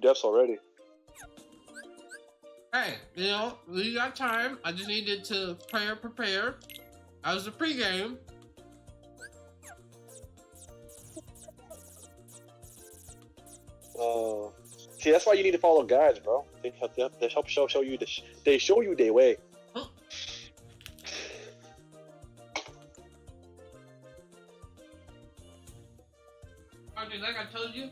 deaths already. Hey, you know, we got time. I just needed to prepare. I was a pregame. See, that's why you need to follow guides, bro. They help show you they show you their way. Huh? Like I told you,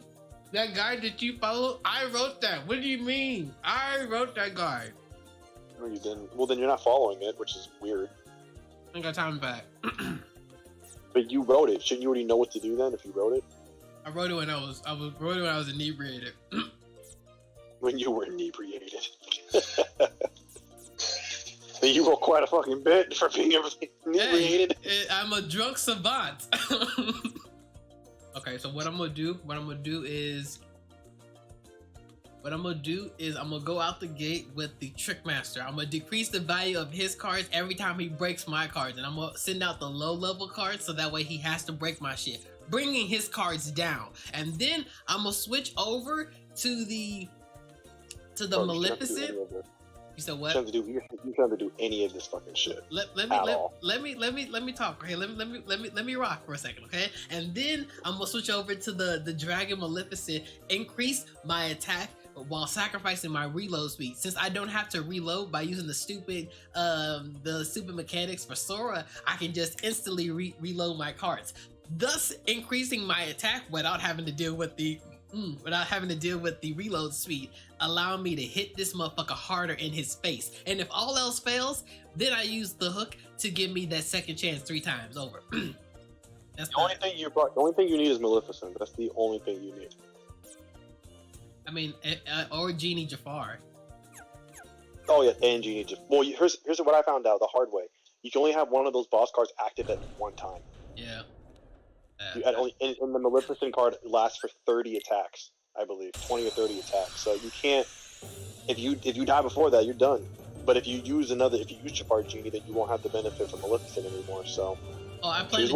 that guide that you followed, I wrote that. What do you mean? I wrote that guide. No, you didn't. Well, then you're not following it, which is weird. I got time back. But you wrote it. Shouldn't you already know what to do then if you wrote it? I wrote it when I was inebriated. When you were inebriated. You wrote quite a fucking bit for being inebriated. Hey, I'm a drunk savant. Okay, so what I'm gonna do is I'm gonna go out the gate with the Trickmaster. I'm gonna decrease the value of his cards every time he breaks my cards, and I'm gonna send out the low level cards so that way he has to break my shit, bringing his cards down. And then I'm gonna switch over to the Maleficent. You said what? You can't have to do any of this fucking shit. Let me talk. Okay, let me rock for a second, okay? And then I'm gonna switch over to the Dragon Maleficent, increase my attack while sacrificing my reload speed. Since I don't have to reload by using the stupid mechanics for Sora, I can just instantly reload my cards, thus increasing my attack without having to deal with the reload speed, allowing me to hit this motherfucker harder in his face. And if all else fails, then I use the hook to give me that second chance 3 times over. That's the only thing you need is Maleficent. That's the only thing you need. I mean, or Genie Jafar. Oh yeah, and Genie Jafar. Well, here's what I found out the hard way. You can only have one of those boss cards active at one time. Yeah. And the Maleficent card lasts for 30 attacks, I believe, 20 or 30 attacks. So you can't. If you die before that, you're done. But if you use Jafar Genie, then you won't have the benefit from Maleficent anymore. So. Oh, I plan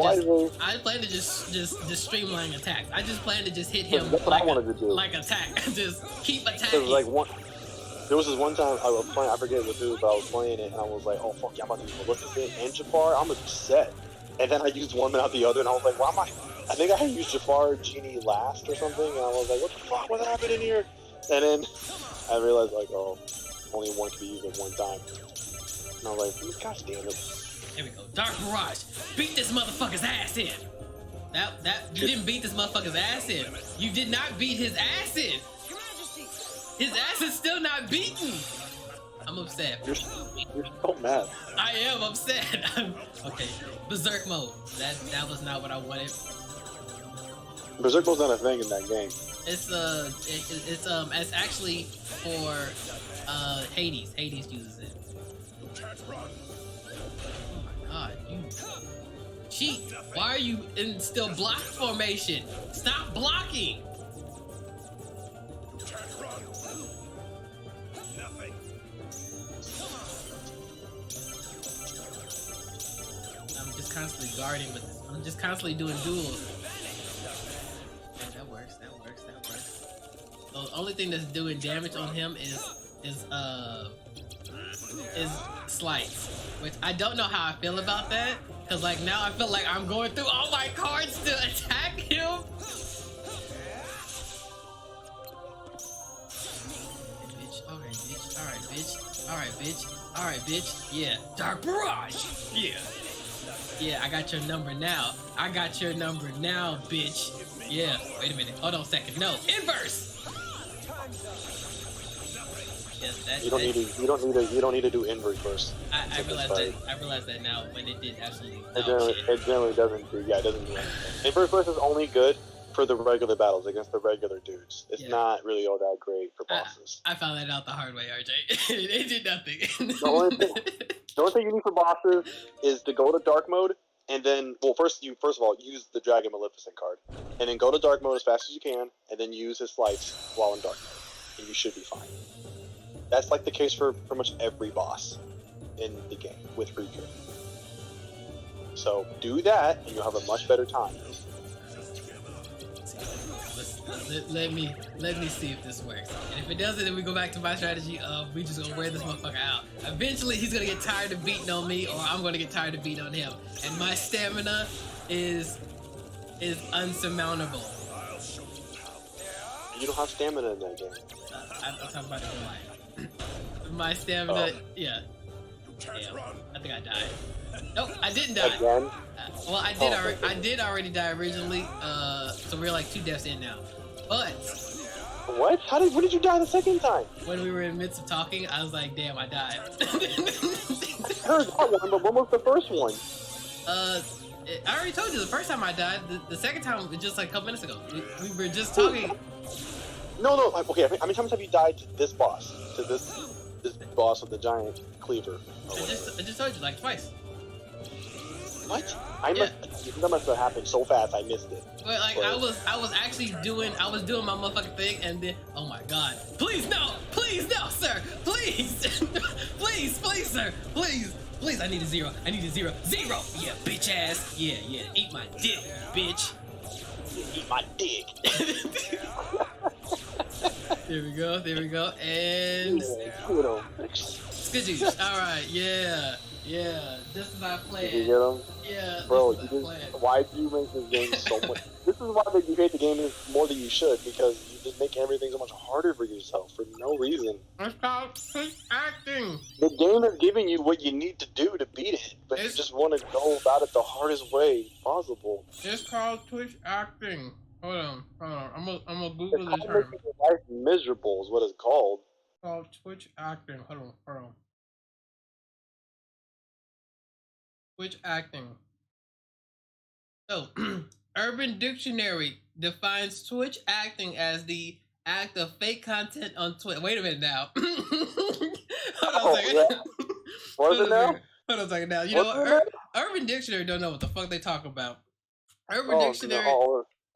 to just streamline attacks. I just plan to just hit him like attack. Just keep attacking. There was this one time I was playing, I forget with who, but I was playing it, and I was like, oh fuck yeah, I'm about to use Maleficent and Jafar. I'm upset. And then I used one and not the other, and I was like, why am I think I had used Jafar Genie last or something, and I was like, what the fuck, what happened in here? And then I realized, like, oh, only one can be used at one time. And I was like, gosh damn it. Here we go. Dark Barrage. Beat this motherfucker's ass in. You didn't beat this motherfucker's ass in. You did not beat his ass in. His ass is still not beaten. I'm upset. You're so mad. I am upset. Okay. Berserk mode. That was not what I wanted. Berserk mode's not a thing in that game. It's actually for Hades. Hades uses it. God, you cheat. Why are you in still block formation? Stop blocking. I'm just constantly guarding with this. I'm just constantly doing duels. Yeah, that works. The only thing that's doing damage on him is slice, which I don't know how I feel about that, because like now I feel like I'm going through all my cards to attack him. All right, bitch. Yeah, Dark Barrage. Yeah, I got your number now, bitch. Yeah, wait a minute, hold on a second. No, inverse. Yes, you don't need to do inverse first. I realized that now when it did absolutely. It generally doesn't do. Yeah, it doesn't do anything. Inverse first is only good for the regular battles against the regular dudes. It's not really all that great for bosses. I found that out the hard way, RJ. It did nothing. The only thing you need for bosses is to go to dark mode, and then first of all use the Dragon Maleficent card, and then go to dark mode as fast as you can, and then use his flights while in dark mode, and you should be fine. That's like the case for pretty much every boss in the game with Riku. So do that, and you'll have a much better time. Let me see if this works. And if it doesn't, then we go back to my strategy of we just gonna wear this motherfucker out. Eventually, he's gonna get tired of beating on me, or I'm gonna get tired of beating on him. And my stamina is unsurmountable. You don't have stamina in that game. I'm talking about it in life. My stamina, yeah. Damn, I think I died. Nope, I didn't die. Again? Well, I did already die originally. So we're like 2 deaths in now. But What? When did you die the second time? when we were in the midst of talking, I was like, damn, I died. I heard that one, but when was the first one? I already told you the first time I died. The second time was just like a couple minutes ago. We were just talking. No, okay, how many times have you died to this boss? To this boss with the giant cleaver? I just told you, like twice. What? That must have happened so fast I missed it. Well, like I was actually doing my motherfucking thing, and then oh my god, please no, sir, please, please, sir, please, I need a zero, zero, yeah, bitch ass, yeah, eat my dick, bitch, Eat my dick. There we go, and skidoo. All right, yeah, this is how I play. Did you get him? Yeah, bro, why do you make this game so much? This is why you hate the game more than you should, because you just make everything so much harder for yourself for no reason. It's called quick acting. The game is giving you what you need to do to beat it, but you just want to go about it the hardest way possible. It's called Twitch acting. Hold on. I'm gonna Google It's this called term. making your life miserable is what it's called. It's called Twitch acting. Hold on. Twitch acting. So, Urban Dictionary defines Twitch acting as the act of fake content on Twitch. Wait a minute now. Hold on a second. Yeah. What's it now? Hold on a second now. You know, Urban Dictionary don't know what the fuck they talk about. Urban Dictionary.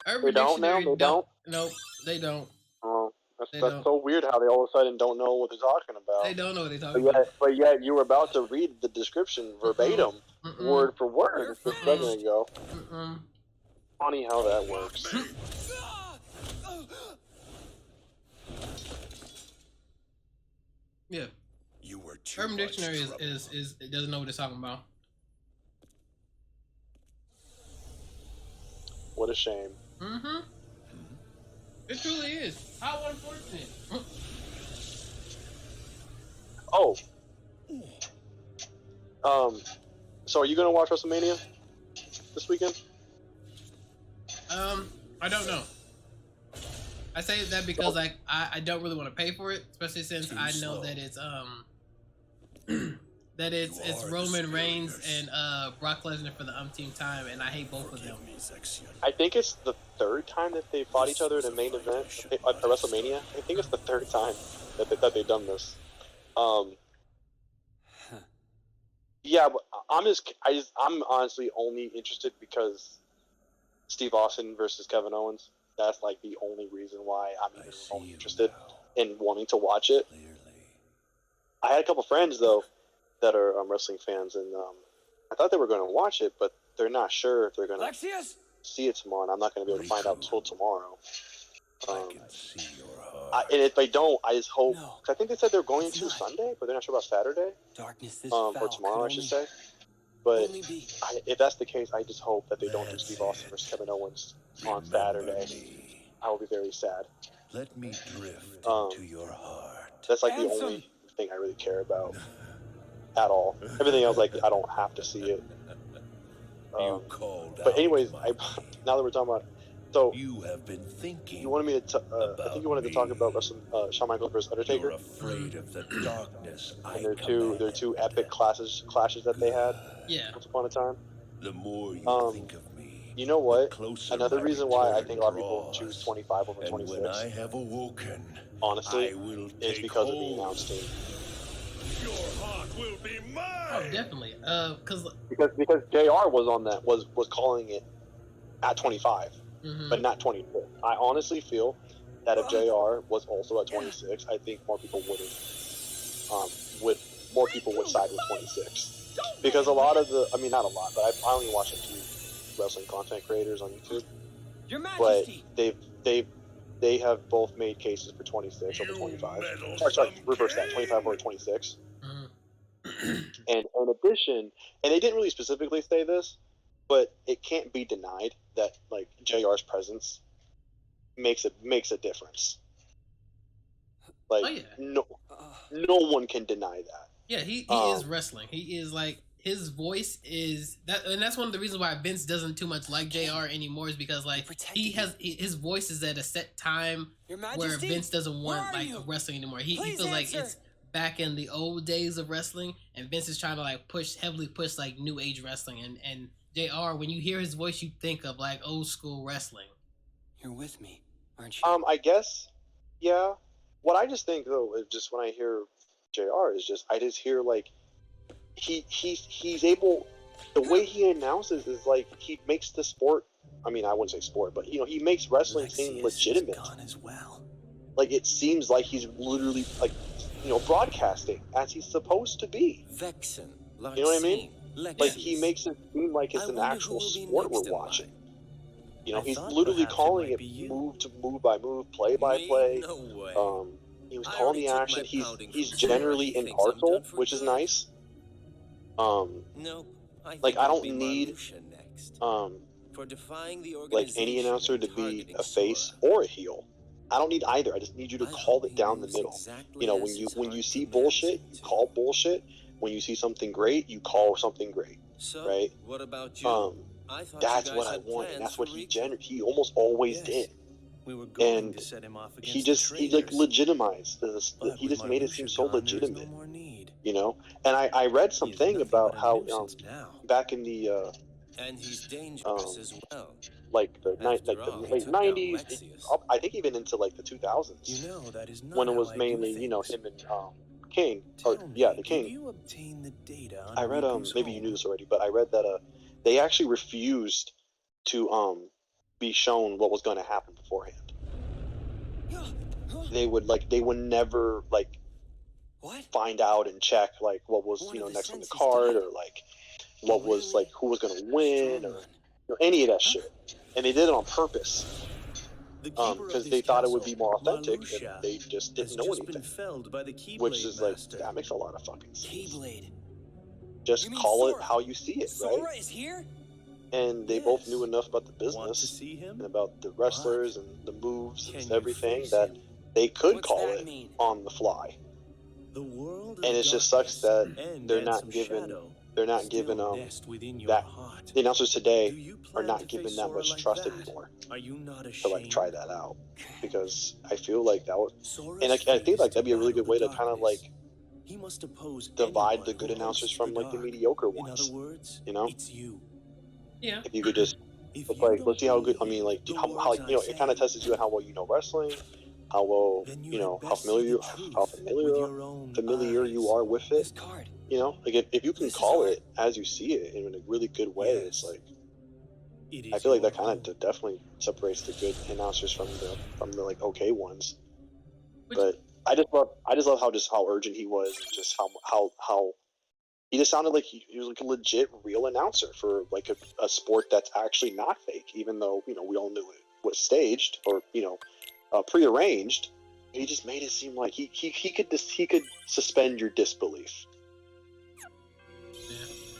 Urban they don't Dictionary now? They don't? Nope, they don't. Oh, that's so weird how they all of a sudden don't know what they're talking about. They don't know what they're talking about. But yet you were about to read the description verbatim, word for word, just a second ago. Funny how that works. Yeah. You were too Urban much Dictionary trouble. is it doesn't know what it's talking about. What a shame. It truly is. How unfortunate. Oh. So are you gonna watch WrestleMania this weekend? I don't know. I say that because like I don't really want to pay for it, especially since I know that it's it's Roman Reigns and Brock Lesnar for the umpteenth time, and I hate both of them. I think it's the third time that they fought each other in a main event at WrestleMania. I think it's the third time that they've done this. Yeah, but I'm honestly only interested because Steve Austin versus Kevin Owens. That's like the only reason why I'm even only interested in wanting to watch it. I had a couple friends though that are wrestling fans, and I thought they were going to watch it, but they're not sure if they're going to see it tomorrow, and I'm not going to be able to find out until tomorrow. And if they don't, I just hope. Cause I think they said they're going to Sunday, but they're not sure about Saturday. Or tomorrow, I should say. But if that's the case, I just hope that they don't do Steve Austin versus Kevin Owens on Saturday. I will be very sad. Let me drift into your heart. That's like the only thing I really care about at all. Everything else, like I don't have to see it. But anyways, now that we're talking about. So you have been thinking. You wanted me to. I think you wanted to talk about Shawn Michaels versus Undertaker. You're afraid of the darkness. And they're two epic clashes that they had. Yeah. Once upon a time. The more you think of me, you know what? Another reason why I think a lot of people choose 25 over 26. When I have awoken, honestly, is because of the announce team. Your heart will be mine. Oh, definitely. Because JR was on that was calling it at 25. But not 26. I honestly feel that if JR was also at 26, I think more people would side with 26. Because a lot of not a lot, but I only watch a few wrestling content creators on YouTube. But they've they have both made cases for 26 over 25. Sorry, reverse that. 25 over 26. And in addition, and they didn't really specifically say this, but it can't be denied that like JR's presence makes a difference. Like no one can deny that. Yeah, he is wrestling. He is like his voice is that, and that's one of the reasons why Vince doesn't too much like JR anymore is because like his voice is at a set time where Vince doesn't want like wrestling anymore. He feels like it's back in the old days of wrestling, and Vince is trying to like heavily push like new age wrestling. And JR, when you hear his voice, you think of like old school wrestling. You're with me, aren't you? I guess, yeah. What I just think though is just when I hear JR is just I just hear like he's able, the way he announces is like he makes the sport. I mean, I wouldn't say sport, but he makes wrestling seem legitimate. As well. Like it seems like he's literally like broadcasting as he's supposed to be. Vexen, you know what I mean? Like he makes it seem like it's an actual sport we're watching. He's literally calling it move to move by move, play by play. No way. He was calling the action. He's generally impartial, which is nice. Nope. Like I don't need like any announcer to be a face or a heel. I don't need either. I just need you to call it down the middle. When you see bullshit, you call bullshit. When you see something great, you call something great. Right? What about you? That's what I want, and that's what he almost always did. We were going to set him off he like legitimized this. He just made it seem so legitimate. And I read something about how back in the and he's dangerous as well. Like the late 90s, I think even into like the 2000s, when it was mainly him and King. The King. I read maybe you knew this already, but I read that they actually refused to be shown what was going to happen beforehand. They would never like find out and check like what was next on the card, or like what was like who was going to win, or any of that shit. And they did it on purpose because they thought it would be more authentic, and they just didn't know anything. Which is like, that makes a lot of fucking sense. Just call it how you see it, right? Sora is here? And they both knew enough about the business and about the wrestlers and the moves and everything that they could call it on the fly. And it just sucks that they're not given that the announcers today are not given that much trust anymore to like try that out, because I feel like that would, and I think like that'd be a really good way to kind of like divide the good announcers from like the mediocre ones. Yeah. If you could just let's see how good. I mean, like how it kind of tests you on how well you know wrestling, how well how familiar you are with it. Like if you can call it as you see it in a really good way, it's like I feel like that kind of definitely separates the good announcers from the like okay ones. But I just love how urgent he was, and just how he just sounded like he was like a legit real announcer for like a sport that's actually not fake, even though we all knew it was staged or prearranged. He just made it seem like he could suspend your disbelief,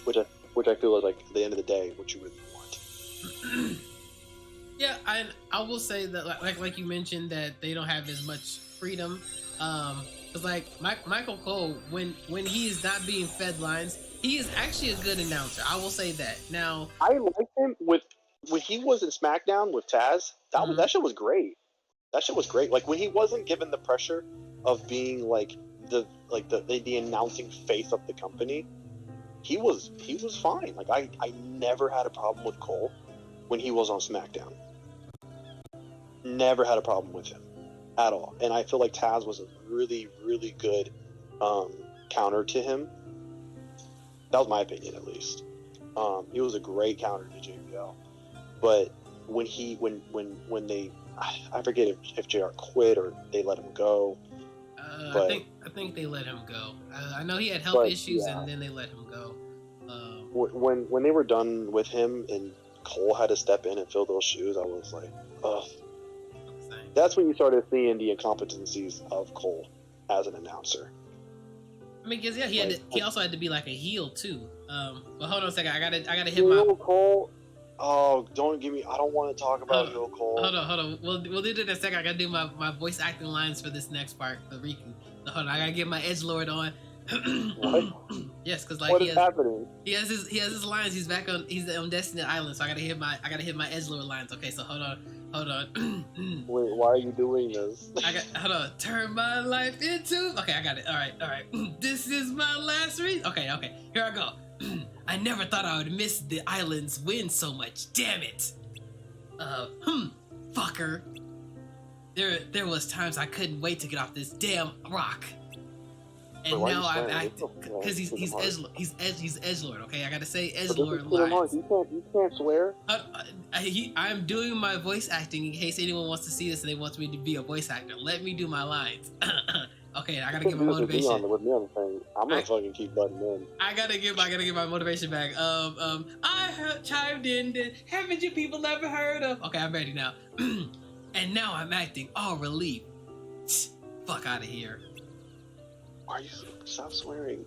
which I feel is like at the end of the day what you really want. Yeah, I will say that like you mentioned that they don't have as much freedom. Because like Michael Cole, when he is not being fed lines, he is actually a good announcer. I will say that. Now I like him when he was in SmackDown with Taz. That shit was great. That shit was great. Like when he wasn't given the pressure of being like the announcing face of the company, he was fine. Like I never had a problem with Cole when he was on SmackDown. Never had a problem with him at all. And I feel like Taz was a really, really good counter to him. That was my opinion, at least. He was a great counter to JBL. But when they, I forget if JR quit or they let him go. But I think they let him go. I know he had health issues, and then they let him go. When they were done with him and Cole had to step in and fill those shoes, I was like, ugh. That's when you started seeing the incompetencies of Cole as an announcer. I mean, cause yeah, he also had to be like a heel too. But hold on a second, I gotta hit Heel Cole. Oh, don't give me. I don't want to talk about Heel Cole. Hold on. We'll do it in a second. I gotta do my voice acting lines for this next part for Riku. So hold on, I gotta get my edgelord on. What? Yes, cause like what is happening? He has his lines. He's on Destiny Island, so I gotta hit my edgelord lines. Okay, so hold on. Wait, why are you doing this? Hold on. Turn my life into. Okay, I got it. All right. This is my last read. Okay. Here I go. I never thought I would miss the island's wind so much. Damn it. Fucker. There was times I couldn't wait to get off this damn rock. And now I'm acting because he's edgelord. Okay, I gotta say edgelord lines. You can't swear. I'm doing my voice acting in case anyone wants to see this and they want me to be a voice actor. Let me do my lines. Okay, I gotta get my motivation. With me on the thing, I'm gonna fucking keep butting in. I gotta get my motivation back. I chimed in. Haven't you people ever heard of? Okay, I'm ready now. And now I'm acting all relieved. Fuck out of here. Why are you stop swearing?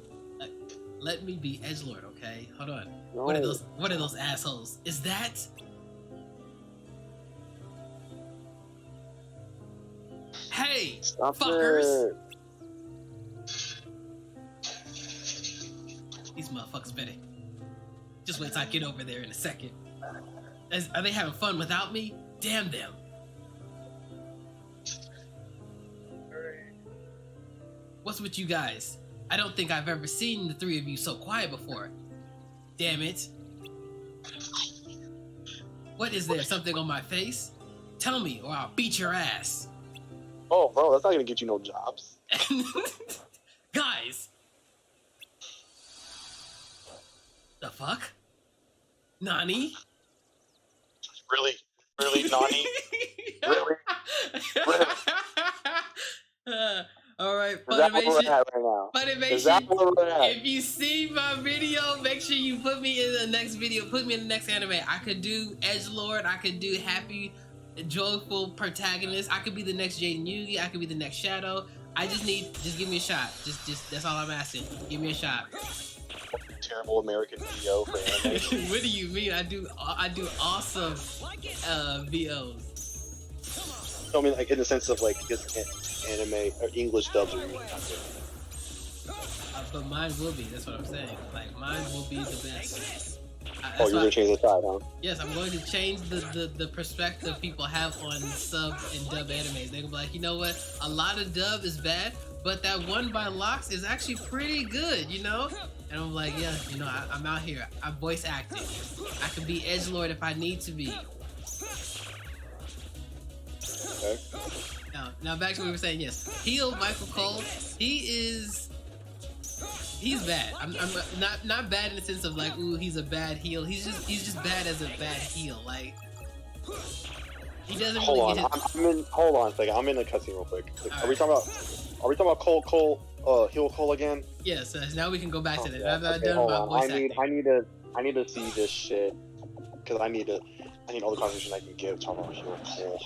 Let me be edgelord, okay? Hold on. No. What are those assholes? Is that? Hey, stop fuckers! It. These motherfuckers better. Just wait till I get over there in a second. Are they having fun without me? Damn them. What's with you guys? I don't think I've ever seen the three of you so quiet before. Damn it. What is there? Something on my face? Tell me or I'll beat your ass. Oh, bro, that's not gonna get you no jobs. Guys! The fuck? Nani? Really, Nani? Really? Alright, Is that where we're at right now? Is that where we're at? If you see my video, make sure you put me in the next video. Put me in the next anime. I could do edgelord. I could do happy, joyful protagonist. I could be the next Jaden Yugi. I could be the next Shadow. Just give me a shot. Just that's all I'm asking. Give me a shot. Terrible American VO for anime. What do you mean? I do awesome VOs. I mean, like in the sense of like just anime or English dubs are usually not good. But mine will be. That's what I'm saying. Like mine will be the best. You're gonna change the side, huh? Yes, I'm going to change the perspective people have on sub and dub animes. They're gonna be like, you know what? A lot of dub is bad, but that one by Locks is actually pretty good, you know? And I'm like, yeah, you know, I'm out here. I'm voice acting. I can be edgelord if I need to be. Okay. Now back to what we were saying. Yes, heel Michael Cole. He's bad. I'm not bad in the sense of like, ooh, he's a bad heel. He's just bad as a bad heel. Like he doesn't. Hold on a second. I'm in the cutscene real quick. Are we talking about Cole? Heel Cole again? Yes. Now we can go back to that. Yeah. I've done my voice acting. I need to see this shit because I need all the conversation I can give talking about Heel Cole.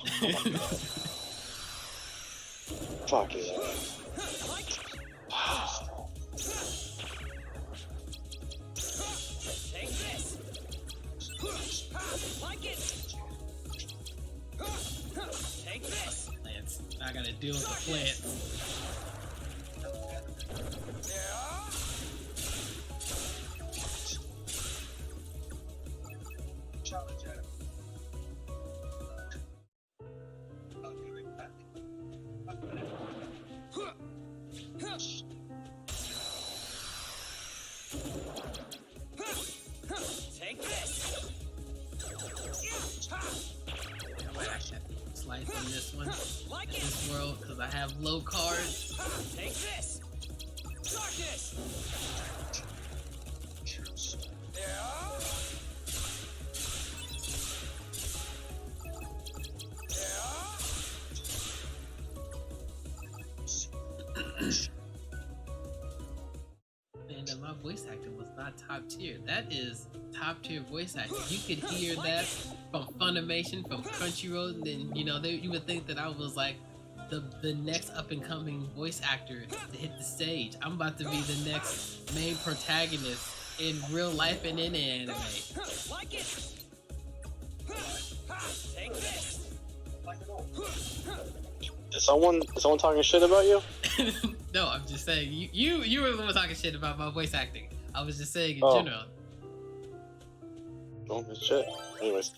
Fuck it. Wow. Take this. Like it. Take this. Plants. I gotta deal with the plants. Take this. I might actually slice on this one, this world, because I have low cards. Take this. Darkness. And my voice acting was not top tier. That is top tier voice acting. You could hear that from Funimation, from Crunchyroll, and then you would think that I was like the next up and coming voice actor to hit the stage. I'm about to be the next main protagonist in real life and in anime. Like it. Take this. Is someone talking shit about you? No, I'm just saying you were the one talking shit about my voice acting. I was just saying in general. Oh shit. Anyways,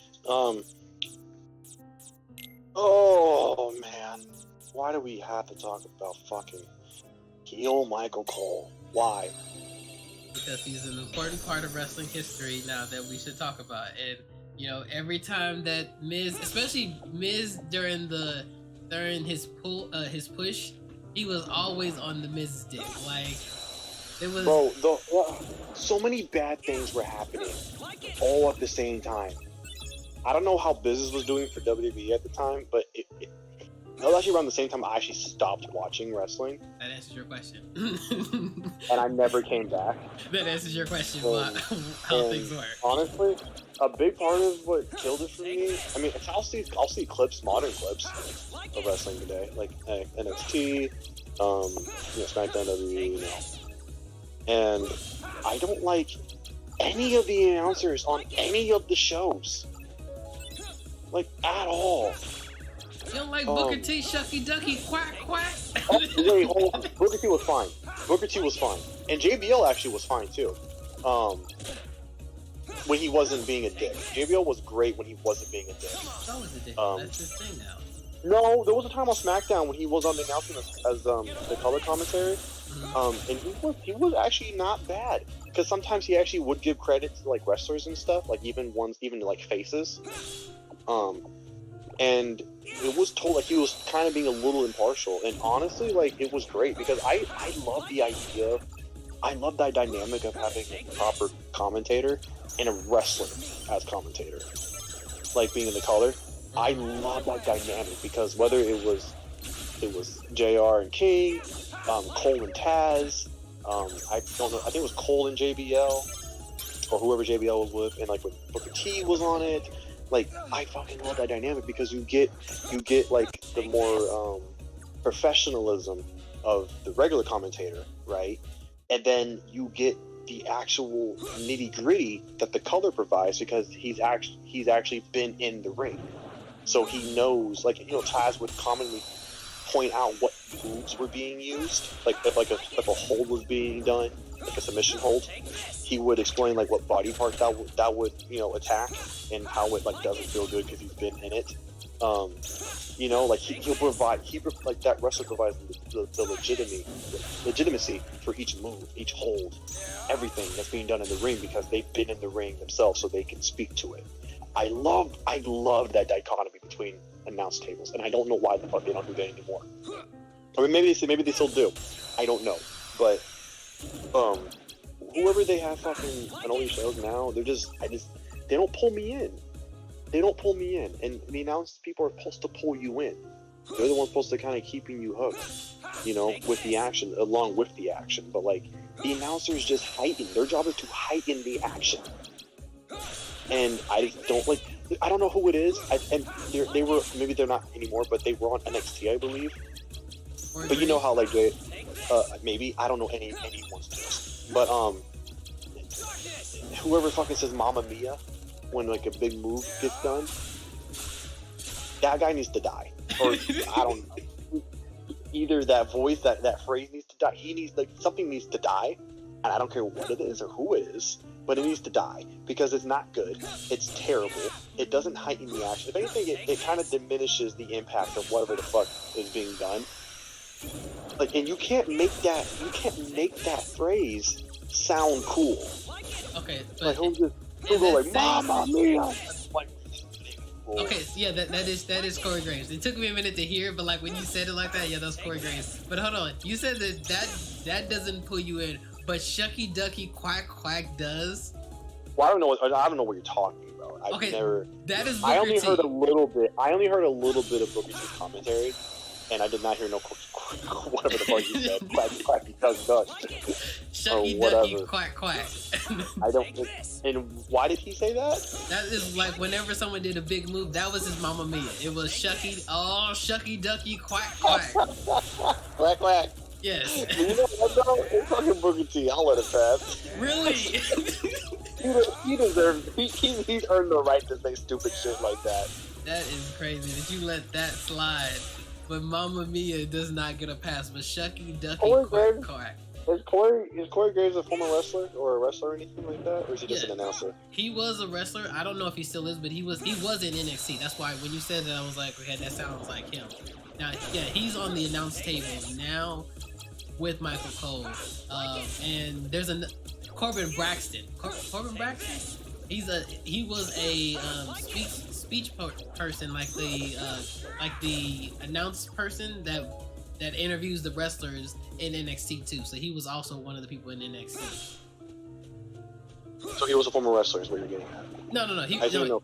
oh man, why do we have to talk about fucking heel Michael Cole? Why? Because he's an important part of wrestling history now that we should talk about. And every time that Miz, especially Miz during his push, he was always on the Miz's dick. Like it was. Bro, so many bad things were happening all at the same time. I don't know how business was doing for WWE at the time, but it was actually around the same time I actually stopped watching wrestling. That answers your question. And I never came back. That answers your question about how things work. Honestly, a big part of what killed it for me, I mean, I'll see clips, modern clips of wrestling today, like NXT, SmackDown, WWE, and I don't like any of the announcers on any of the shows, like at all. You don't like Booker T, Shucky Ducky, quack quack? Oh, wait, hold on. Booker T was fine. Booker T was fine, and JBL actually was fine too. When he wasn't being a dick. JBL was great when he wasn't being a dick. So was a dick. That's his thing now. No, there was a time on SmackDown when he was on the announcement as the color commentary, and he was actually not bad, because sometimes he actually would give credit to like wrestlers and stuff, like even like faces, and it was told like he was kind of being a little impartial, and honestly, like it was great because I love the idea. I love that dynamic of having a proper commentator and a wrestler as commentator, like being in the color. I love that dynamic because whether it was JR and King, Cole and Taz, I don't know, I think it was Cole and JBL, or whoever JBL was with, and like when Booker T was on it, like I fucking love that dynamic because you get like the more professionalism of the regular commentator, right? And then you get the actual nitty gritty that the color provides because he's actually been in the ring. So he knows, like, Taz would commonly point out what moves were being used. Like, if a hold was being done, like a submission hold, he would explain, like, what body part that would attack and how it, like, doesn't feel good because he's been in it. Like, he'll provide, like, that wrestler provides the legitimacy for each move, each hold, everything that's being done in the ring because they've been in the ring themselves so they can speak to it. I love that dichotomy between announced tables, and I don't know why the fuck they don't do that anymore. I mean, maybe they still do. I don't know, but whoever they have fucking on all these shows now, they don't pull me in. They don't pull me in, and the announced people are supposed to pull you in. They're the ones supposed to kind of keeping you hooked, with the action, along with the action. But like the announcers just heighten. Their job is to heighten the action. And I don't know who it is. And they were, maybe they're not anymore, but they were on NXT, I believe. But you know how like maybe I don't know anyone's names, but whoever fucking says "Mamma Mia" when like a big move gets done, that guy needs to die, or I don't know. Either that voice, that phrase needs to die. Something needs to die, and I don't care what it is or who it is. But it needs to die because it's not good. It's terrible. It doesn't heighten the action. If anything, it kind of diminishes the impact of whatever the fuck is being done. Like, and you can't make that phrase sound cool. Okay, but like he'll go like "Mamma Mia." Like, okay, yeah, that is Corey Graves. It took me a minute to hear, but like when you said it like that, yeah, that's Corey Graves. But hold on, you said that doesn't pull you in. But Shucky Ducky Quack Quack does. Well, I don't know what you're talking about. That is. I only heard a little bit. I only heard a little bit of Booker T's commentary, and I did not hear no whatever the fuck you said. Quack Quack does. Shucky whatever. Ducky Quack Quack. I don't. Take this. And why did he say that? That is like whenever someone did a big move, that was his Mamma Mia. It was Shucky Ducky Quack Quack. Quack quack. Yes. You know what though? It's fucking Booker T. I'll let it pass. Really? He deserves. He's earned the right to say stupid shit like that. That is crazy that you let that slide. But Mamma Mia does not get a pass. But Shucky Ducky Corey Quack Graves? Quack. Is Corey Graves a former wrestler or a wrestler or anything like that, or is he just Yeah. an announcer? He was a wrestler. I don't know if he still is, but he was in NXT. That's why when you said that, I was like, okay, that sounds like him. Now, yeah, he's on the announce table now with Michael Cole. And there's a Corbin Braxton. Corbin Braxton? He was a speech person, like the announce person that interviews the wrestlers in NXT too. So he was also one of the people in NXT. So he was a former wrestler, is what you're getting at. No. I didn't know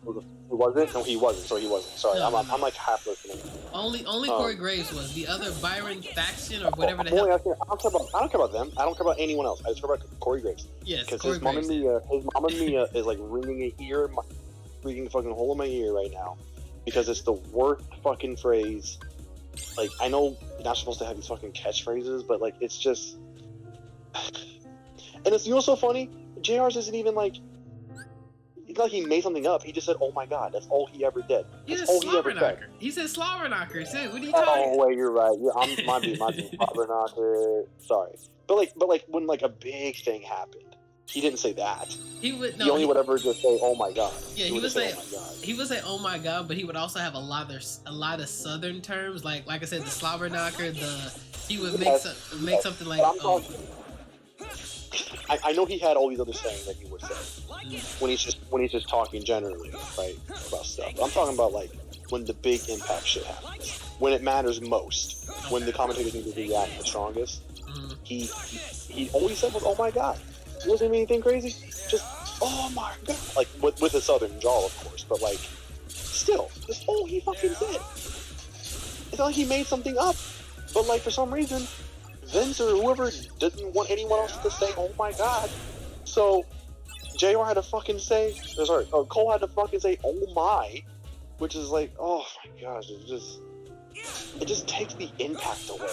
he wasn't. No, he wasn't. So he wasn't. Sorry, No. I'm like half listening. Only Corey Graves was. The other Byron Faction or whatever the I hell. don't care about them. I don't care about anyone else. I just care about Corey Graves. Yes, Because Corey his Mamma Graves. Mia is like ringing a ear, freaking fucking hole in my ear right now, because it's the worst fucking phrase. Like, I know you're not supposed to have these fucking catchphrases, but like it's just, and it's, you know what's so funny? JR's isn't even like, it's like he made something up. He just said, "Oh my god," that's all he ever did. He That's said all he ever slobber said. knocker. He said slobber knocker too. What are you Oh talking? wait, you're right. Yeah, I'm my slobber knocker. Sorry, but like when like a big thing happened, he didn't say that. He would He only would ever just say, "Oh my god." Yeah, he would would say, "Oh my god." he would say, "Oh my god," but he would also have a lot of Southern terms, like I said, the slobber knocker. He would make something like, But I'm talking, I know he had all these other sayings that he would say when he's just talking generally, right, about stuff. But I'm talking about like when the big impact shit happens, when it matters most, when the commentators need to react the strongest. Mhm. He always said was, "Oh my god." It wasn't anything crazy. Just, "Oh my god," like with a southern drawl, of course, but like still, that's all he fucking said. It's not like he made something up, but like for some reason, Vince or whoever didn't want anyone else to say, "Oh my god," so JR had to fucking say, Cole had to fucking say, "Oh my," which is like, oh my gosh, it just takes the impact away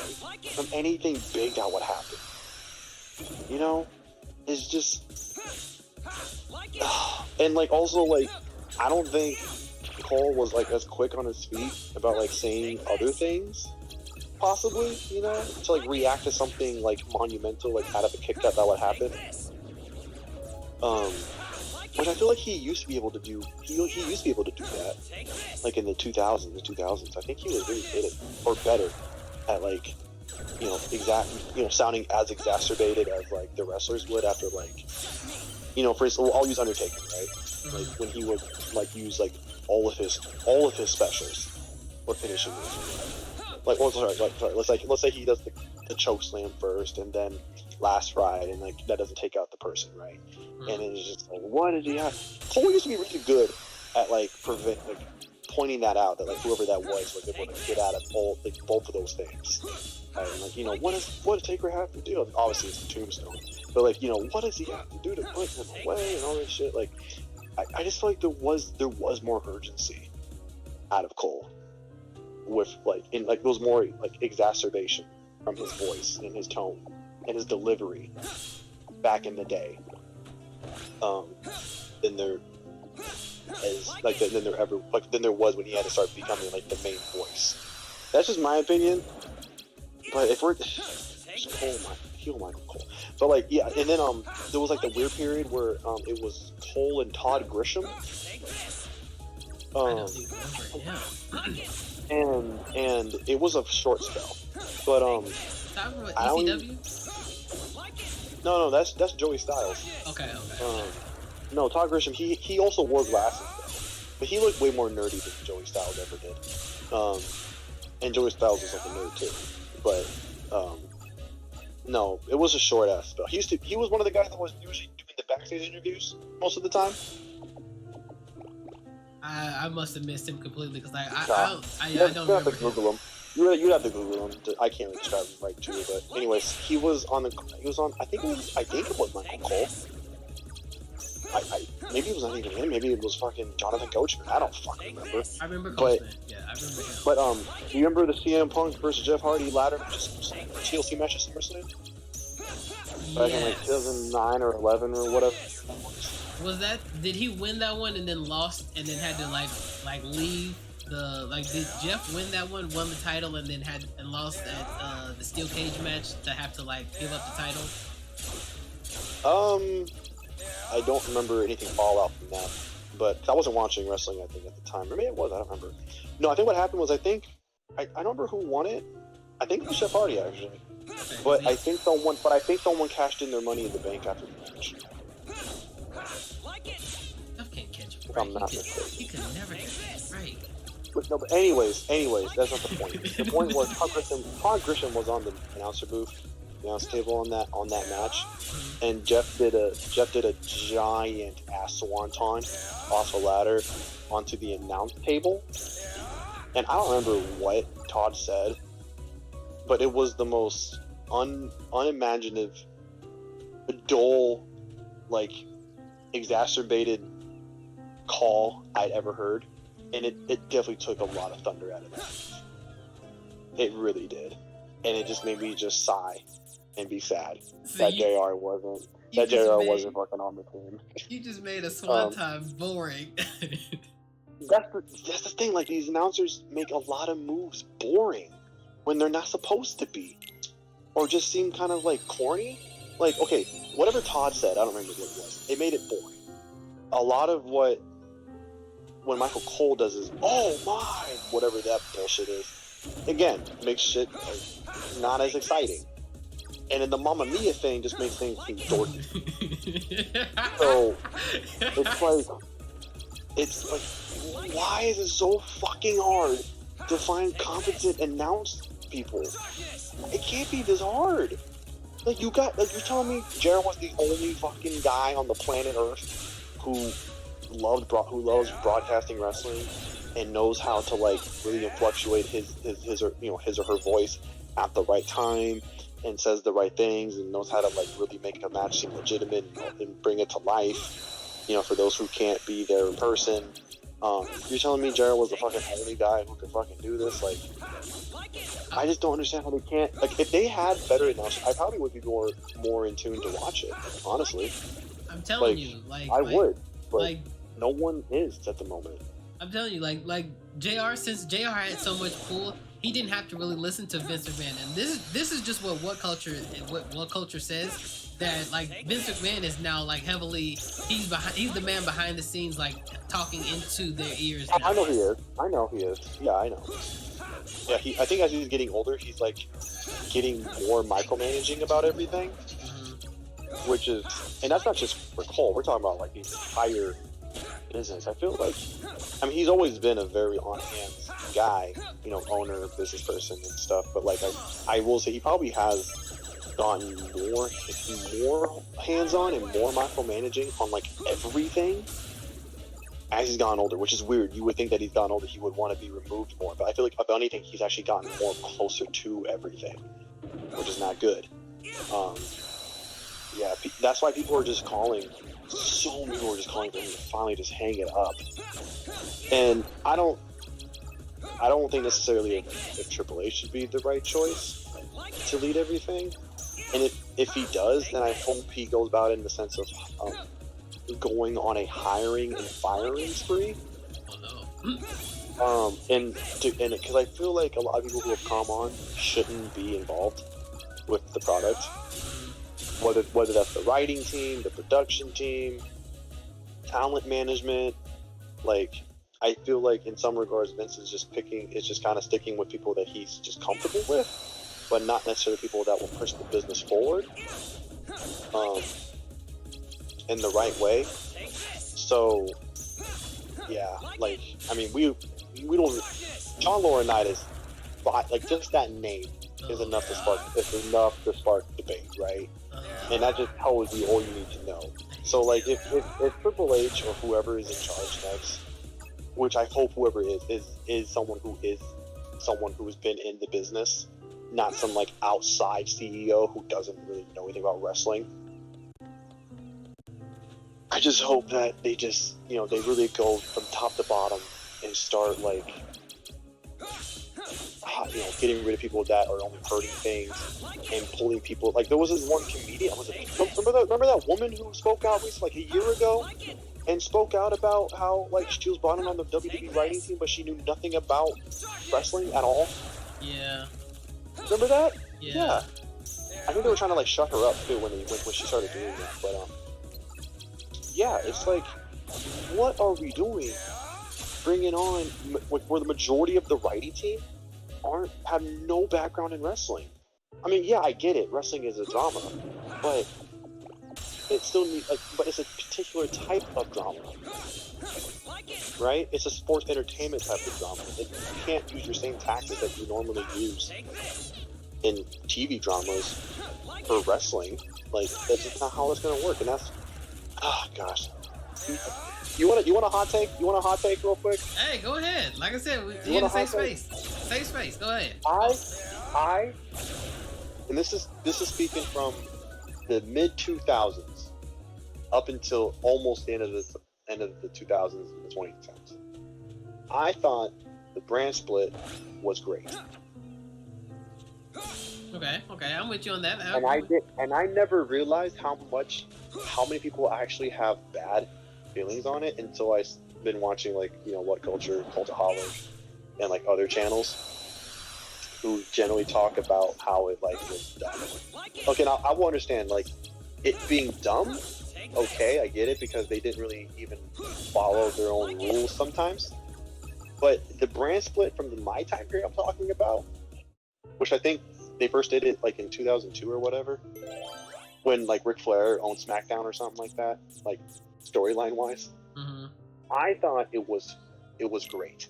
from anything big that would happen. You know, it's just, and like also like, I don't think Cole was like as quick on his feet about like saying other things. Possibly, you know, to like react to something like monumental, like out of a kick that would happen. Which I feel like he used to be able to do. He used to be able to do that, like in the 2000s. I think he was really good at, or better at like, you know, sounding as exacerbated as like the wrestlers would after like, you know, for instance, I'll use Undertaker, right? Like when he would like use like all of his specials or finishing moves. Like, oh, sorry. Let's say he does the choke slam first, and then last ride, and like that doesn't take out the person, right? And then it's just like, what did he have? Cole used to be really good at like pointing that out, that like whoever that was able to get out of both of those things. Right? And like, you know, what does Taker have to do? Obviously, it's a tombstone, but like, you know, what does he have to do to put him away and all this shit? Like, I just feel like there was more urgency out of Cole. With like there was more like exacerbation from his voice and his tone and his delivery back in the day, than there was when he had to start becoming like the main voice. That's just my opinion. But if we're Michael Cole, but like yeah, and then there was like the weird period where it was Cole and Todd Grisham. I don't even remember. Yeah. And it was a short spell, but ECW? No, that's Joey Styles. Okay. No, Todd Grisham, he also wore glasses, though. But he looked way more nerdy than Joey Styles ever did. And Joey Styles was like a nerd too. But no, it was a short ass spell. He was one of the guys that was usually doing the backstage interviews most of the time. I must have missed him completely because I don't You have to remember him. Google him. You have to Google him. I can't really describe him right to you, but anyways, he was on. I think it was Michael Cole. Maybe it was not even him. Maybe it was fucking Jonathan Coachman. I don't fucking remember. I remember Coachman. Yeah, I remember him. But do you remember the CM Punk versus Jeff Hardy ladder TLC match at SummerSlam? Back in like 2009 or 11 or whatever. Was that? Did he win that one and then lost and then had to like leave the Did Jeff win that one, won the title, and then lost at the steel cage match to have to like give up the title? I don't remember anything fall out from that, but I wasn't watching wrestling. I think at the time, or maybe it was. I don't remember. No, I think what happened was I don't remember who won it. I think it was Jeff Hardy actually, but I think someone cashed in their Money in the Bank after the match. Jeff can't catch a If I'm break. not mistaken. He could never catch a break. But anyways, that's not the point. The point was Todd Grisham was on the announcer booth, announce table on that match, and Jeff did a giant ass swanton off a ladder onto the announce table, and I don't remember what Todd said, but it was the most unimaginative, dull, like exacerbated call I'd ever heard. And it definitely took a lot of thunder out of that. It really did. And it just made me just sigh and be sad that JR wasn't fucking on the team. You just made a swanton boring. That's the thing, like these announcers make a lot of moves boring when they're not supposed to be. Or just seem kind of like corny. Like, okay, whatever Todd said, I don't remember what it was. It made it boring. A lot of when Michael Cole does his, oh my, whatever that bullshit is, again, makes shit not as exciting. And then the Mamma Mia thing just makes things seem dorky. So, it's like, why is it so fucking hard to find competent announce people? It can't be this hard. Like, you're telling me Jared was the only fucking guy on the planet Earth who loves broadcasting wrestling and knows how to like really fluctuate his or her voice at the right time and says the right things and knows how to like really make a match seem legitimate and bring it to life, for those who can't be there in person. You're telling me Jared was the fucking only guy who could fucking do this? Like, I just don't understand how they can't. Like, if they had better announcers, I probably would be more in tune to watch it. Honestly, I'm telling you, I would, but no one is at the moment. I'm telling you, like JR, since JR had so much pull, he didn't have to really listen to Vince McMahon. And this is just what culture says, that like Vince McMahon is now like heavily he's the man behind the scenes, like talking into their ears. I know he is. Yeah, I know. Yeah, I think as he's getting older, he's like getting more micromanaging about everything, which is, and that's not just for Cole. We're talking about like the entire business. I feel like, he's always been a very on-hands guy, owner, business person and stuff, but like I will say he probably has gotten more hands-on and more micromanaging on like everything as he's gotten older, which is weird. You would think that he's gotten older, he would want to be removed more, but I feel like if anything, he's actually gotten more closer to everything, which is not good. Yeah, that's why people are just calling. So many people are just calling for him to finally just hang it up. And I don't think necessarily if Triple H should be the right choice to lead everything. And if he does, then I hope he goes about it in the sense of going on a hiring and firing spree. And because I feel like a lot of people who have come on shouldn't be involved with the product. Whether that's the writing team, the production team, talent management, like I feel like in some regards Vince is just kind of sticking with people that he's just comfortable with, but not necessarily people that will push the business forward in the right way. So yeah, like we don't. John Laurinaitis, like just that name is enough to spark debate, right? And that just tells you all you need to know. So, like, if Triple H or whoever is in charge next, which I hope whoever is someone who is someone who's been in the business, not some like outside CEO who doesn't really know anything about wrestling. I just hope that they just, they really go from top to bottom and start like, getting rid of people that are only hurting things and pulling people. Like there was this one comedian. Remember that woman who spoke out recently, like a year ago, and spoke out about how like she was brought in on the WWE writing team, but she knew nothing about wrestling at all. Yeah. Remember that? Yeah. I think they were trying to like shut her up too when she started doing that. But yeah, it's like, what are we doing? Bringing on where the majority of the writing team have no background in wrestling. I mean, yeah, I get it. Wrestling is a drama, but it still needs but it's a particular type of drama, right? It's a sports entertainment type of drama. You can't use your same tactics that you normally use in TV dramas for wrestling. Like that's just not how it's going to work, and that's gosh. You want a hot take? You want a hot take real quick? Hey, go ahead. Like I said, we in a safe space. Safe space. Go ahead. And this is speaking from the mid 2000s up until almost the end of the 2000s and the 2010s. I thought the brand split was great. Okay, I'm with you on that. And I never realized how many people actually have bad feelings on it until I've been watching like What Culture, Cultaholic, and like other channels who generally talk about how it like was dumb. Okay, now I will understand like it being dumb. Okay, I get it because they didn't really even follow their own rules sometimes. But the brand split from my time period I'm talking about, which I think they first did it like in 2002 or whatever, when like Ric Flair owned SmackDown or something like that, like storyline wise. Mm-hmm. I thought it was great.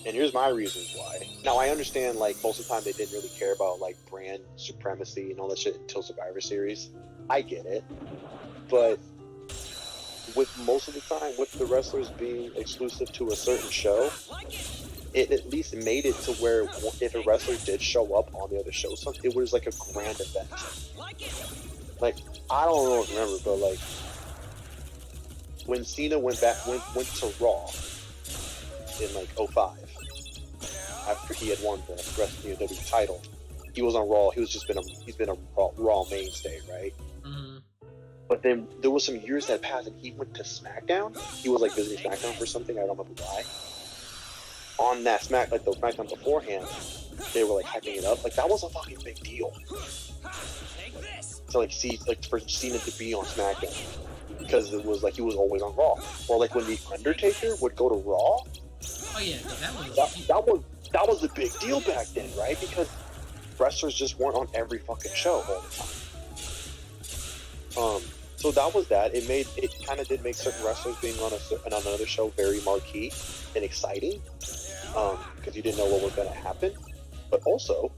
And here's my reasons why. Now I understand like most of the time they didn't really care about like brand supremacy and all that shit until Survivor Series. I get it, but with most of the time with the wrestlers being exclusive to a certain show, it at least made it to where if a wrestler did show up on the other show, it was like a grand event. Like I don't know if you remember, but like when Cena went to Raw in like 2005 after he had won the WWE title, he was on Raw. He's been a Raw mainstay, right? Mm-hmm. But then there was some years that passed, and he went to SmackDown. He was like visiting SmackDown for something. I don't remember why. On that the SmackDown beforehand, they were like hyping it up. Like that was a fucking big deal. To like for Cena to be on SmackDown, because it was like he was always on Raw. Or like when the Undertaker would go to Raw. Oh yeah, that was a big deal back then, right? Because wrestlers just weren't on every fucking show all the time. So that was that. It kind of did make certain wrestlers being on another show very marquee and exciting, because you didn't know what was going to happen. But also,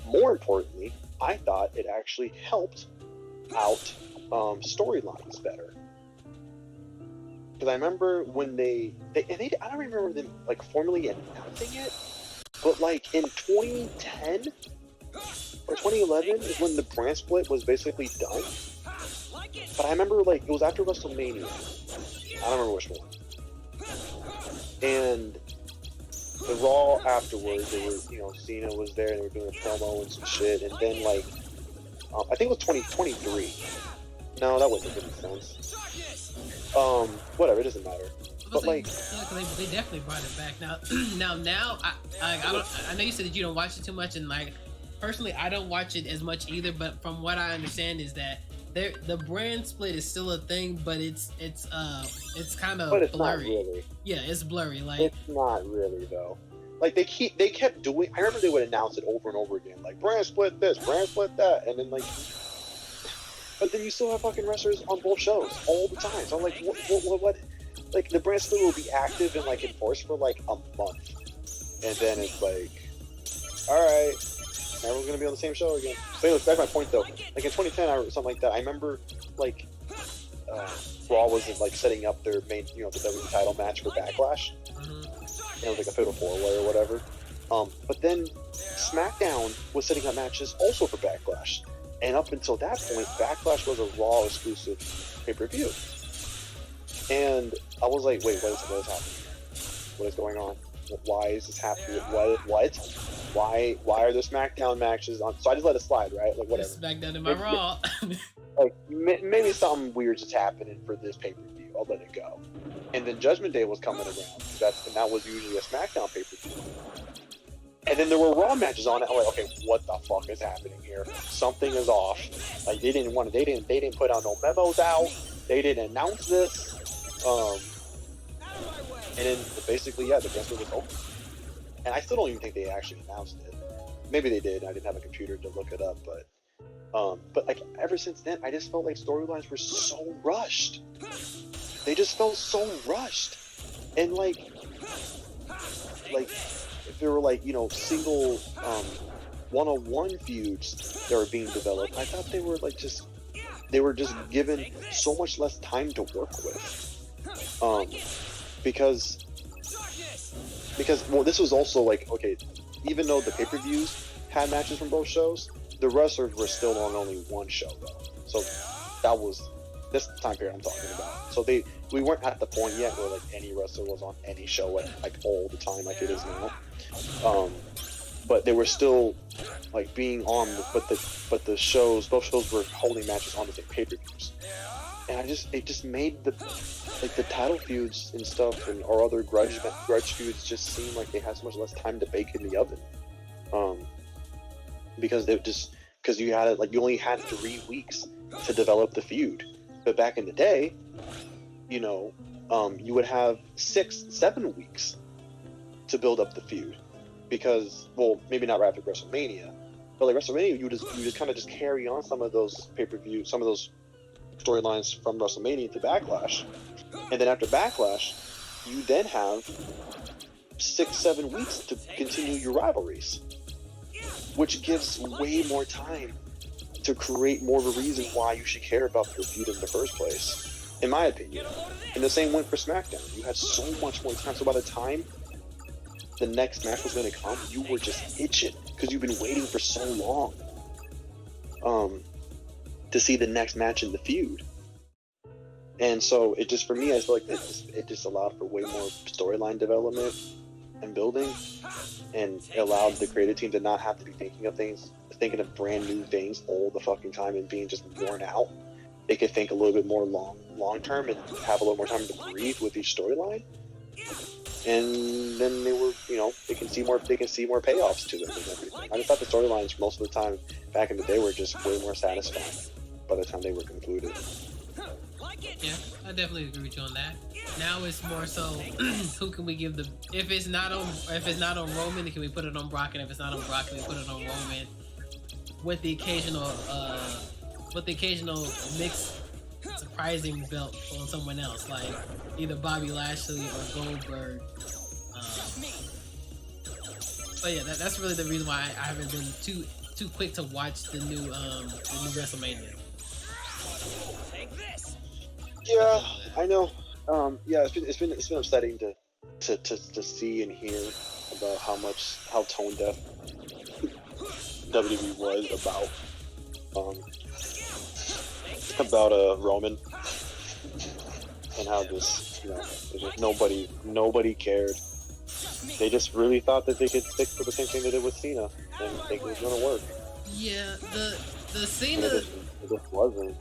more importantly, I thought it actually helped out storylines better. Because I remember when I don't remember them like formally announcing it, but like in 2010 or 2011 is when the brand split was basically done. But I remember like it was after WrestleMania. I don't remember which one. And the Raw afterwards, they were, Cena was there and they were doing a promo and some shit. And then like, I think it was 2023. No, that wouldn't make any sense. Whatever, it doesn't matter. But like, they definitely brought it back. Now, I know you said that you don't watch it too much, and like, personally, I don't watch it as much either. But from what I understand is that the brand split is still a thing, but it's kind of blurry. Not really. Yeah, it's blurry. Like it's not really though. Like they kept doing. I remember they would announce it over and over again, like brand split this, brand split that, and then like. But then you still have fucking wrestlers on both shows all the time. So I'm like, what? Like the brand split will be active and like enforced for like a month, and then it's like, all right, now we're gonna be on the same show again. So anyways, that's my point though. Like in 2010 or something like that, I remember like Raw was like setting up their main, the WWE title match for Backlash. mm-hmm. and it was like a fatal 4-way or whatever. But then SmackDown was setting up matches also for Backlash, and up until that point, Backlash was a Raw exclusive pay-per-view. And I was like, wait, what is happening? What is going on? Why is this happening? What? Why are there SmackDown matches on? So I just let it slide, right? Like whatever. SmackDown in my Raw. Like maybe something weird's just happening for this pay-per-view. I'll let it go. And then Judgment Day was coming around. And that was usually a SmackDown pay-per-view. And then there were Raw matches on it. I'm like, okay, what the fuck is happening here? Something is off. Like they didn't put out no memos out. They didn't announce this. And then basically, yeah, the wrestler was over. And I still don't even think they actually announced it. Maybe they did. I didn't have a computer to look it up, but like ever since then, I just felt like storylines were so rushed. They just felt so rushed, and like if there were like single one-on-one feuds that were being developed, I thought they were just given so much less time to work with. Because well, this was also like, okay, even though the pay-per-views had matches from both shows, the wrestlers were still on only one show though. So that was this time period I'm talking about. So we weren't at the point yet where like any wrestler was on any show like all the time like it is now. But they were still like being on, but both shows were holding matches on the same pay-per-views. And it just made the title feuds and stuff or other grudge feuds just seem like they had so much less time to bake in the oven. Because you only had 3 weeks to develop the feud. But back in the day, you would have 6-7 weeks to build up the feud. Because, well, maybe not right after WrestleMania, but like WrestleMania, you just kind of just carry on some of those pay-per-view, some of those storylines from WrestleMania to Backlash, and then after Backlash, you then have 6-7 weeks to continue your rivalries, which gives way more time to create more of a reason why you should care about your feud in the first place, in my opinion. And the same went for SmackDown. You had so much more time, so by the time the next match was going to come, you were just itching because you've been waiting for so long to see the next match in the feud. And so it just, for me, I feel like it just allowed for way more storyline development and building, and it allowed the creative team to not have to be thinking of brand new things all the fucking time and being just worn out. They could think a little bit more long term and have a little more time to breathe with each storyline. And then they were, they can see more payoffs to them and everything. I just thought the storylines most of the time back in the day were just way more satisfying by the time they were concluded. Yeah, I definitely agree with you on that. Now it's more so, who can we give the? If it's not on Roman, then can we put it on Brock? And if it's not on Brock, can we put it on Roman? With the occasional mixed surprising belt on someone else, like either Bobby Lashley or Goldberg. But yeah, that's really the reason why I haven't been too quick to watch the new WrestleMania. Yeah, I know. Yeah, it's been upsetting to see and hear about how tone deaf WWE was about Roman, and how just nobody cared. They just really thought that they could stick with the same thing they did with Cena and think it was gonna work. Yeah, the Cena. It just wasn't.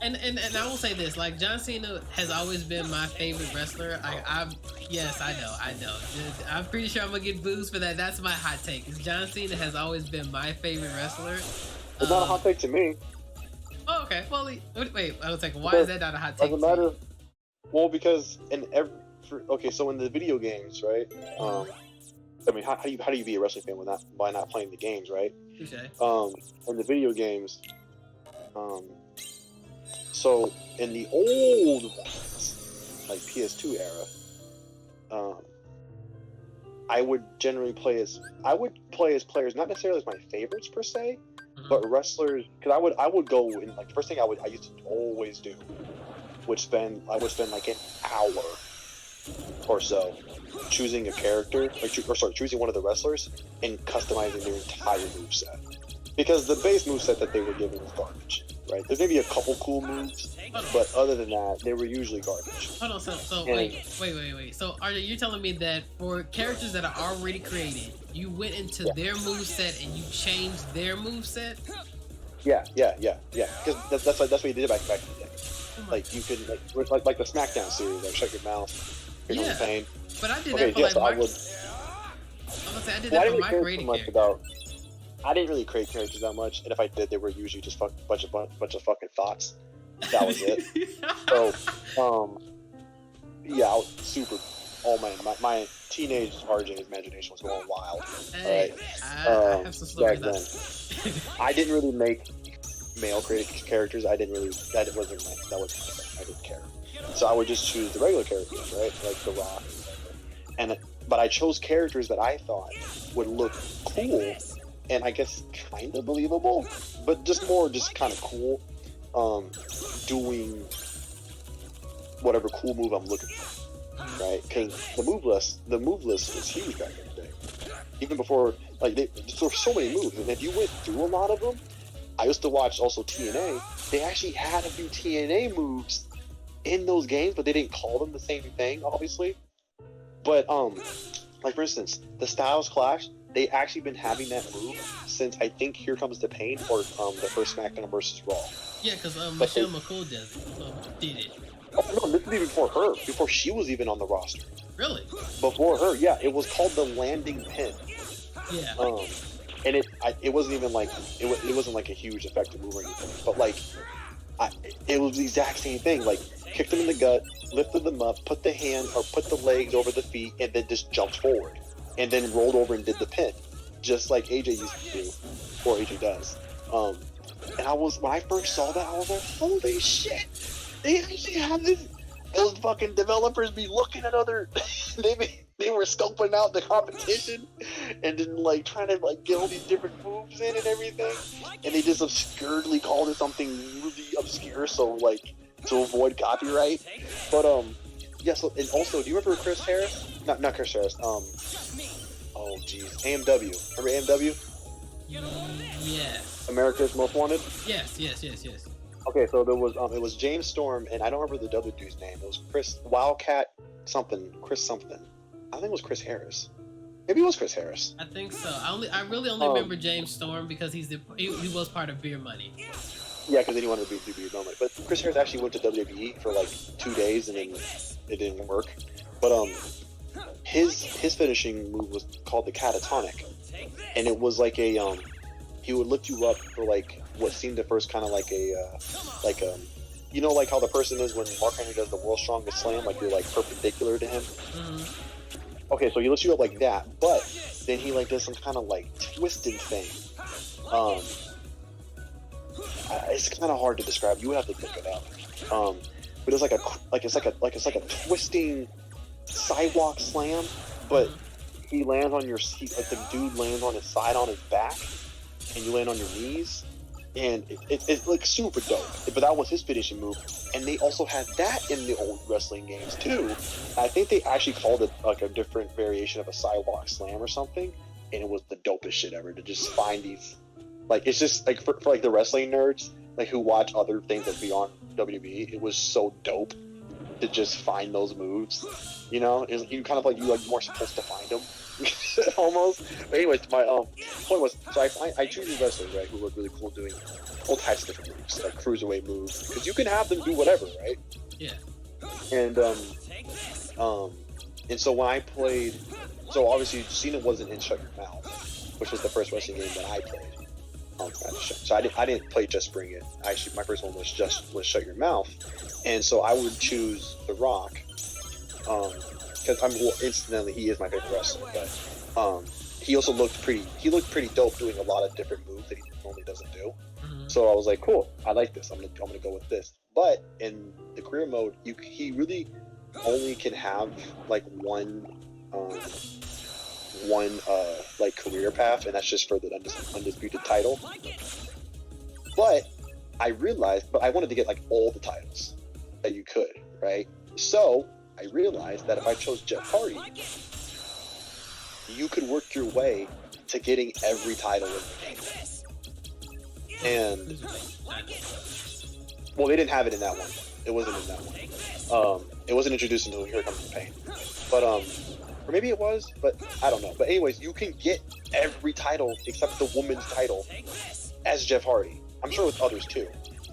And I will say this, like, John Cena has always been my favorite wrestler. Yes, I know. I'm pretty sure I'm gonna get booze for that. That's my hot take. John Cena has always been my favorite wrestler. It's not a hot take to me. Oh, okay. Well, wait. I was like, why is that not a hot take? Doesn't matter. Well, because so in the video games, right? I mean, how do you be a wrestling fan by not playing the games, right? Okay. In the video games, so in the old ones, like PS2 era, I would generally play as players, not necessarily as my favorites per se, but wrestlers. Because I would go in, like, the first thing I used to always do I would spend like an hour or so choosing a character, choosing one of the wrestlers and customizing their entire moveset. Because the base moveset that they were given was garbage, right? There's maybe a couple cool moves, but other than that, they were usually garbage. Hold on, so wait. So you're telling me that for characters that are already created, you went into their moveset and you changed their moveset? Yeah. Because that's what you did back in the day. Like you could like the SmackDown series, like shut your mouth, here's the pain. But I did that for I did that for my creating character. I didn't really create characters that much, and if I did, they were usually just bunch of fucking thoughts. That was it. So, yeah, I was super. Oh man, my teenage RJ's imagination was going wild. Hey, right? I have some stories. Back then, I didn't really make male created characters. I didn't really. I didn't care. So I would just choose the regular characters, right? Like The Rock. But I chose characters that I thought would look cool and I guess kind of believable, but just kind of cool, doing whatever cool move I'm looking for, right? Because the move list was huge back in the day. Even before, like, there were so many moves, and if you went through a lot of them, I used to watch also TNA. They actually had a few TNA moves in those games, but they didn't call them the same thing, obviously. But like for instance, the Styles Clash, they actually been having that move since I think Here Comes the Pain or the first SmackDown versus Raw. Yeah, because Michelle McCool did it. Oh no, this is even before her, before she was even on the roster. Really? Before her, yeah, it was called the landing pin. Yeah. And it wasn't even like it wasn't like a huge effective move or anything, but like it was the exact same thing. Like kicked them in the gut, lifted them up, put the legs over the feet, and then just jumped forward, and then rolled over and did the pin, just like AJ used to do, or AJ does. And when I first saw that, I was like, holy shit! They actually have this. Those fucking developers be looking at other. They were scoping out the competition, and then like trying to like get all these different moves in and everything, and they just obscurely called it something really obscure, so like to avoid copyright. But yeah. So and also, do you remember Chris Harris? Not Chris Harris. Oh geez, AMW. Remember AMW? Yes. America's Most Wanted. Yes. Okay, so there was it was James Storm, and I don't remember the other dude's name. It was Chris Wildcat something. I think it was Chris Harris. Maybe it was Chris Harris. I think so. I really only remember James Storm because he was part of Beer Money. Yeah, because then he wanted to do Beer Money. But Chris Harris actually went to WWE for like 2 days, and then it didn't work. But his finishing move was called the Catatonic, and it was like a he would lift you up for like what seemed at first kind of like you know, like how the person is when Mark Henry does the World's Strongest Slam, like you're like perpendicular to him. Mm-hmm. Okay, so he lifts you up like that, but then he like does some kind of like twisting thing. It's kind of hard to describe. You would have to look it up. But it's like a twisting sidewalk slam, but he lands on like the dude lands on his side on his back, and you land on your knees, and it looks super dope. But that was his finishing move, and they also had that in the old wrestling games too. I think they actually called it like a different variation of a sidewalk slam or something, and it was the dopest shit ever to just find these. Like it's just like for like the wrestling nerds like who watch other things that beyond WWE, it was so dope to just find those moves. You know, you kind of like you weren't supposed to find them. Almost. But anyways, my point was, so I choose these wrestlers, right, who look really cool doing all types of different moves, like cruiserweight moves, because you can have them do whatever, right? Yeah. And so when I played, so obviously Cena wasn't in Shut Your Mouth, which was the first wrestling game that I played. So I didn't play Just Bring It. Actually, my first one was Shut Your Mouth, and so I would choose The Rock. Because incidentally, he is my favorite wrestler, but he also looked pretty dope doing a lot of different moves that he normally doesn't do. Mm-hmm. So I was like, cool, I like this. I'm gonna go with this. But in the career mode, he really only can have like one like career path, and that's just for the undisputed title. But I realized, I wanted to get like all the titles that you could, right? So I realized that if I chose Jeff Hardy, you could work your way to getting every title in the game. And well, they didn't have it in that one. It wasn't in that one. It wasn't introduced until Here Comes the Pain. But or maybe it was, but I don't know. But anyways, you can get every title except the women's title as Jeff Hardy. I'm sure with others too,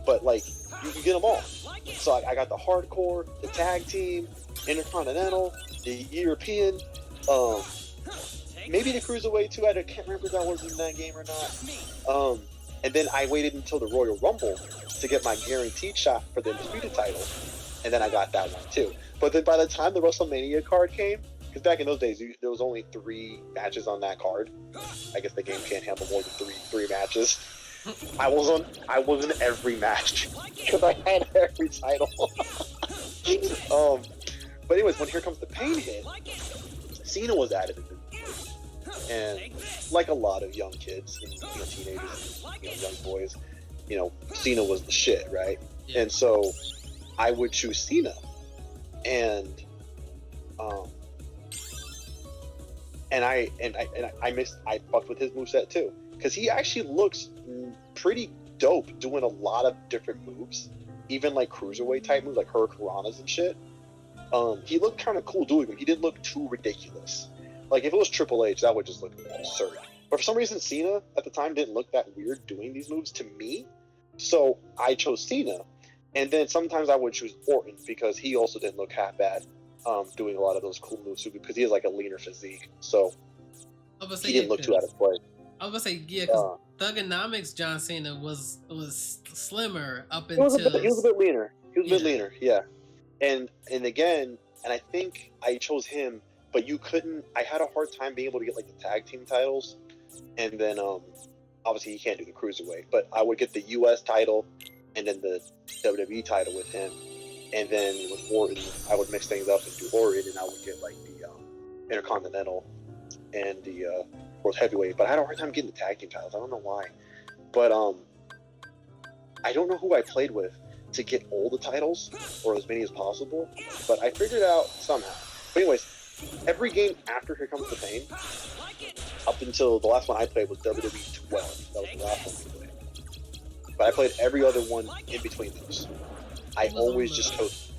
but like you can get them all. So I got the hardcore, the tag team, Intercontinental, the European, maybe the Cruiserweight too. I can't remember if that was in that game or not. And then I waited until the Royal Rumble to get my guaranteed shot for the Undisputed title, and then I got that one too. But then by the time the WrestleMania card came, because back in those days there was only 3 matches on that card. I guess the game can't handle more than three matches. I was in every match because I had every title. But anyways, when Here Comes the Pain hit, Cena was added, and like a lot of young kids, and, teenagers, and, young boys, Cena was the shit, right? Yeah. And so I would choose Cena, and I fucked with his moveset too, because he actually looks pretty dope doing a lot of different moves, even like cruiserweight type moves like Hurricanranas and shit. He looked kind of cool doing them. He didn't look too ridiculous. Like if it was Triple H, that would just look absurd. But for some reason, Cena at the time didn't look that weird doing these moves to me, so I chose Cena. And then sometimes I would choose Orton because he also didn't look half bad doing a lot of those cool moves because he has like a leaner physique, so he didn't look too out of place. I was gonna say, yeah, because Thugonomics John Cena was slimmer up until he was a bit leaner. He was a bit leaner, yeah. And again, I think I chose him, but you couldn't. I had a hard time being able to get like the tag team titles, and then obviously he can't do the cruiserweight, but I would get the U.S. title and then the WWE title with him, and then with Orton, I would mix things up and do Orton, and I would get like the Intercontinental and the World Heavyweight. But I had a hard time getting the tag team titles. I don't know why, but I don't know who I played with to get all the titles or as many as possible, but I figured it out somehow. But anyways, every game after Here Comes the Pain, up until the last one I played was WWE 12. That was the last one we played. But I played every other one in between those. I always just chose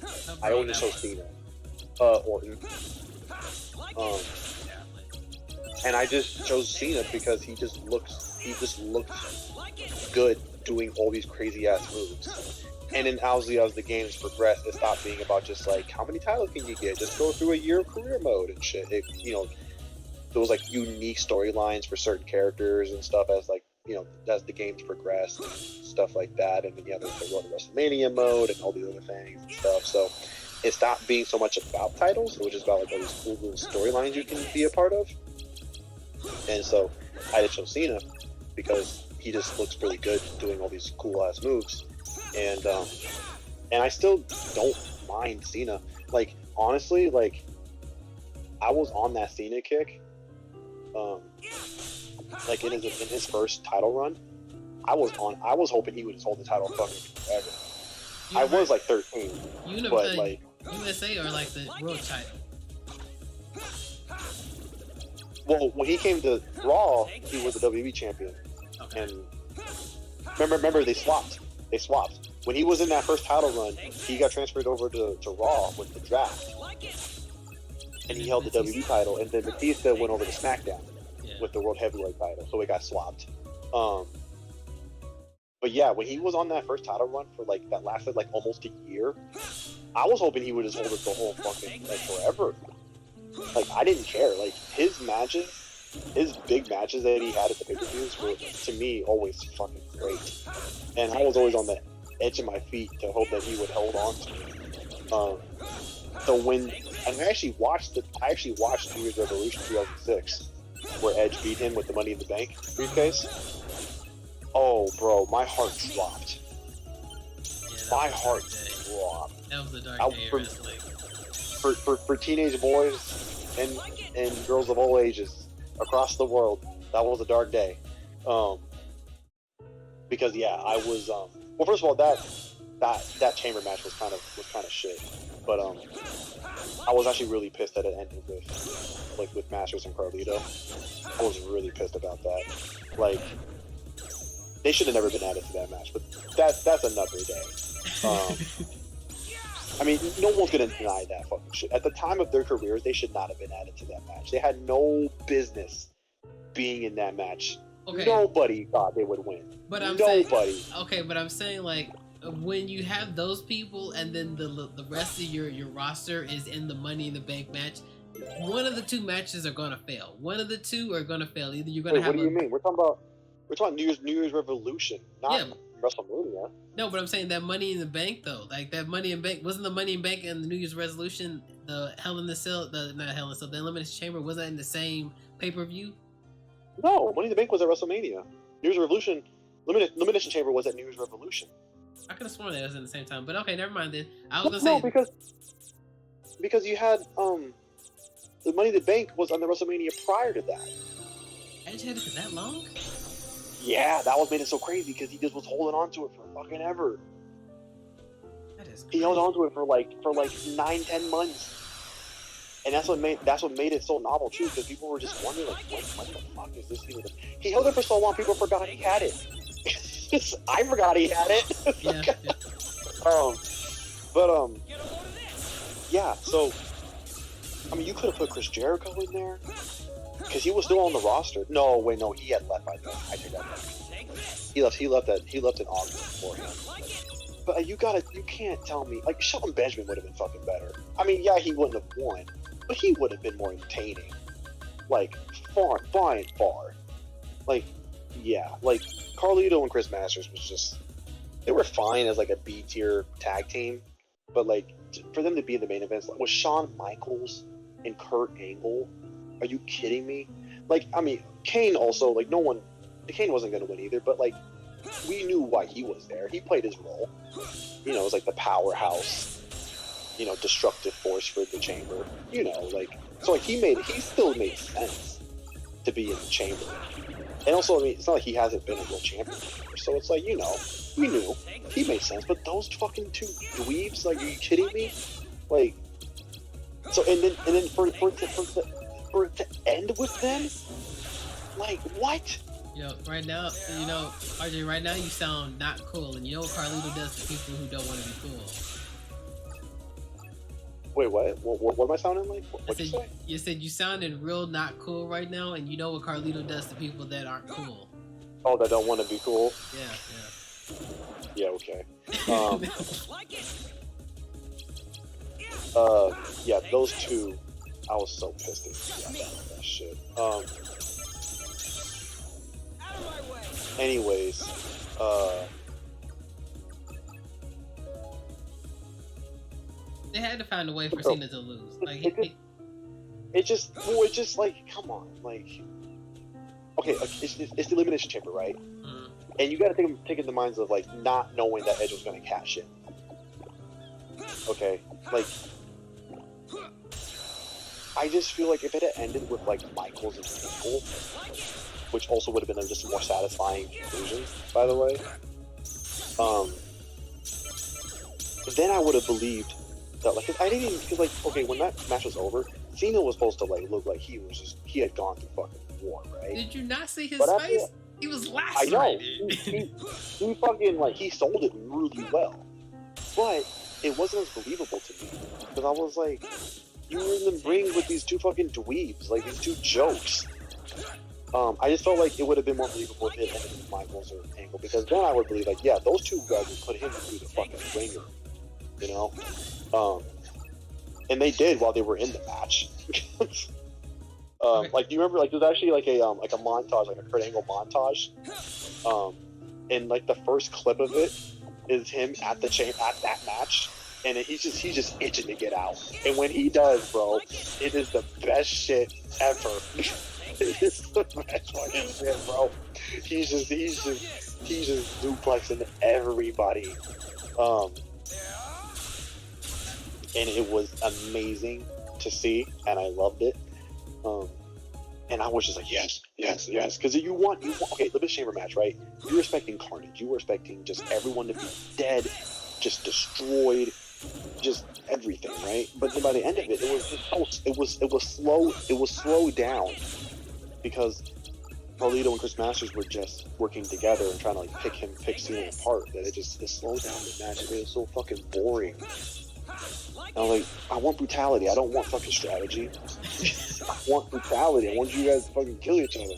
Cena, Orton, and I just chose Cena because he just looks good doing all these crazy ass moves. And then obviously as the games progressed, it stopped being about just like how many titles can you get? Just go through a year of career mode and shit. There was like unique storylines for certain characters and stuff as like as the games progressed and stuff like that. And then there's the Road to WrestleMania mode and all these other things and stuff. So it stopped being so much about titles. It was just about like all these cool little storylines you can be a part of. And so I had to chose Cena because he just looks really good doing all these cool ass moves. And I still don't mind Cena. Like honestly, like I was on that Cena kick. Like in his first title run, I was hoping he would just hold the title fucking forever. I was like 13, but like USA or like the world title. Well, when he came to Raw, he was the WWE champion. Okay. And remember they swapped. When he was in that first title run, he got transferred over to Raw with the draft. And he held the WWE title, and then Batista went over to SmackDown with the World Heavyweight title, so it got swapped. But yeah, when he was on that first title run for like that lasted like almost a year, I was hoping he would just hold it the whole fucking like forever. Like I didn't care. Like his big matches that he had at the pay-per-views were to me always fucking great, and I was always on the edge of my feet to hope that he would hold on to me. So when I actually watched New Year's Revolution 2006, where Edge beat him with the Money in the Bank briefcase. Oh, bro, my heart dropped. My heart dropped. That was a dark day of wrestling. For teenage boys and girls of all ages across the world, that was a dark day. Because I was well, first of all, that chamber match was kind of shit. But I was actually really pissed that it ended with Masters and Carlito. I was really pissed about that. Like, they should have never been added to that match, but that's another day. I mean, no one's gonna deny that fucking shit. At the time of their careers, they should not have been added to that match. They had no business being in that match. Okay. Nobody thought they would win. But I'm Nobody. saying, okay, but I'm saying, like, when you have those people and then the rest of your roster is in the Money in the Bank match, one of the two matches are gonna fail. One of the two are gonna fail. Either you're gonna have. What do you mean? We're talking New Year's Revolution, not WrestleMania. No, but I'm saying that Money in the Bank though, like that Money in Bank wasn't the Money in Bank and the New Year's Resolution, the Hell in the Cell, not Hell in the Cell, the Elimination Chamber, was that in the same pay-per-view? No, Money in the Bank was at WrestleMania. New Year's Revolution, Elimination Chamber was at New Year's Revolution. I could have sworn that was in the same time, but okay, never mind then. I was gonna say because you had the Money in the Bank was on the WrestleMania prior to that. Edge had it for that long? Yeah, that was made it so crazy because he just was holding on to it for fucking ever. That is crazy. He held on to it for like 9-10 months. And that's what made it so novel too, because people were just wondering like, what the fuck is this even? He held it for so long, people forgot he had it. I forgot he had it. Yeah. Yeah. So, I mean, you could have put Chris Jericho in there because he was still on the roster. No, wait, no, he had left by then. I take that back. He left in August beforehand. But you can't tell me like Shelton Benjamin would have been fucking better. I mean, yeah, he wouldn't have won, but he would have been more entertaining. Like far and far. Like, yeah, like Carlito and Chris Masters was just, they were fine as like a B tier tag team, but like for them to be in the main events, like with Shawn Michaels and Kurt Angle, are you kidding me? Like, I mean, Kane also, like Kane wasn't gonna win either, but like we knew why he was there. He played his role. You know, it was like the powerhouse, you know, destructive force for the chamber. You know, like, so like he still made sense to be in the chamber. And also, I mean, it's not like he hasn't been a world champion before, so it's like, you know, we knew he made sense. But those fucking two dweebs, like, are you kidding me? Like, so and then for it to end with them, like, what? Yo, right now, you know, RJ, right now you sound not cool, and you know what Carlito does to people who don't want to be cool. Wait, what? What am I sounding like? What'd you say? You said you sounded real not cool right now, and you know what Carlito does to people that aren't cool. Oh, that don't want to be cool? Yeah. Yeah, okay. Yeah, those two, I was so pissed at that shit. Anyways, they had to find a way for Cena to lose. Like it's just like, come on, like, okay, it's the Elimination Chamber, right? Mm. And you got to take in the minds of like not knowing that Edge was going to cash in. Okay, like, I just feel like if it had ended with like Michaels and Angle, which also would have been just a more satisfying conclusion, by the way, then I would have believed that, like, I didn't even feel like, okay, when that match was over, Cena was supposed to like look like he had gone through fucking war, right? Did you not see his face? He was lacerated. I know. He fucking, like, he sold it really well, but it wasn't as believable to me because I was like, you were in the ring with these two fucking dweebs, like these two jokes. I just felt like it would have been more believable if it ended with Michaels or Angle, because then I would believe, like, yeah, those two guys would put him through the fucking ringer, you know? And they did while they were in the match. Like, do you remember, like, there's actually like a montage, like a Kurt Angle montage, and like the first clip of it is him at that match, and he's just itching to get out. And when he does, bro, it is the best shit ever. It's the best fucking shit, bro. He's just duplexing everybody. And it was amazing to see, and I loved it. And I was just like, yes, because you want, okay, the Chamber match, right? You're expecting carnage. You were expecting just everyone to be dead, just destroyed, just everything, right? But then by the end of it, it was slowed down because Carlito and Chris Masters were just working together and trying to like pick Cena apart. That it slowed down the match. It was so fucking boring. And I'm like, I want brutality. I don't want fucking strategy. I want brutality. I want you guys to fucking kill each other.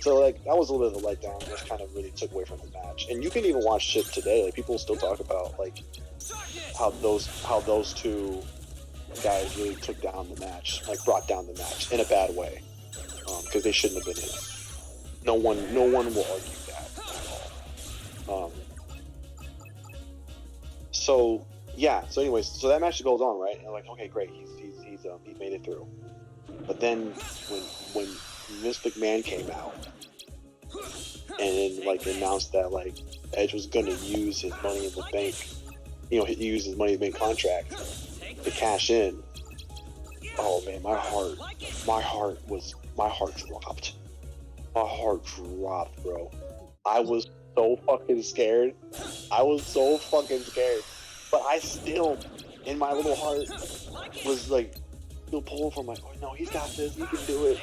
So like that was a little bit of a letdown, which kind of really took away from the match. And you can even watch shit today. Like people still talk about like how those two guys really took down the match, like brought down the match in a bad way, because they shouldn't have been in it. No one will argue that at all. So yeah. So anyways, so that match goes on, right? And I'm like, okay, great, he made it through. But then when Vince McMahon came out and then like announced that like Edge was gonna use his Money in the Bank, he used his Money in the Bank contract to cash in. Oh man, my heart dropped. My heart dropped, bro. I was so fucking scared. But I still, in my little heart, was like, still pulling for my, oh no, he's got this, he can do it.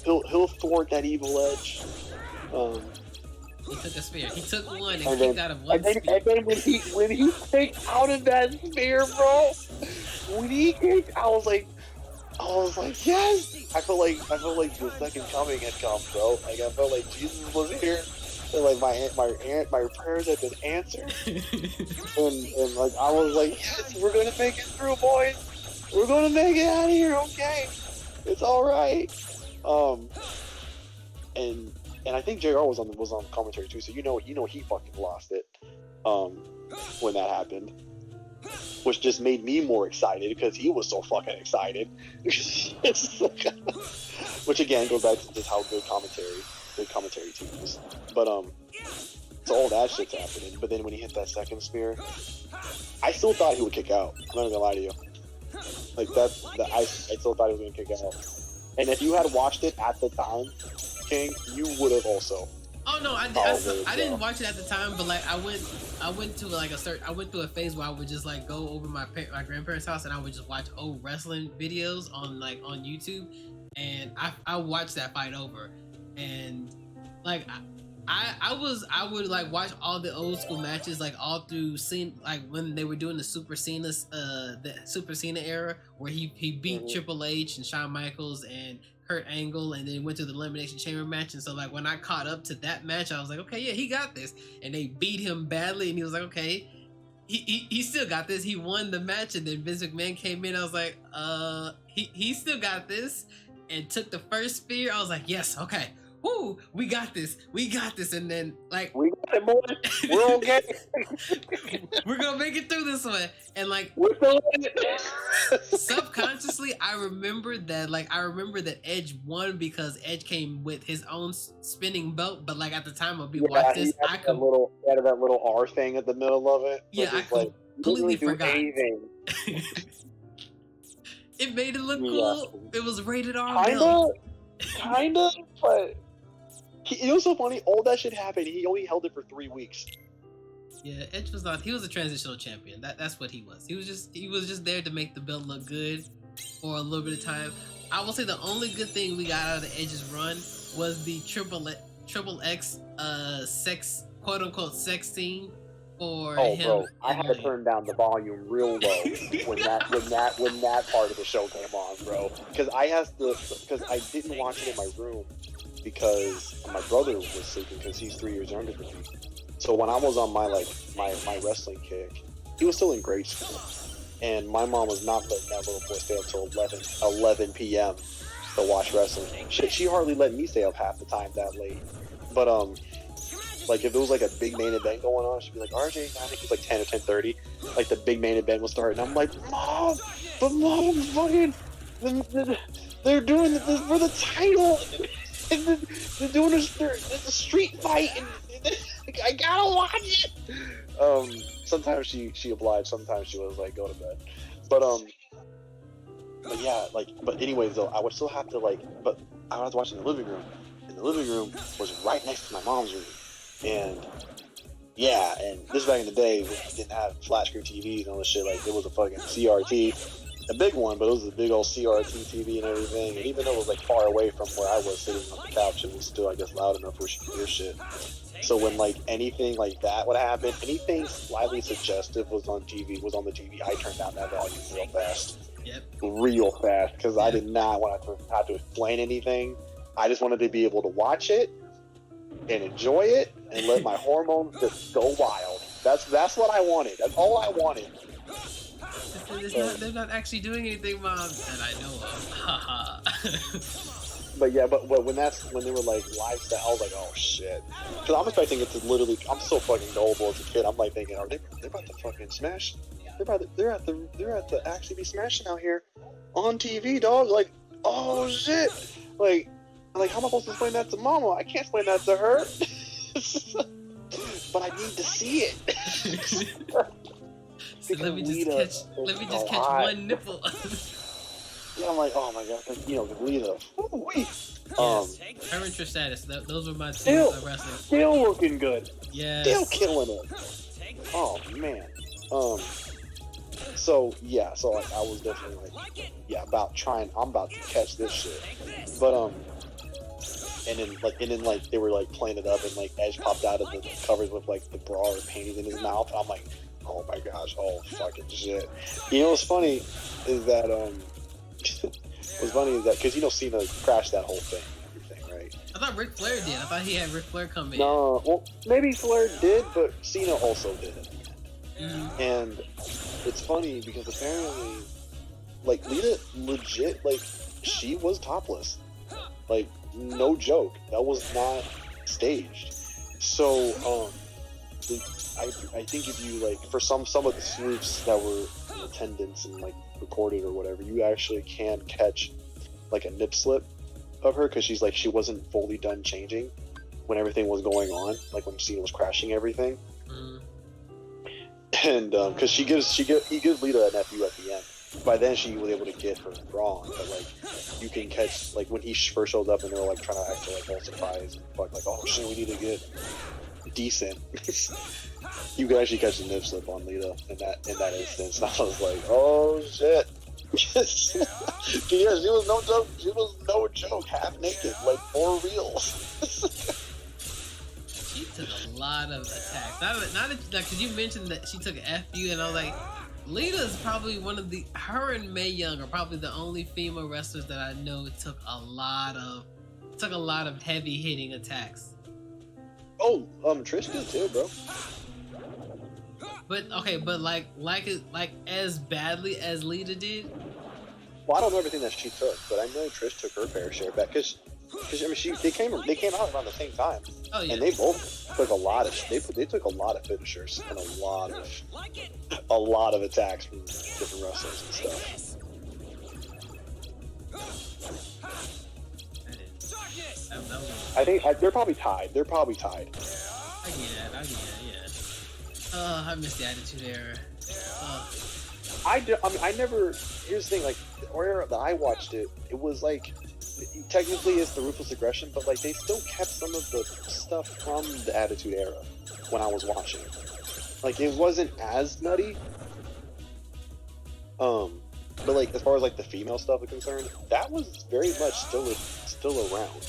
He'll thwart that evil Edge. He took a spear. He took one and kicked out of one spear. And then when he kicked out of that spear, bro, I was like, yes! I felt like the second coming had come, bro. Like I felt like Jesus was here. And like my prayers had been answered. and like I was like, yes, we're gonna make it through, boys. We're gonna make it out of here, okay? It's alright. And I think JR was on the commentary too, so you know he fucking lost it when that happened. Which just made me more excited because he was so fucking excited. Which again goes back to just how good commentary team is. But so all that shit's happening. But then when he hit that second spear, I still thought he would kick out. I'm not gonna lie to you. Like I still thought he was gonna kick out. And if you had watched it at the time, King, you would have also. Oh no, I didn't watch it at the time, but like I went to like I went through a phase where I would just like go over my grandparents' house and I would just watch old wrestling videos on YouTube, and I watched that fight over, and like I would like watch all the old school matches like all through like when they were doing the Super Cena era where he beat Triple H and Shawn Michaels and Kurt Angle, and then went to the Elimination Chamber match. And so like when I caught up to that match, I was like, okay, yeah, he got this. And they beat him badly, and he was like, okay, he still got this. He won the match. And then Vince McMahon came in. I was like, he still got this, and took the first spear. I was like, yes, okay, woo, we got this. And then like we got it, boy. We're okay. We're gonna make it through this one. And like we're still in it. Subconsciously, I remember that Edge won because Edge came with his own spinning belt. But like at the time of me watching this, I had that little R thing at the middle of it. Yeah, I completely forgot. It made it look cool. It was rated R. Kinda, but it was so funny. All that shit happened. He only held it for 3 weeks. Yeah, Edge was not. He was a transitional champion. That's what he was. He was just there to make the belt look good for a little bit of time. I will say the only good thing we got out of the Edge's run was the triple X sex, quote unquote, sex scene for him. Bro, I had to turn down the volume real low when that part of the show came on, bro. Because I didn't watch it in my room because my brother was sleeping because he's 3 years younger than me. So when I was on my wrestling kick, he was still in grade school, and my mom was not letting that little boy stay up till 11 p.m. to watch wrestling. Shit, she hardly let me stay up half the time that late. But like if there was like a big main event going on, she'd be like, RJ, I think it's like 10 or 10:30. Like the big main event will start, and I'm like, Mom, fucking, they're doing this for the title, and they're doing this, it's a street fight, and I gotta watch it. Sometimes she obliged, sometimes she was like, go to bed. But yeah, but anyways though, I would still have to but I was watching in the living room, and the living room was right next to my mom's room, and Yeah, and this is back in the day when you didn't have flat screen TVs and all this shit. Like, it was a fucking CRT, a big one, but it was a big old CRT TV and everything. And even though it was like far away from where I was sitting on the couch, it was still, I guess, loud enough where she could hear shit. So when like anything like that would happen, anything slightly suggestive was on the TV, I turned down that volume real fast. Yep. Real fast, because I did not want to have to explain anything. I just wanted to be able to watch it and enjoy it and let my hormones just go wild. That's what I wanted. That's all I wanted. They're not actually doing anything, Mom, that I know of. Haha. But yeah, but when they were like lifestyle, I was like, oh shit. Because I'm expecting it to literally. I'm so fucking gullible as a kid. I'm like thinking, are they're about to fucking smash? They're at the actually be smashing out here on TV, dog. Like, oh shit. Like how am I supposed to explain that to Mama? I can't explain that to her. But I need to see it. So let me just catch one nipple. Yeah, I'm like, oh my god, Lita. Current your status. Those were my two wrestlers. Still looking good. Yeah. Still killing it. Oh man. So like I was definitely like, yeah, I'm about to catch this shit. But and then they were like playing it up, and like Edge popped out of the covers with like the bra or panties in his mouth, and I'm like, oh my gosh, oh fucking shit. You know what's funny is that because Cena crashed that whole thing and everything, right? I thought Ric Flair did. I thought he had Ric Flair come in. No, well maybe Flair did, but Cena also did it. Mm-hmm. And it's funny because apparently, like Lita legit, like she was topless, like no joke. That was not staged. So I think if you like for some of the sleuths that were in attendance and like recorded or whatever, you actually can catch like a nip slip of her because she wasn't fully done changing when everything was going on, like when Cena was crashing everything. Mm. And because he gives Lita an FU at the end. By then she was able to get her bra on, but like you can catch like when he first shows up and they're like trying to act like all surprised and fuck, like, oh shit, we need to get decent. You can actually catch the nip slip on Lita in that instance. I was like, oh shit. Yeah, she was no joke. She was no joke, half naked, like for real. She took a lot of attacks. Not because you mentioned that she took an FU, and I was like, Lita's probably her and Mae Young are probably the only female wrestlers that I know took a lot of heavy hitting attacks. Oh, Trish did too, bro. But okay, but like as badly as Lita did. Well, I don't know everything that she took, but I know Trish took her fair share back because I mean they came out around the same time. Oh yeah. And they both took a lot of took a lot of finishers and a lot of attacks from different wrestlers and stuff. I think they're probably tied. I get it, yeah. I miss the Attitude Era. Here's the thing, like, the era that I watched it was like, technically it's the Ruthless Aggression, but like, they still kept some of the stuff from the Attitude Era when I was watching it. Like, it wasn't as nutty. But like, as far as like the female stuff is concerned, that was very much still around.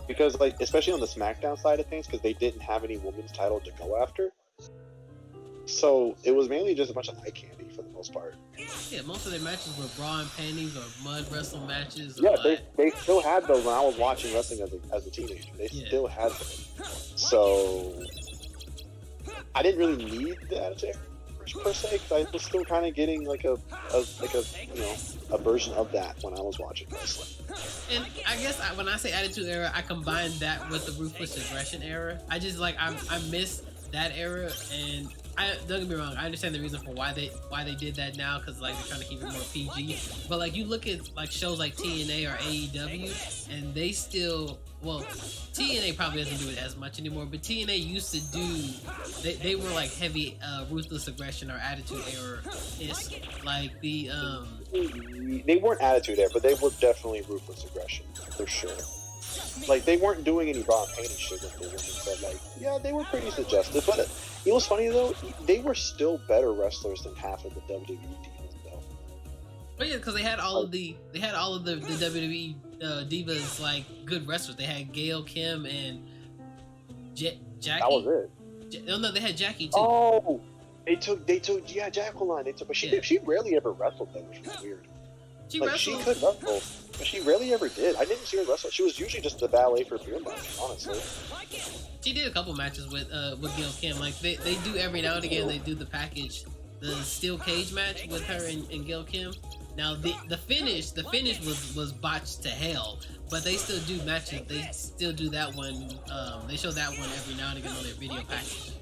Because like, especially on the SmackDown side of things, because they didn't have any women's title to go after. So it was mainly just a bunch of eye candy for the most part. Yeah, most of their matches were bra and panties or mud wrestle matches. Yeah, they still had those when I was watching wrestling as a teenager. They still had them. So I didn't really need the Attitude per se, because I was still kind of getting like a version of that when I was watching wrestling. And I guess when I say Attitude Era, I combine that with the Ruthless Aggression era. I just like I miss that era, and don't get me wrong, I understand the reason for why they did that now, because like they're trying to keep it more PG. But like you look at like shows like TNA or AEW, and they still, well, TNA probably doesn't do it as much anymore, but TNA used to do, they were like heavy Ruthless Aggression or Attitude Era. It's like they weren't Attitude Era, but they were definitely Ruthless Aggression for sure. like they weren't doing any bra and panty shit with the women, but like yeah, they were pretty suggestive. But you know what's funny though? They were still better wrestlers than half of the WWE divas though. Oh yeah, because they had all of the WWE divas like good wrestlers. They had Gail Kim and Jackie. That was it. No, they had Jackie too. Oh, they took Jacqueline. But she rarely ever wrestled though, which was weird. She like wrestled. she could wrestle, but she rarely ever did. I didn't see her wrestle. She was usually just the ballet for beer match, honestly. She did a couple matches with Gail Kim. Like they do every now and again. They do the package, the steel cage match with her and Gail Kim. Now the finish was botched to hell, but they still do matches. They still do that one. They show that one every now and again on their video package.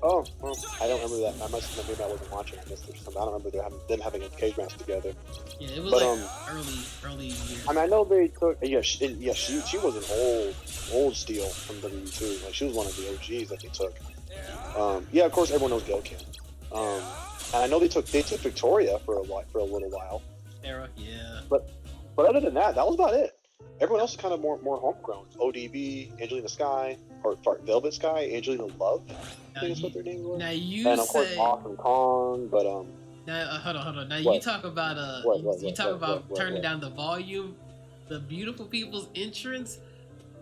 Oh, well, I don't remember that. I must maybe I wasn't watching. I missed it or something. I don't remember them having a cage match together. Yeah, it was but, early years. I mean, I know they took. She was an old steel from WWE too. Like she was one of the OGs that they took. Yeah, of course everyone knows Gail Kim. And I know they took Victoria for a little while. Era, yeah. But other than that, that was about it. Everyone else is kind of more homegrown. ODB, Angelina Sky, or Velvet Sky, Angelina Love. I think that's what their names were. Now you and of course Awesome Kong, but Now hold on. Now what? you talk about What? turning down the volume, the beautiful people's entrance.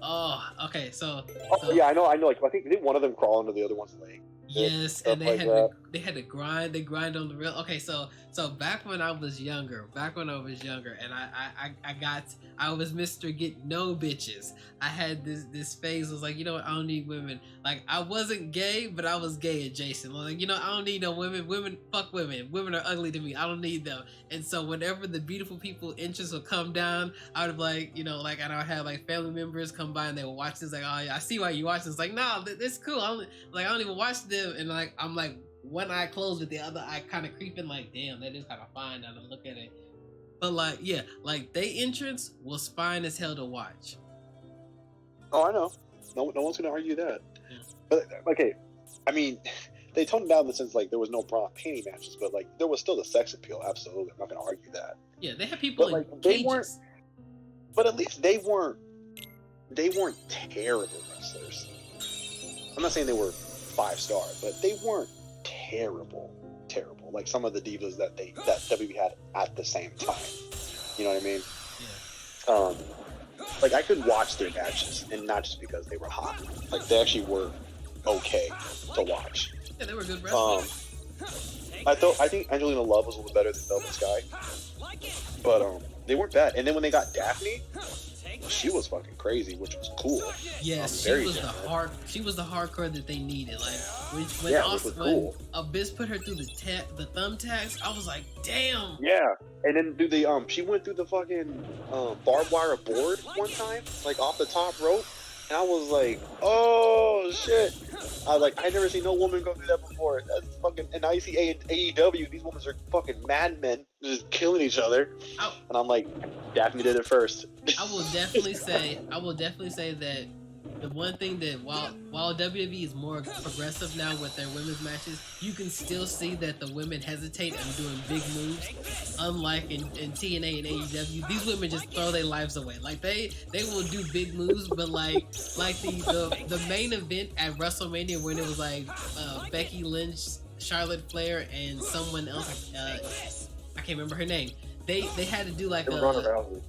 Oh, okay. So yeah, I know. Like I think didn't one of them crawl into the other one's leg? yes, and they had to grind. They grind on the rail. Okay, so back when I was younger, and I was Mr. Get No Bitches. I had this phase. I was like, you know what? I don't need women. Like I wasn't gay, but I was gay adjacent. Like I don't need no women. Women, fuck women. Women are ugly to me. I don't need them. And so whenever the beautiful people interest would come down, I would and I would have like family members come by and they would watch this. Like, oh yeah, I see why you watch this. Like, nah, it's cool. I don't even watch them. And like I'm like one eye closed with the other eye kind of creeping. Like, damn, that is kind of fine now to look at it. But like, yeah, like they entrance was fine as hell to watch. Oh, I know. No one's gonna argue that. Yeah. But okay, I mean, they toned it down in the sense like there was no bra and panty matches, but like there was still the sex appeal. Absolutely, I'm not gonna argue that. Yeah, they had people but, in like, cages. But at least they weren't terrible wrestlers. I'm not saying they were 5-star, but they weren't terrible. Like some of the divas that WWE had at the same time. You know what I mean? Yeah. Like I could watch their matches, and not just because they were hot. Like they actually were okay to watch. Yeah, they were good wrestlers. I think Angelina Love was a little better than Velvet Sky, but they weren't bad. And then when they got Daphne, she was fucking crazy, which was cool. Yes, she was the hardcore that they needed. Like when Abyss put her through the thumbtacks, I was like, damn. Yeah, and then she went through the fucking barbed wire board one time, like off the top rope, and I was like, oh shit. I never seen no woman go through that before. That's fucking. And I see AEW, these women are fucking madmen, just killing each other. And I'm like, Daphne did it first. I will definitely say that the one thing that while WWE is more progressive now with their women's matches, you can still see that the women hesitate on doing big moves. Unlike in TNA and AEW, these women just throw their lives away. Like they will do big moves, but like the main event at WrestleMania when it was like Becky Lynch, Charlotte Flair, and someone else, I can't remember her name. They had to do like Ronda Rousey.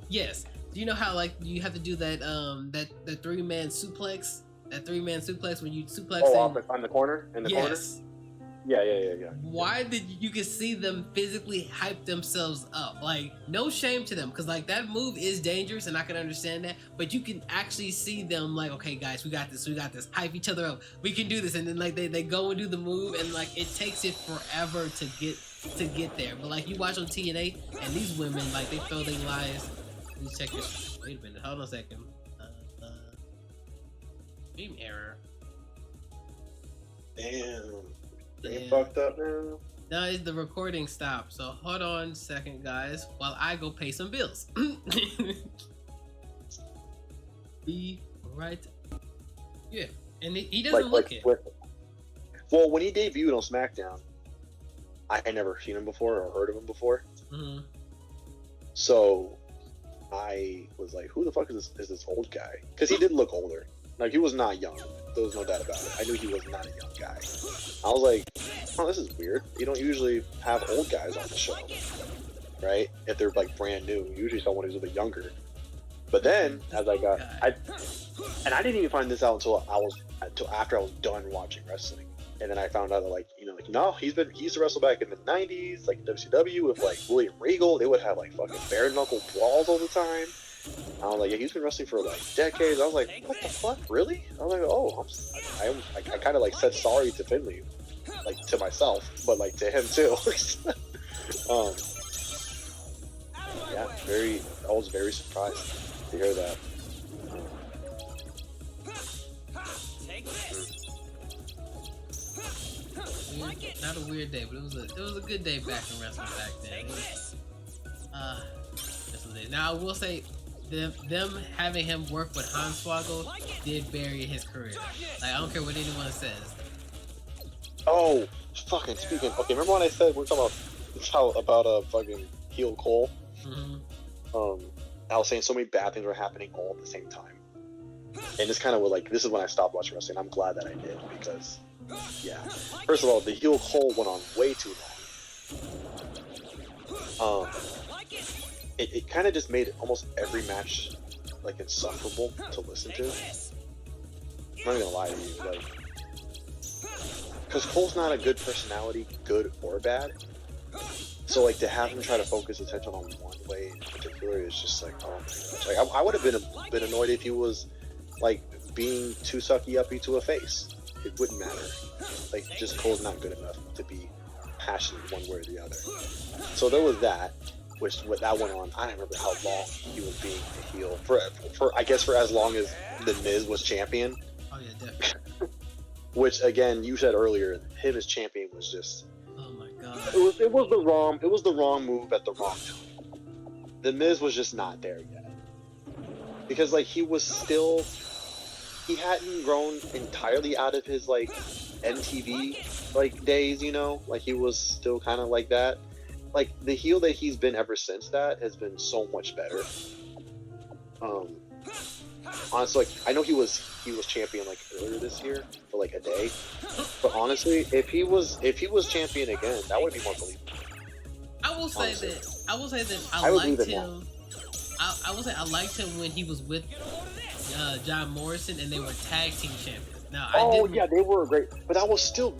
Yes. Do you know how like you have to do that that 3-man suplex? That 3-man suplex when you suplex on the corner? In the corner? Yeah. Why did you can see them physically hype themselves up? Like, no shame to them, because like that move is dangerous and I can understand that, but you can actually see them like, okay guys, we got this, hype each other up, we can do this, and then like they go and do the move, and like it takes it forever to get there. But like you watch on TNA and these women, like they throw their lives. Let me check this. Wait a minute, hold on a second. Stream error. Damn. They fucked up now. No, it's the recording stopped. So hold on a second, guys, while I go pay some bills. Be right. Yeah, and he doesn't look it. Well, when he debuted on SmackDown, I had never seen him before or heard of him before. Mm-hmm. So I was like, who the fuck is this old guy? Because he did look older. Like, he was not young. There was no doubt about it. I knew he was not a young guy. I was like, oh, this is weird. You don't usually have old guys on the show, right? If they're like brand new, usually someone who's a bit younger. But then, as I got, and I didn't even find this out until after I was done watching wrestling. And then I found out that, like, you know, like, no, he used to wrestle back in the 90s, like WCW with like William Regal. They would have like fucking bare knuckle brawls all the time. I was like, yeah, he's been wrestling for like decades. I was like, what the fuck, really? I was like, oh, I kind of like said sorry to Finley, like to myself, but like to him too. Yeah, I was very surprised to hear that. Not a weird day, but it was a good day back in wrestling back then. Now I will say, them having him work with Hornswoggle did bury his career. Like, I don't care what anyone says. Oh, fucking speaking. Okay, remember when I said we're talking about fucking heel Cole? Mm-hmm. I was saying so many bad things were happening all at the same time, and it's kind of like, this is when I stopped watching wrestling. I'm glad that I did, because yeah. First of all, the heel Cole went on way too long. It kind of just made almost every match like insufferable to listen to. I'm not gonna lie to you, like, because Cole's not a good personality, good or bad. So like, to have him try to focus attention on one way in particular is just like, oh my gosh. Like, I would have been annoyed if he was like being too sucky uppy to a face. It wouldn't matter. Like, just Cole's not good enough to be passionate one way or the other. So there was that. Which that went on. I don't remember how long he was being a heel for I guess for as long as the Miz was champion. Oh yeah, definitely. Which, again, you said earlier, him as champion was just, oh my god. It was the wrong move at the wrong time. The Miz was just not there yet, because like, he hadn't grown entirely out of his like MTV like days, you know, like he was still kind of like that. Like, the heel that he's been ever since that has been so much better. Honestly, like, I know he was champion like earlier this year for like a day, but honestly, if he was champion again, that would be more believable. I will say that I liked him. I will say I liked him when he was with John Morrison and they were tag team champions. Now, yeah, they were great, but that was still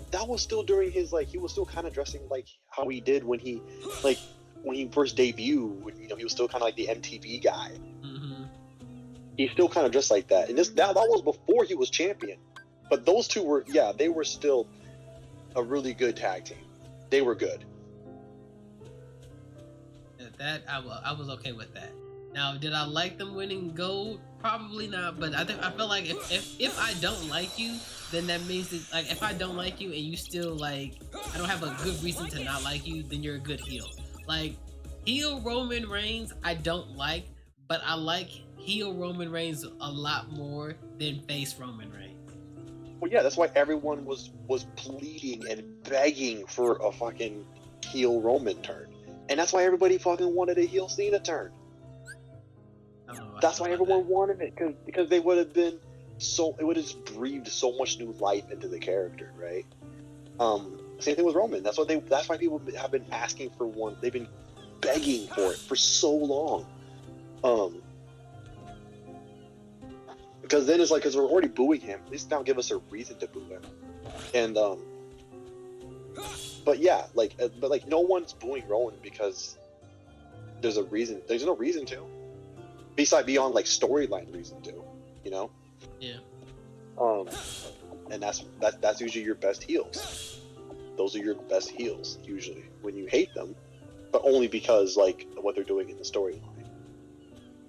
during his, like, he was still kind of dressing like how he did when he first debuted. You know, he was still kind of like the MTV guy. Mm-hmm. He still kind of dressed like that, and that was before he was champion. But those two were, yeah, they were still a really good tag team. They were good. That I was okay with that. Now, did I like them winning gold? Probably not, but I feel like if I don't like you, then that means that, like, if I don't like you and you still, like, I don't have a good reason to not like you, then you're a good heel. Like, heel Roman Reigns I don't like, but I like heel Roman Reigns a lot more than face Roman Reigns. Well, yeah, that's why everyone was pleading and begging for a fucking heel Roman turn, and that's why everybody fucking wanted a heel Cena turn. That's why everyone wanted it, because they would have been it would have just breathed so much new life into the character, right? Same thing with Roman. That's why people have been asking for one. They've been begging for it for so long. Because then it's like, because we're already booing him, at least now give us a reason to boo him. And but yeah, like, no one's booing Roman because there's a reason. There's no reason to. Beyond like storyline reason to, you know? Yeah. And that's usually your best heels. Those are your best heels usually when you hate them, but only because like what they're doing in the storyline.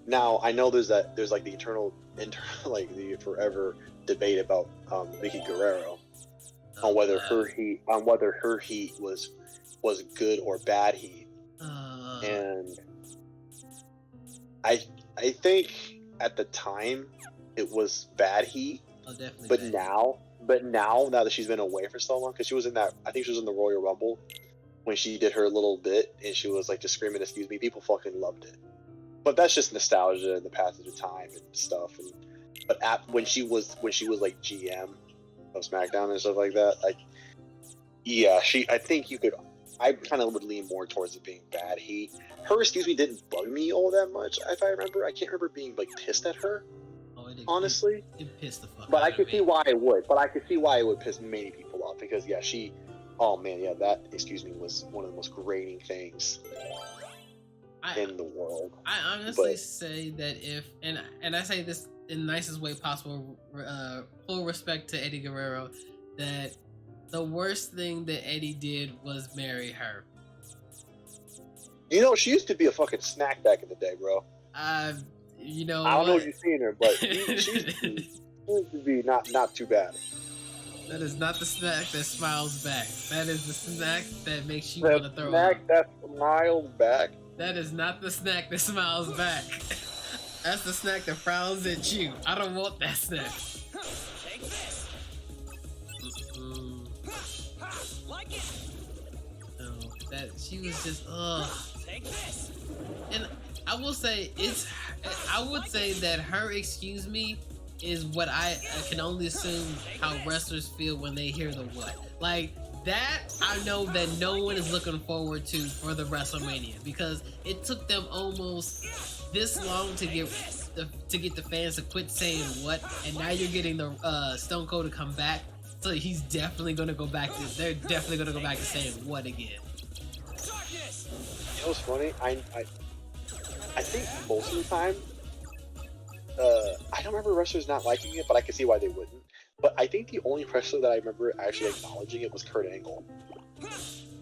Now I know there's like the eternal like the forever debate about Vicky Guerrero on whether her heat was good or bad heat, and I think at the time it was bad heat. Oh, definitely. But now that she's been away for so long, because she was in that, I think she was in the Royal Rumble when she did her little bit and she was like just screaming "excuse me," people fucking loved it. but that's just nostalgia and the passage of time and stuff. And but when she was like GM of SmackDown and stuff like that, like yeah, I think you could. I kind of would lean more towards it being bad. Her excuse me didn't bug me all that much. If I remember, I can't remember being like pissed at her. Oh, honestly, it pissed the fuck. But out I could of see me. why it would. But I could see why it would piss many people off because yeah, oh man, yeah, that excuse me was one of the most grating things in the world. I honestly say that and I say this in the nicest way possible, full respect to Eddie Guerrero, that the worst thing that Eddie did was marry her. You know, she used to be a fucking snack back in the day, bro. You know, I don't know if you've seen her, but she used to be not too bad. That is not the snack that smiles back. That is the snack that makes you want to throw up. Snack that smiles back? That is not the snack that smiles back. That's the snack that frowns at you. I don't want that snack. Take this. Like it. No, that she was just ugh. Take this. And I will say I would say that her excuse me is what I can only assume how wrestlers feel when they hear the what. Like that, I know that no one is looking forward to for the WrestleMania because it took them almost this long to get the fans to quit saying what, and now you're getting the Stone Cold to come back, so he's definitely gonna go back to. They're definitely gonna go back to saying what again. You know what's funny? I think most of the time, I don't remember wrestlers not liking it, but I can see why they wouldn't. But I think the only wrestler that I remember actually acknowledging it was Kurt Angle.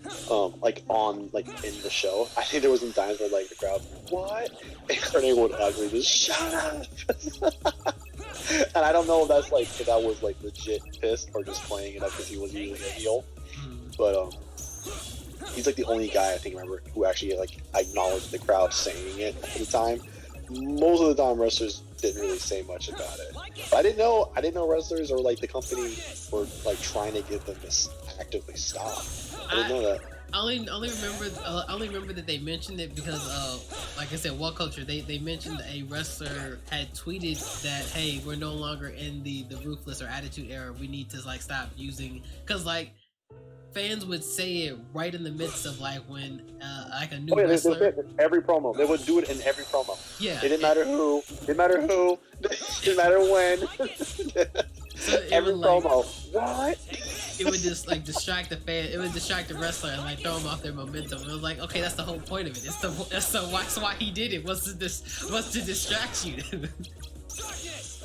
In the show, I think there was some times where like the crowd, what? And Kurt Angle would actually just shut up. And I don't know if that was like legit pissed or just playing it up because he was usually a heel. But he's like the only guy I think I remember who actually like acknowledged the crowd saying it at the time. Most of the time, wrestlers didn't really say much about it. But I didn't know wrestlers or like the company were like trying to get them to actively stop. I didn't know that. I only remember that they mentioned it because like I said, What Culture, they mentioned a wrestler had tweeted that, hey, we're no longer in the Ruthless or Attitude Era. We need to like stop using, because like fans would say it right in the midst of like when like a new wrestler. Every promo, they would do it in every promo. Yeah, it didn't matter who, didn't matter when. So every promo. What? It would just like distract the fan. It would distract the wrestler and like throw them off their momentum. It was like, okay, that's the whole point of it. That's why he did it. Was to distract you.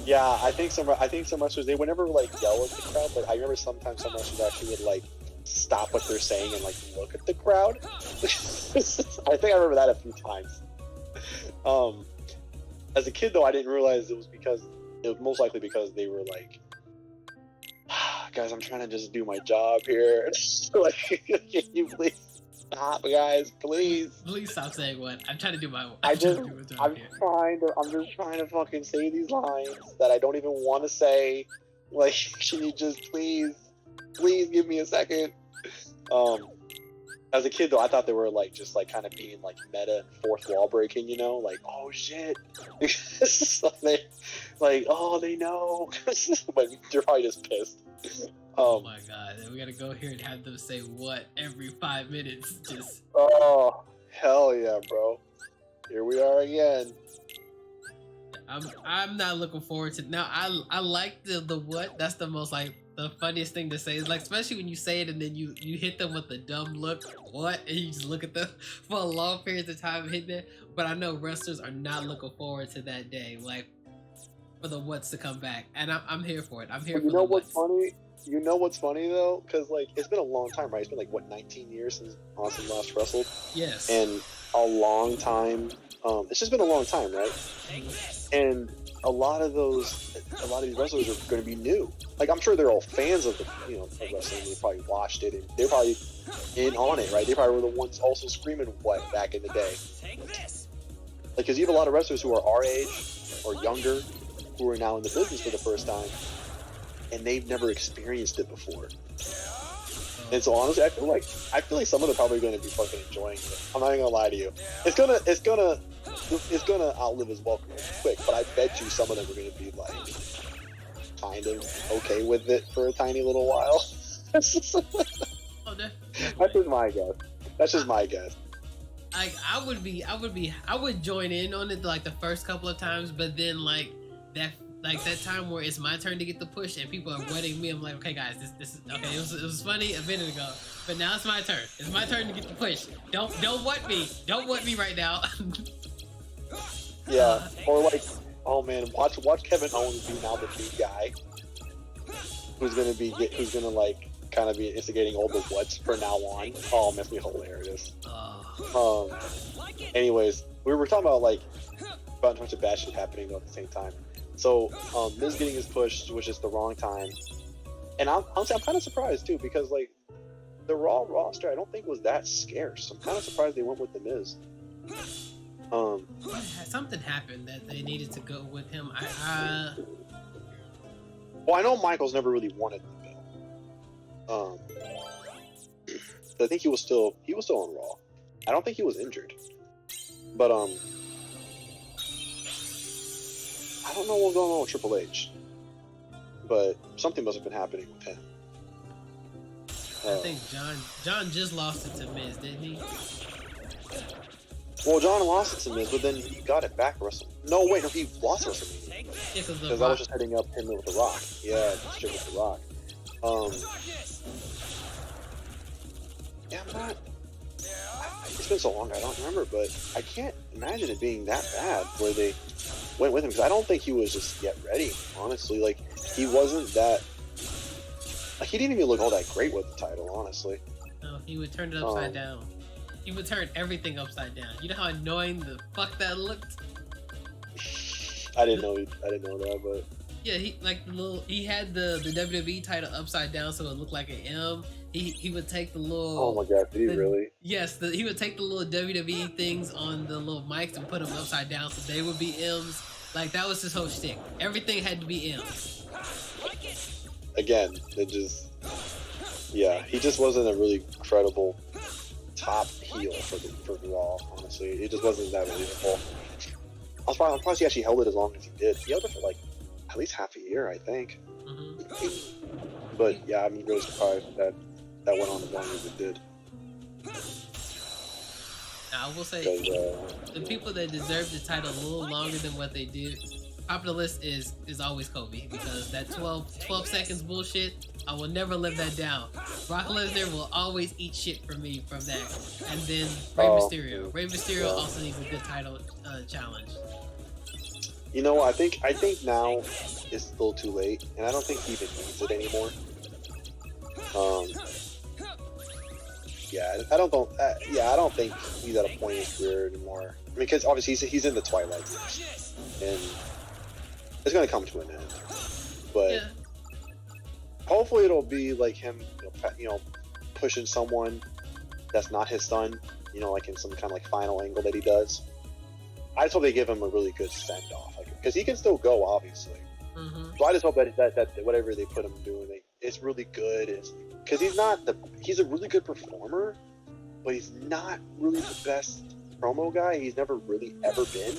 Yeah, I think some wrestlers, they would never like yell at the crowd, but I remember sometimes some wrestlers actually would like stop what they're saying and like look at the crowd. I think I remember that a few times. As a kid though, I didn't realize it was most likely because they were like, guys, I'm trying to just do my job here. Like, can you please stop, guys? Please stop saying what. I'm trying to do my. I'm just trying to fucking say these lines that I don't even want to say. Like, can you just please give me a second? As a kid though, I thought they were like just like kind of being like meta and fourth wall breaking, you know, like, oh shit, like, oh, they know, but they're probably just pissed. Oh my god, we gotta go here and have them say what every 5 minutes. Just oh hell yeah, bro! Here we are again. I'm not looking forward to now. I like the what. That's the most like the funniest thing to say. Is like, especially when you say it and then you hit them with the dumb look, what, and you just look at them for a long period of time hitting it. But I know wrestlers are not looking forward to that day, like for the what's to come back, and I'm here for it. I'm here for the what's. Funny? You know what's funny though? Because like it's been a long time, right? It's been like what 19 years since Austin last wrestled. Yes. And a long time. It's just been a long time, right? And a lot of these wrestlers are going to be new. Like I'm sure they're all fans of of wrestling. They probably watched it and they're probably in on it, right? They probably were the ones also screaming what back in the day. Like, because you have a lot of wrestlers who are our age or younger who are now in the business for the first time, and they've never experienced it before. And so honestly, I feel like some of them are probably going to be fucking enjoying it. I'm not even gonna lie to you. It's gonna it's gonna outlive its welcome quick. But I bet you some of them are gonna be like kind of okay with it for a tiny little while. That's just my guess. That's just my guess. I would join in on it like the first couple of times, but then like that time where it's my turn to get the push and people are wetting me, I'm like, okay guys, this is okay. It was funny a minute ago, but now it's my turn. It's my turn to get the push. Don't wet me. Don't wet me right now. Yeah, or like, oh man, watch Kevin Owens be now the new guy who's gonna like kind of be instigating all the what's from now on. Oh, man, that's gonna be hilarious. Anyways, we were talking about like a bunch of bad shit happening though at the same time. So Miz getting his push, which is the wrong time, and honestly I'm kind of surprised too because like the Raw roster I don't think was that scarce. I'm kind of surprised they went with the Miz. Something happened that they needed to go with him. Well, I know Michaels never really wanted the belt. I think he was still on Raw. I don't think he was injured, but I don't know what's going on with Triple H, but something must have been happening with him. I think John just lost it to Miz, didn't he? Well, John lost it to Miz, but then he got it back. No, wait, no, he lost WrestleMania because I was just heading up him with The Rock. Yeah, straight with The Rock. Yeah, I'm not. It's been so long, I don't remember, but I can't imagine it being that bad where they went with him because I don't think he was just yet ready. Honestly, like he wasn't that. Like he didn't even look all that great with the title, honestly. No, he would turn it upside down. He would turn everything upside down. You know how annoying the fuck that looked? I didn't know that, but yeah, he had the WWE title upside down so it looked like an M. He would take the little. Oh my god, did he really? Yes, he would take the little WWE things on the little mics and put them upside down so they would be M's. Like that was his whole shtick. Everything had to be M's. Again, he just wasn't a really credible top heel for Raw. Honestly, it just wasn't that believable. I'm surprised he actually held it as long as he did. He held it for like at least half a year, I think. Mm-hmm. But yeah, I'm really surprised that went on as long as it did. Now, I will say, the people that deserve the title a little longer than what they did, top of the list is always Kobe, because that 12 seconds bullshit, I will never live that down. Brock Lesnar will always eat shit from me from that. And then Rey Mysterio. Rey Mysterio also needs a good title challenge. You know, I think now it's still too late, and I don't think he even needs it anymore. I don't think he's at a point in his career anymore. I mean, because obviously he's in the twilight years, and it's going to come to an end. But hopefully it'll be like him, pushing someone that's not his son, like in some kind of like final angle that he does. I just hope they give him a really good send off, because he can still go, obviously. Mm-hmm. So I just hope that whatever they put him doing, it's really good. Because he's a really good performer, but he's not really the best promo guy. He's never really ever been.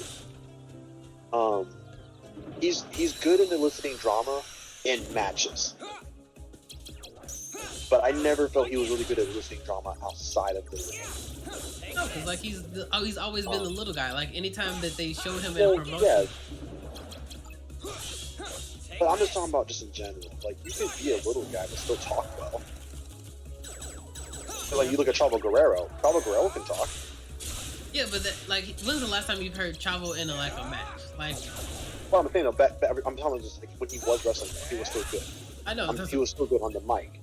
He's good in eliciting drama in matches, but I never felt he was really good at eliciting drama outside of the ring. No, because like he's always been the little guy. Like anytime that they showed him in promotion. Yeah. But I'm just talking about just in general. Like you can be a little guy but still talk well. So, like you look at Chavo Guerrero. Chavo Guerrero can talk. Yeah, but when's the last time you've heard Chavo in a match? Like, well, I'm saying though, I'm telling you, just like when he was wrestling, he was still good. I know. He was still good on the mic.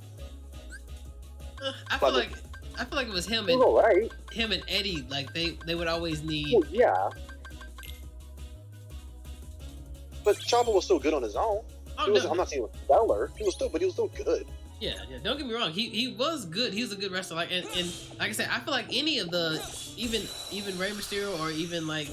I feel like it was him and him and Eddie. Like they would always need. Well, yeah. But Chavo was still good on his own. I'm not saying he was stellar. He was still good. Yeah. Don't get me wrong. He was good. He was a good wrestler. Like and like I said, I feel like any of the even Rey Mysterio or even like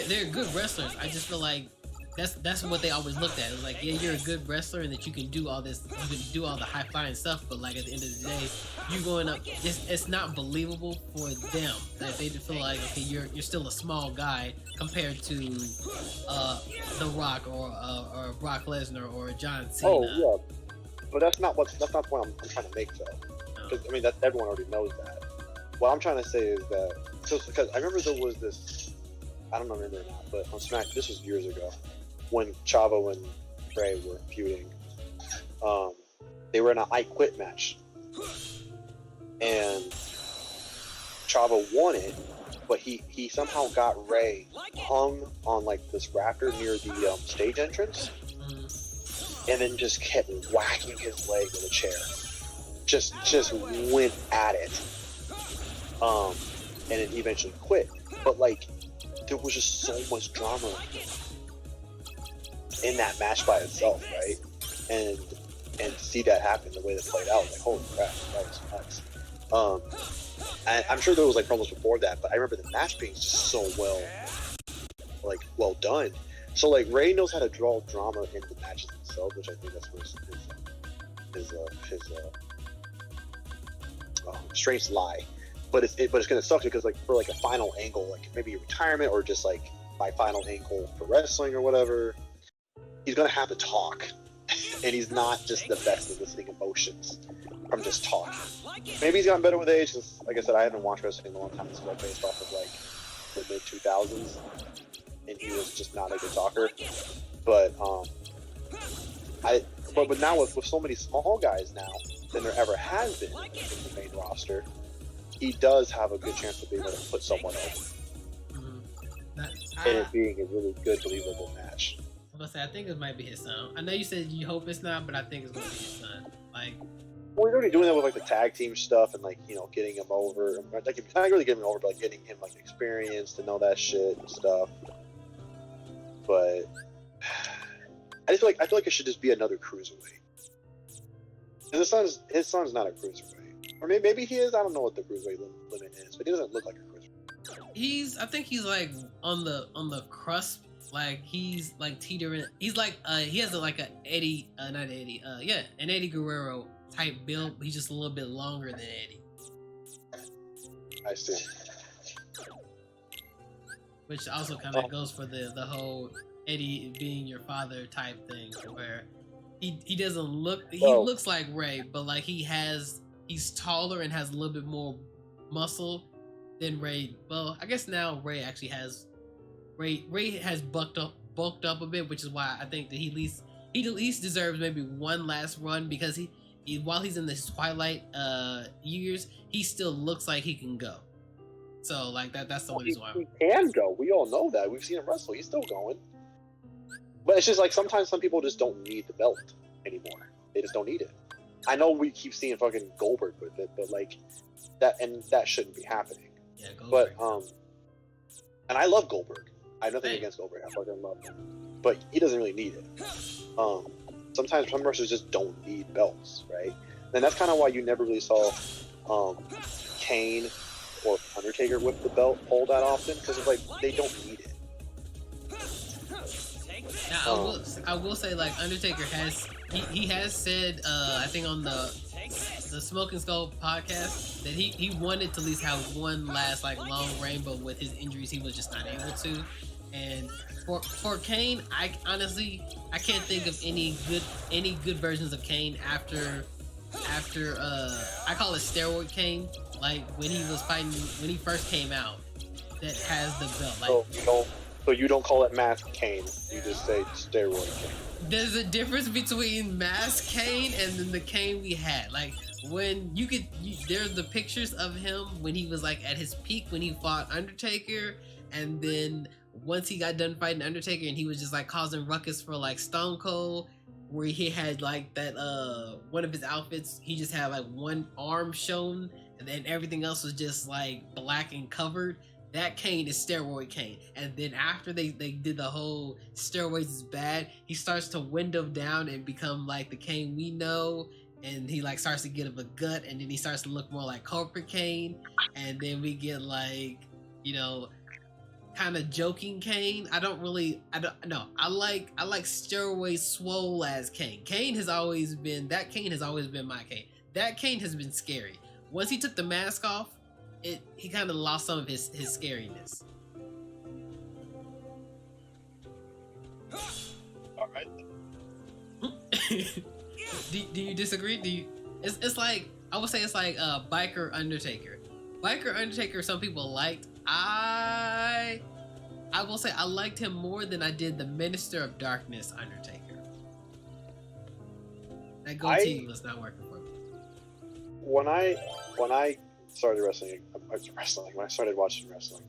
they're good wrestlers. I just feel like that's what they always looked at. It was like, yeah, you're a good wrestler and that you can do all this, you can do all the high flying stuff, but like at the end of the day, you going up, it's not believable for them. That they feel like, okay, you're still a small guy compared to The Rock or Brock Lesnar or John Cena. Oh yeah, but that's not the point I'm trying to make though. Because I mean, that everyone already knows that. What I'm trying to say is that, because I remember there was this, I don't remember or not, but on Smack, this was years ago, when Chavo and Ray were feuding. They were in an I Quit match, and Chavo won it, but he somehow got Ray hung on like this rafter near the stage entrance, and then just kept whacking his leg with a chair. Just went at it, and then eventually quit. But like, there was just so much drama in that match by itself, right? And to see that happen the way that played out, like, holy crap, that was nuts. And I'm sure there was like promos before that, but I remember the match being just so well done. So like, Ray knows how to draw drama in the matches themselves, which I think that's where his strengths lie. But it's gonna suck because like for like a final angle, like maybe retirement or just like my final angle for wrestling or whatever, he's gonna have to talk, and he's not just the best at eliciting emotions from just talking. Maybe he's gotten better with age. Cause, like I said, I haven't watched wrestling in a long time. It's all based off of like the mid 2000s, and he was just not a good talker. But but now with so many small guys now than there ever has been in the main roster, he does have a good chance of being able to put someone over. And it being a really good, believable match. I'm gonna say, I think it might be his son. I know you said you hope it's not, but I think it's gonna be his son. Like, well, he's already doing that with like the tag team stuff and like, you know, getting him over. Like, not really getting him over, but like getting him like experience to know that shit and stuff. But I feel like it should just be another cruiserweight. And his son's not a cruiserweight. Or maybe he is. I don't know what the cruiserweight limit is, but he doesn't look like a cruiserweight. I think he's like on the crust. Like he's like teetering. He's like he has an Eddie Guerrero type build. He's just a little bit longer than Eddie. I see. Which also kind of goes for the whole Eddie being your father type thing, where he doesn't look. He looks like Ray, but like he's taller and has a little bit more muscle than Ray. Well, I guess now Ray actually has. Ray has bulked up a bit, which is why I think that he at least deserves maybe one last run, because he while he's in the twilight years, he still looks like he can go. So like that's the only reason why he can go. We all know that. We've seen him wrestle. He's still going. But it's just like sometimes some people just don't need the belt anymore. They just don't need it. I know we keep seeing fucking Goldberg with it, but like that shouldn't be happening. Yeah, Goldberg. But and I love Goldberg. I have nothing against Goldberg. I fucking love him. But he doesn't really need it. Sometimes some wrestlers just don't need belts, right? And that's kind of why you never really saw Kane or Undertaker with the belt hold that often, because it's like they don't need it. Now, I will say, like, Undertaker has he has said I think on the Smoking Skull podcast that he wanted to at least have one last like long reign, but with his injuries he was just not able to. And for Kane, I honestly can't think of any good versions of Kane after I call it steroid Kane, like when he was fighting when he first came out, that has the belt. Like, so you don't call it Mask Kane, you just say steroid Kane. There's a difference between Mask Kane and then the Kane we had. Like when there's the pictures of him when he was like at his peak when he fought Undertaker, and then once he got done fighting Undertaker and he was just like causing ruckus for like Stone Cold, where he had like that one of his outfits, he just had like one arm shown and then everything else was just like black and covered. That Kane is steroid Kane. And then after they did the whole steroids is bad, he starts to window down and become like the Kane we know, and he like starts to get him a gut, and then he starts to look more like corporate Kane, and then we get like, you know, kind of joking Kane. I don't know. I like steroid swole as Kane. Kane has always been my Kane. That Kane has been scary. Once he took the mask off, he kind of lost some of his scariness. All right. do you disagree? It's like, I would say it's like Biker Undertaker. Biker Undertaker, some people liked. I will say I liked him more than I did the Minister of Darkness Undertaker. That goatee was not working for me. When I started wrestling, when I started watching wrestling.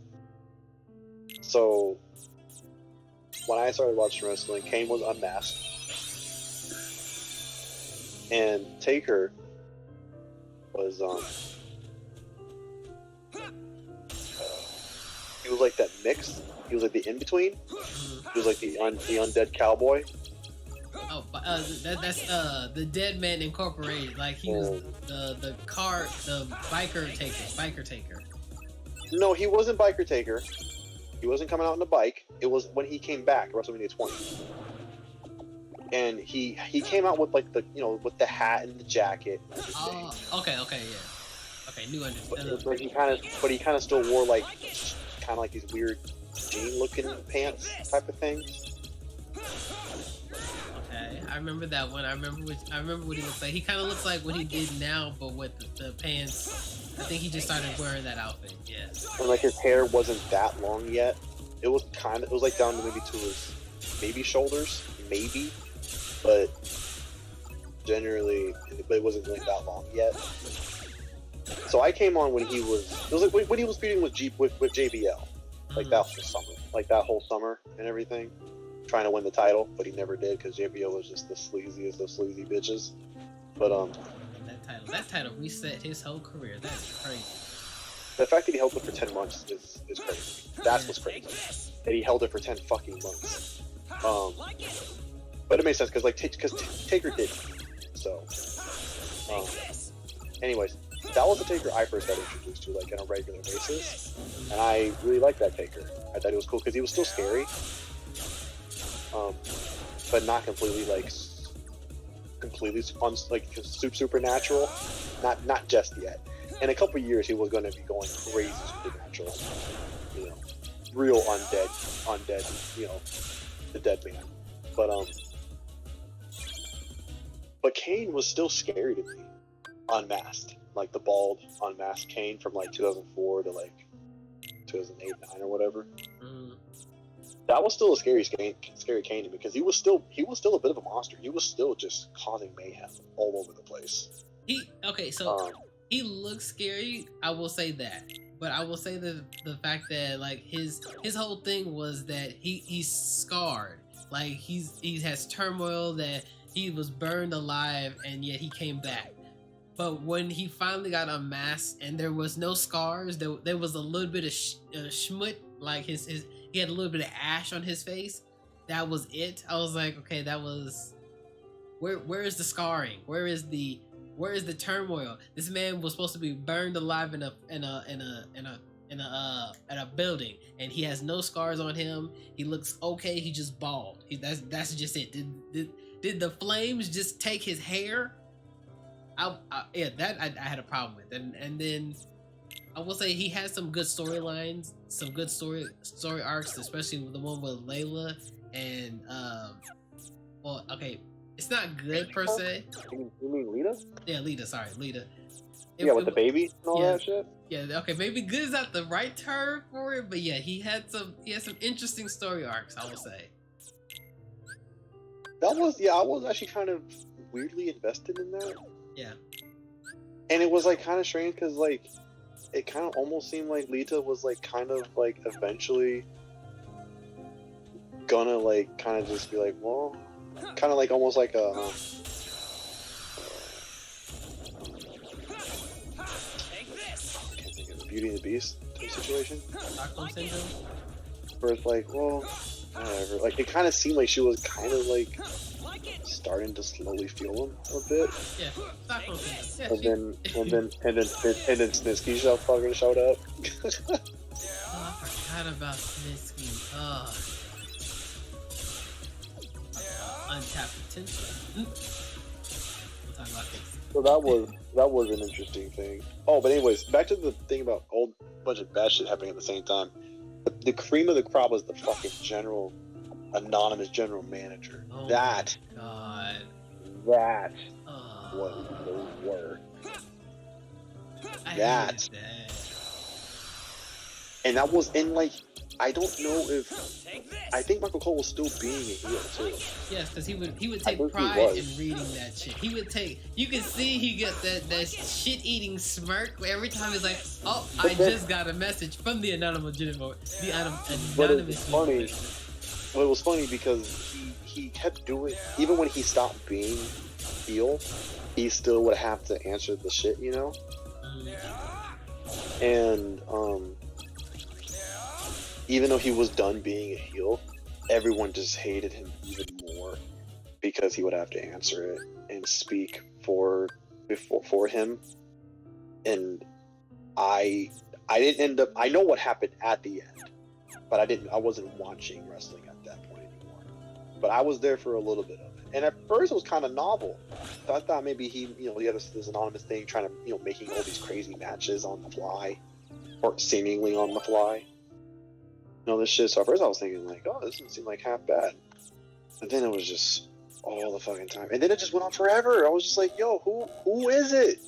So when I started watching wrestling, Kane was unmasked, and Taker was he was like that mix. He was like the in between. He was like the undead cowboy. Oh, that's the Dead Man Incorporated. Like he was the biker taker. No, he wasn't Biker Taker. He wasn't coming out on the bike. It was when he came back at WrestleMania 20, and he came out with like with the hat and the jacket. And oh, okay, yeah. Okay, new understanding. But he kind of still wore like kind of like these weird jean-looking pants type of thing. Okay, I remember that one. I remember what he looks like. He kind of looks like what he did now, but with the pants. I think he just started wearing that outfit. Yeah. And like his hair wasn't that long yet. It was like down to maybe to his shoulders, maybe, but generally, it wasn't really that long yet. So I came on when it was like when he was feuding with JBL, like that whole summer, and everything, trying to win the title, but he never did because JBL was just the sleaziest of sleazy bitches. But that title reset his whole career. That's crazy. The fact that he held it for 10 months is crazy. That's what's crazy. That he held it for 10 fucking months. But it makes sense because Taker did. So, anyways, that was the Taker I first got introduced to on a regular basis, and I really liked that Taker. I thought it was cool because he was still scary, but not completely supernatural. Not just yet. In a couple years, he was going to be going crazy supernatural. Real undead. The dead man. But Kane was still scary to me, unmasked. Like the bald, unmasked Kane from 2004 to 2008, 9 or whatever. That was still a scary Kane to me because he was still a bit of a monster. He was still just causing mayhem all over the place. He looks scary. I will say that, but I will say that the fact that his whole thing was that he's scarred. Like he has turmoil, that he was burned alive and yet he came back. But when he finally got unmasked and there was no scars, there was a little bit of schmut, like he had a little bit of ash on his face. That was it. I was like, okay, that was where is the scarring? Where is the turmoil? This man was supposed to be burned alive in a building, and he has no scars on him. He looks okay. He just bald. That's just it. Did the flames just take his hair? I had a problem with, and then I will say he had some good storylines, some good story arcs, especially the one with Layla and it's not good per se. You mean Lita? Yeah, Lita. Sorry, Lita. With the baby and all that shit. Yeah, okay, maybe good is not the right term for it, but yeah, he had some interesting story arcs, I will say. I was actually kind of weirdly invested in that. Yeah. And it was kind of strange because it kind of almost seemed like Lita was eventually gonna kind of just be well, kind of almost like a Beauty and the Beast type situation. Stockholm Syndrome? Where it's well, whatever. It kind of seemed like she was kind of starting to slowly feel him a bit. Yeah, Stockholm Syndrome. Yeah, and then Snitsky fucking showed up. I forgot about Snitsky. Untapped potential. We'll talk about this. So that was an interesting thing. Oh, but anyways, back to the thing about old bunch of bad shit happening at the same time. The cream of the crop was the fucking anonymous general manager. Oh that my God. That was the worst. I That. hated that. And that was in like, I don't know if, Take this. I think Michael Cole was still being a heel too. Yes, because he would I take think he pride was. in reading that shit. He would take. You could see he got that shit eating smirk every time he's like, "Oh, I just got a message from the anonymous general." The But anonymous. it's funny. Well, it was funny because he kept doing, even when he stopped being heel, he still would have to answer the shit, you know? And even though he was done being a heel, everyone just hated him even more because he would have to answer it and speak for him. And I didn't end up, I know what happened at the end, but I wasn't watching wrestling at that point anymore. But I was there for a little bit of it. And at first it was kind of novel. So I thought maybe he had this anonymous thing trying to, making all these crazy matches on the fly, or seemingly on the fly. This shit. So at first I was thinking like, oh, this doesn't seem like half bad. And then it was just all the fucking time. And then it just went on forever. I was just like, yo, who is it?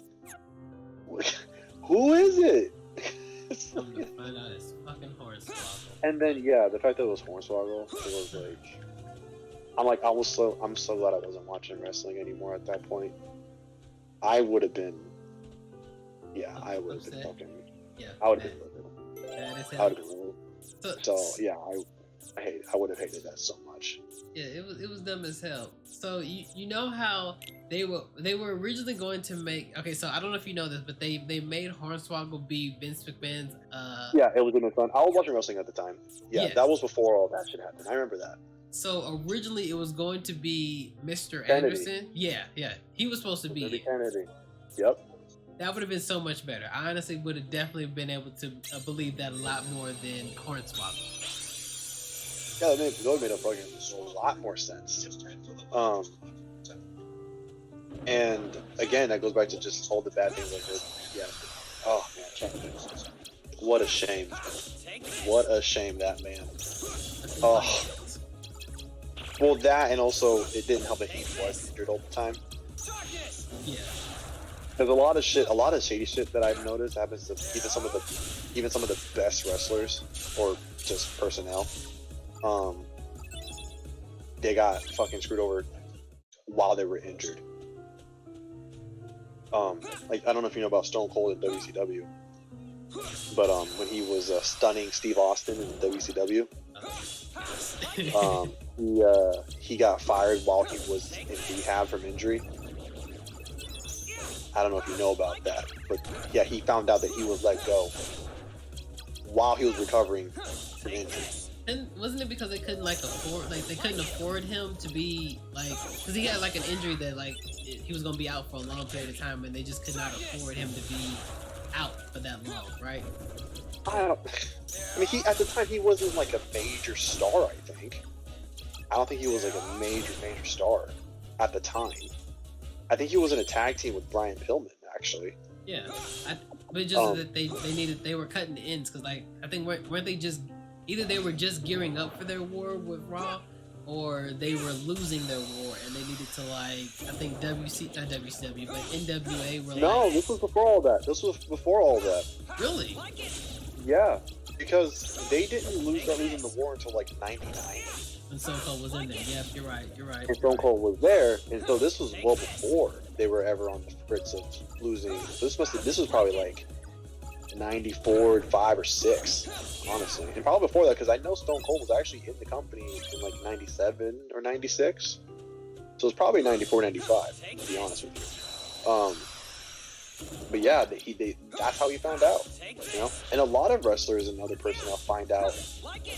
Who is it? Come to find out it's fucking Hornswoggle. And then the fact that it was Hornswoggle, it was like, I'm so glad I wasn't watching wrestling anymore at that point. I would have been, I would have been fucking, I would have been livid. That is I would have been livid. So I would have hated that so much. Yeah, it was dumb as hell. So you know how they were originally going to make, okay, so I don't know if you know this, but they made Hornswoggle be Vince McMahon's Yeah, it was in the fun. I was watching wrestling at the time. Yeah, Yes. that was before all that shit happened. I remember that. So originally it was going to be Mr. Kennedy. Anderson. Yeah. He was supposed to be it. Kennedy. Yep. That would have been so much better. I honestly would have definitely been able to believe that a lot more than Hornswoggle. Yeah, that would have made a lot more sense. And again, that goes back to just all the bad things like this. Yeah. Oh man, what a shame. What a shame, that man. Oh. Well, that, and also it didn't help that he was injured all the time. Yeah. There's a lot of shady shit that I've noticed happens to even some of the best wrestlers or just personnel. They got fucking screwed over while they were injured. Like, I don't know if you know about Stone Cold in WCW, but when he was stunning Steve Austin in WCW, he got fired while he was in rehab from injury. I don't know if you know about that, but yeah, he found out that he was let go while he was recovering from injury. And wasn't it because they couldn't afford him to be because he had like an injury that he was gonna be out for a long period of time, and they just could not afford him to be out for that long, right? I mean, at the time he wasn't like a major star. I don't think he was like a major star at the time. I think he was in a tag team with Brian Pillman, actually. Yeah, but just that they were cutting the ends because I think weren't they just either they were just gearing up for their war with Raw, or they were losing their war and they needed to not WCW, but NWA were No, this was before all that. Really? Yeah, because they didn't losing the war until like '99. And Stone Cold was in there. Yep, you're right. And Stone Cold was there, and so this was well before they were ever on the fritz of losing. So this was probably like 94, 5 or 6, honestly, and probably before that, because I know Stone Cold was actually in the company in like 97 or 96, so it's probably 94, 95, to be honest with you. But yeah, that's how he found out, and a lot of wrestlers and other personnel find out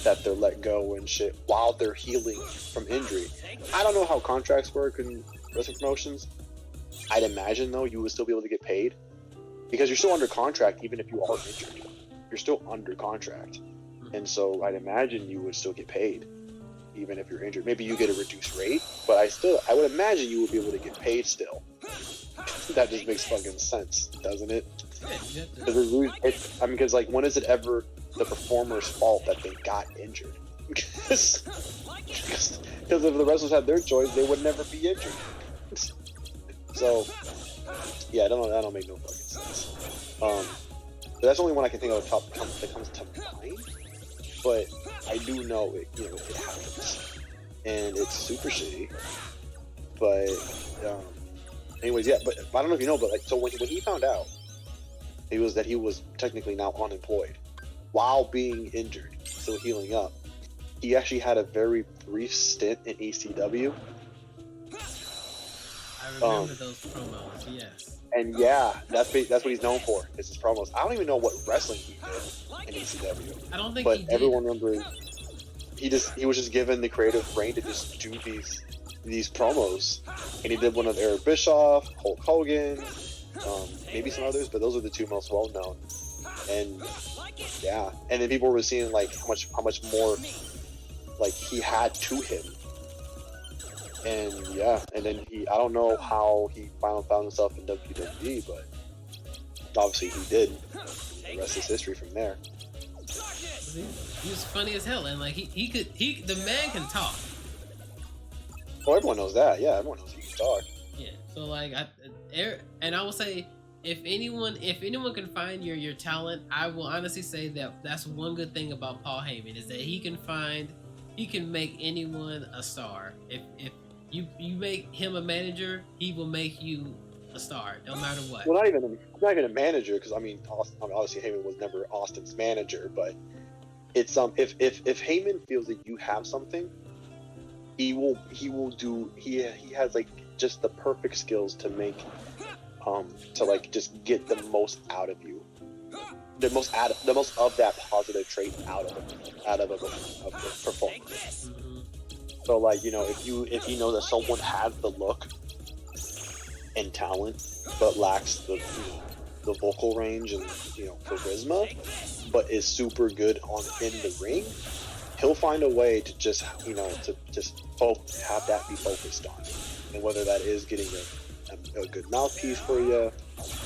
that they're let go and shit while they're healing from injury. I don't know how contracts work in wrestling promotions. I'd imagine though you would still be able to get paid because you're still under contract even if you are injured. You're still under contract, and so I'd imagine you would still get paid, even if you're injured. Maybe you get a reduced rate, but I would imagine you would be able to get paid still. That just makes fucking sense, doesn't it? Because like, when is it ever the performer's fault that they got injured? Because if the wrestlers had their choice, they would never be injured. So, yeah, that don't make no fucking sense. But that's the only one I can think of that comes to mind. But I do know it happens, and it's super shitty. But anyways, yeah. But I don't know if you know, but like, so when he found out he was technically now unemployed while being injured, still healing up, he actually had a very brief stint in ECW. I remember those promos, yes. And yeah, that's what he's known for, is his promos. I don't even know what wrestling he did in ECW. I don't think but he did. Everyone remembers he was just given the creative reign to just do these promos, and he did one of Eric Bischoff, Hulk Hogan, maybe some others, but those are the two most well known. And yeah, and then people were seeing like how much more like he had to him. And yeah, and then I don't know how he finally found himself in WWE, but obviously he did. The rest is history from there. He was funny as hell, and like the man can talk. Oh, everyone knows that. Yeah, everyone knows he can talk. Yeah. So like, I will say, if anyone can find your talent, I will honestly say that that's one good thing about Paul Heyman, is that he can make anyone a star. If you make him a manager, he will make you a star, no matter what. Well, not even a manager, because I mean, obviously Heyman was never Austin's manager, but it's if Heyman feels that you have something, he has like just the perfect skills to make to like just get the most out of you, the most of that positive trait out of a performer. Mm-hmm. So like, if you know that someone has the look and talent but lacks the vocal range and charisma, but is super good in the ring, he'll find a way to just have that be focused on. And whether that is getting a good mouthpiece for you,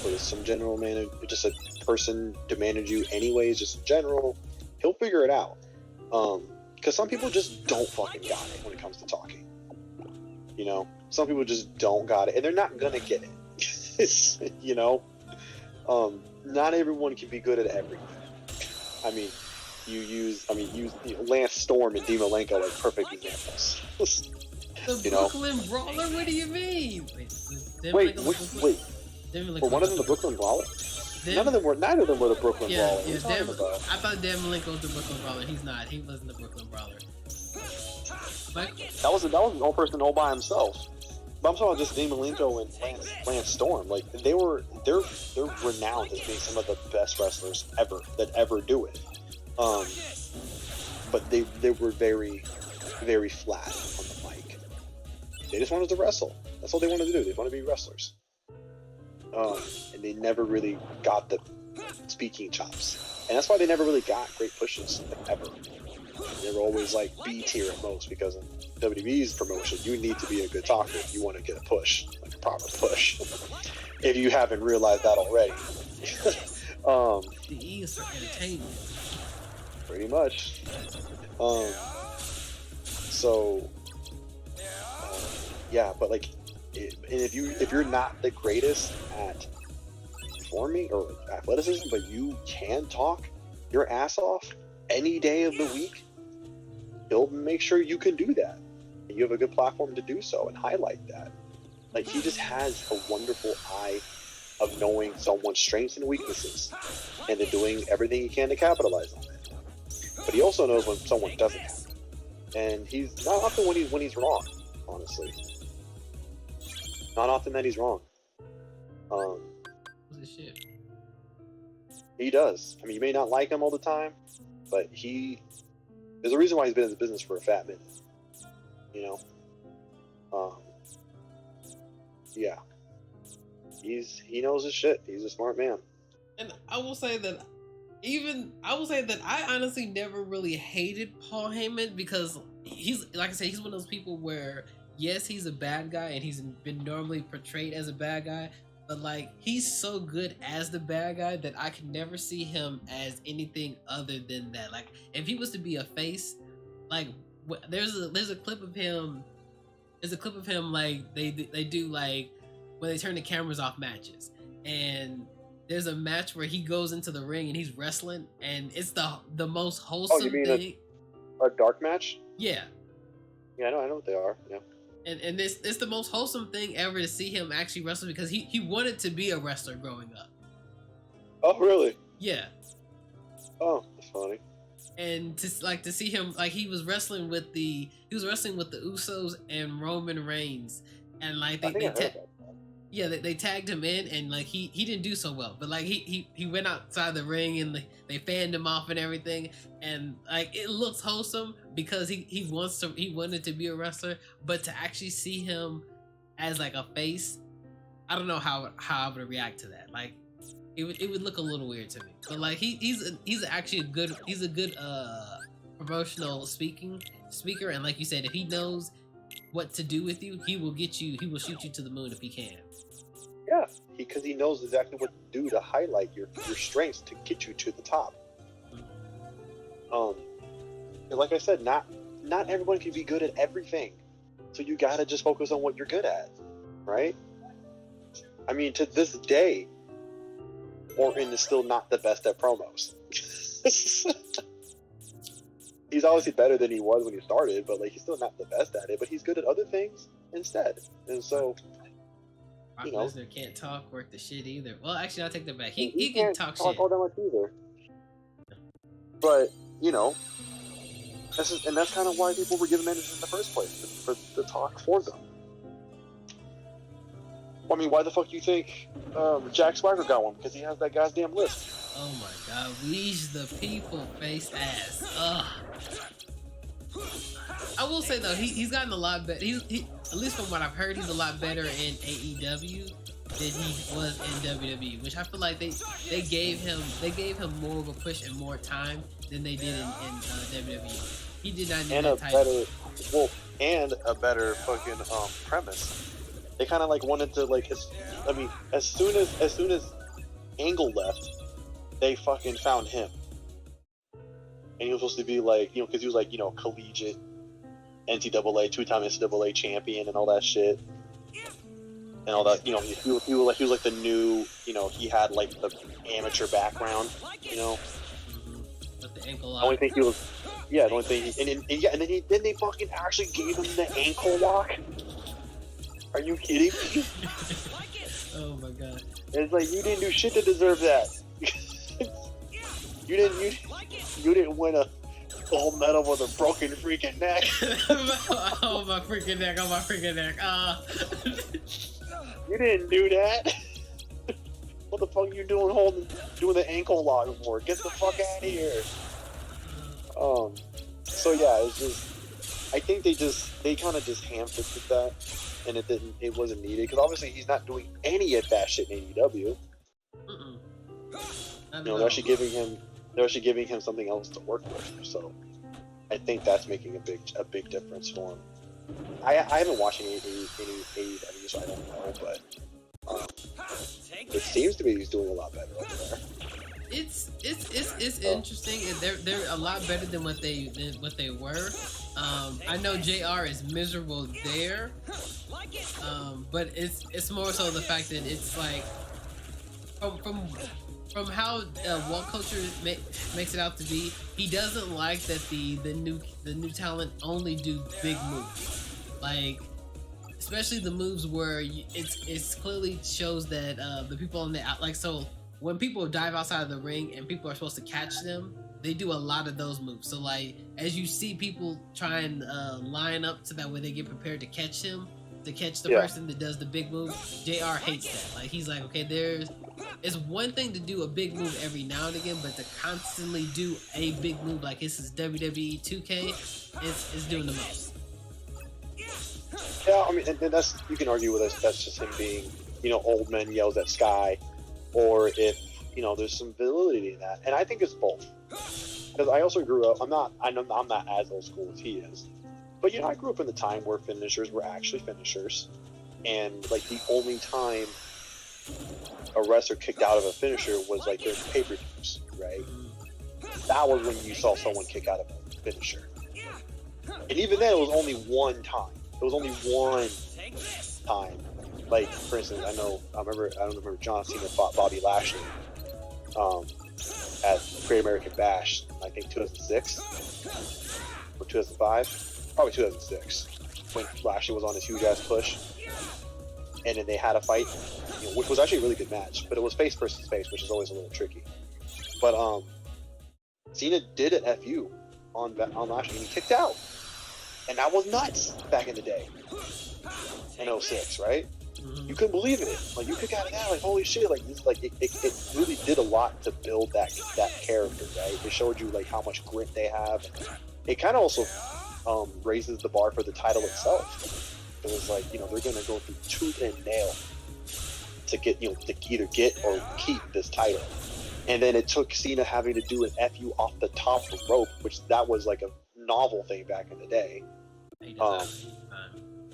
or some general manager, just a person to manage you anyways, just in general, he'll figure it out. Because some people just don't fucking got it when it comes to talking. Some people just don't got it, and they're not gonna get it. Not everyone can be good at everything. I mean, use Lance Storm and Dean Malenko like perfect examples. The Brooklyn Brawler? What do you mean? Wait. Were one of them the Brooklyn Brawler? Neither of them were the Brooklyn Brawler. Yeah, I thought Dan Malenko was the Brooklyn Brawler. He's not. He wasn't the Brooklyn Brawler. But that was an whole person all by himself. But I'm talking about just Dean Malenko and Lance Storm. Like they're renowned as being some of the best wrestlers that ever do it. But they were very, very flat on the mic. They just wanted to wrestle. That's all they wanted to do. They wanted to be wrestlers. And they never really got the speaking chops. And that's why they never really got great pushes, like, ever. They were always like B tier at most, because in WWE's promotion, you need to be a good talker if you want to get a push, like a proper push. If you haven't realized that already. the E is for entertainment. Pretty much. Yeah, but like, and if you're not the greatest at performing or athleticism, but you can talk your ass off any day of the week, he'll make sure you can do that, and you have a good platform to do so and highlight that. Like, he just has a wonderful eye of knowing someone's strengths and weaknesses, and then doing everything he can to capitalize on it. But he also knows when someone doesn't have it, and he's not often when he's wrong. Honestly, not often that he's wrong. What's the shit? He does. I mean, you may not like him all the time, but there's a reason why he's been in the business for a fat minute. Yeah. He knows his shit. He's a smart man. And I will say that even I will say that I honestly never really hated Paul Heyman because he's, like I said, he's one of those people where yes, he's a bad guy and he's been normally portrayed as a bad guy, but like he's so good as the bad guy that I could never see him as anything other than that. Like if he was to be a face, like there's a clip of him. There's a clip of him like they do like when they turn the cameras off matches, and there's a match where he goes into the ring and he's wrestling, and it's the most wholesome thing. A dark match? Yeah. Yeah, I know what they are. Yeah. And it's the most wholesome thing ever to see him actually wrestle because he wanted to be a wrestler growing up. Oh, really? Yeah. Oh, that's funny. And to see him like he was wrestling with the Usos and Roman Reigns, and like they tagged him in, and like he didn't do so well, but like he went outside the ring and they fanned him off and everything, and like it looks wholesome because he wanted to be a wrestler, but to actually see him as like a face, I don't know how I would react to that. Like it would look a little weird to me, but like he's actually a good promotional speaker, and like you said, if he knows what to do with you, he will shoot you to the moon if he can. Yeah, because he knows exactly what to do to highlight your strengths to get you to the top. Like I said, not everyone can be good at everything, so you gotta just focus on what you're good at, right? I mean, to this day, Orton is still not the best at promos. He's obviously better than he was when he started, but like he's still not the best at it. But he's good at other things instead, and so. Brock Lesnar can't talk worth the shit either. Well, actually, I'll take that back. He can talk shit all that much either. But that's kind of why people were given managers in the first place, for the talk for them. I mean, why the fuck you think Jack Swagger got one? Because he has that goddamn list. Oh my god, we's the people face ass. Ugh. I will say though, he's gotten a lot better. He at least from what I've heard, he's a lot better in AEW than he was in WWE, which I feel like they gave him more of a push and more time than they did in WWE. He did not need that title. And a better fucking premise. They kind of like wanted to like, as soon as Angle left, they fucking found him, and he was supposed to be like, because he was like, collegiate NCAA, 2-time NCAA champion and all that shit, and all that. He was like the new, he had like the amateur background, With the ankle lock. I only think he was, the only thing, and then they fucking actually gave him the ankle lock. Are you kidding me? Oh my god! It's like you didn't do shit to deserve that. You didn't win a gold medal with a broken freaking neck. Oh my freaking neck! Oh my freaking neck! You didn't do that. What the fuck are you doing doing the ankle lock for? Get the fuck out of here. So yeah, it's just, I think they kind of just ham-fisted that, and it wasn't needed, because obviously he's not doing any of that shit in AEW. They're actually giving him something else to work with. So I think that's making a big difference for him. I haven't watched any AEW, so I don't know, but it seems to be he's doing a lot better over there. It's interesting. They're a lot better than what they were. I know JR is miserable there, but it's more so the fact that it's like from how Walt Culture makes it out to be, he doesn't like that the new talent only do big moves, like especially the moves where it's clearly shows that the people on the like, so when people dive outside of the ring and people are supposed to catch them, they do a lot of those moves. So like as you see people try and line up so that way they get prepared to catch him, to catch the person that does the big move, JR hates that. Like he's like, okay, it's one thing to do a big move every now and again, but to constantly do a big move like this is WWE 2K, it's doing the most. Yeah, I mean, and that's, you can argue with us, that's just him being, old man yells at sky, or if, you know, there's some validity in that, and I think it's both. Because I also grew up. I'm not as old school as he is, but you know, I grew up in the time where finishers were actually finishers, and like the only time a wrestler kicked out of a finisher was like during pay-per-views, right? That was when you saw someone kick out of a finisher, and even then, it was only one time. It was only one time. Like, for instance, I don't remember John Cena fought Bobby Lashley at Great American Bash, I think 2006 or 2005, probably 2006, when Lashley was on his huge ass push, and then they had a fight, you know, which was actually a really good match, but it was face versus face, which is always a little tricky. But Cena did an FU on Lashley, and he kicked out, and that was nuts back in the day in 06, right? You couldn't believe it. Like, you kick out of that, like, holy shit, like, this, like, it really did a lot to build that character, right? It showed you, like, how much grit they have. It kind of also raises the bar for the title itself. It was like, you know, they're going to go through tooth and nail to get, you know, to either get or keep this title. And then it took Cena having to do an FU off the top rope, which that was, like, a novel thing back in the day.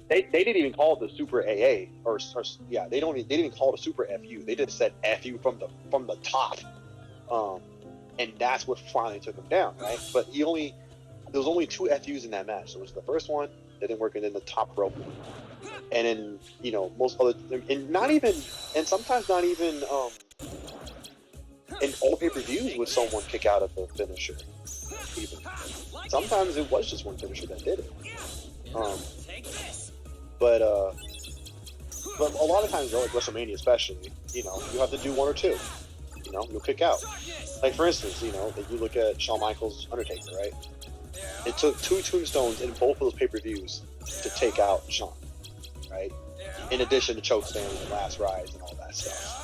They didn't even call it the Super AA, they didn't even call it a Super FU. They just said FU from the top, and that's what finally took him down, right? But there was only 2 FUs in that match. So it was the first one that didn't work, and then the top rope, and then, you know, most other, and sometimes not even in all pay-per-views would someone kick out of the finisher. Even sometimes it was just one finisher that did it. But a lot of times, though, like WrestleMania especially, you know, you have to do 1 or 2. You know, you'll kick out. Like, for instance, you know, you look at Shawn Michaels' Undertaker, right? It took 2 tombstones in both of those pay-per-views to take out Shawn, right? In addition to chokeslam and last rise and all that stuff.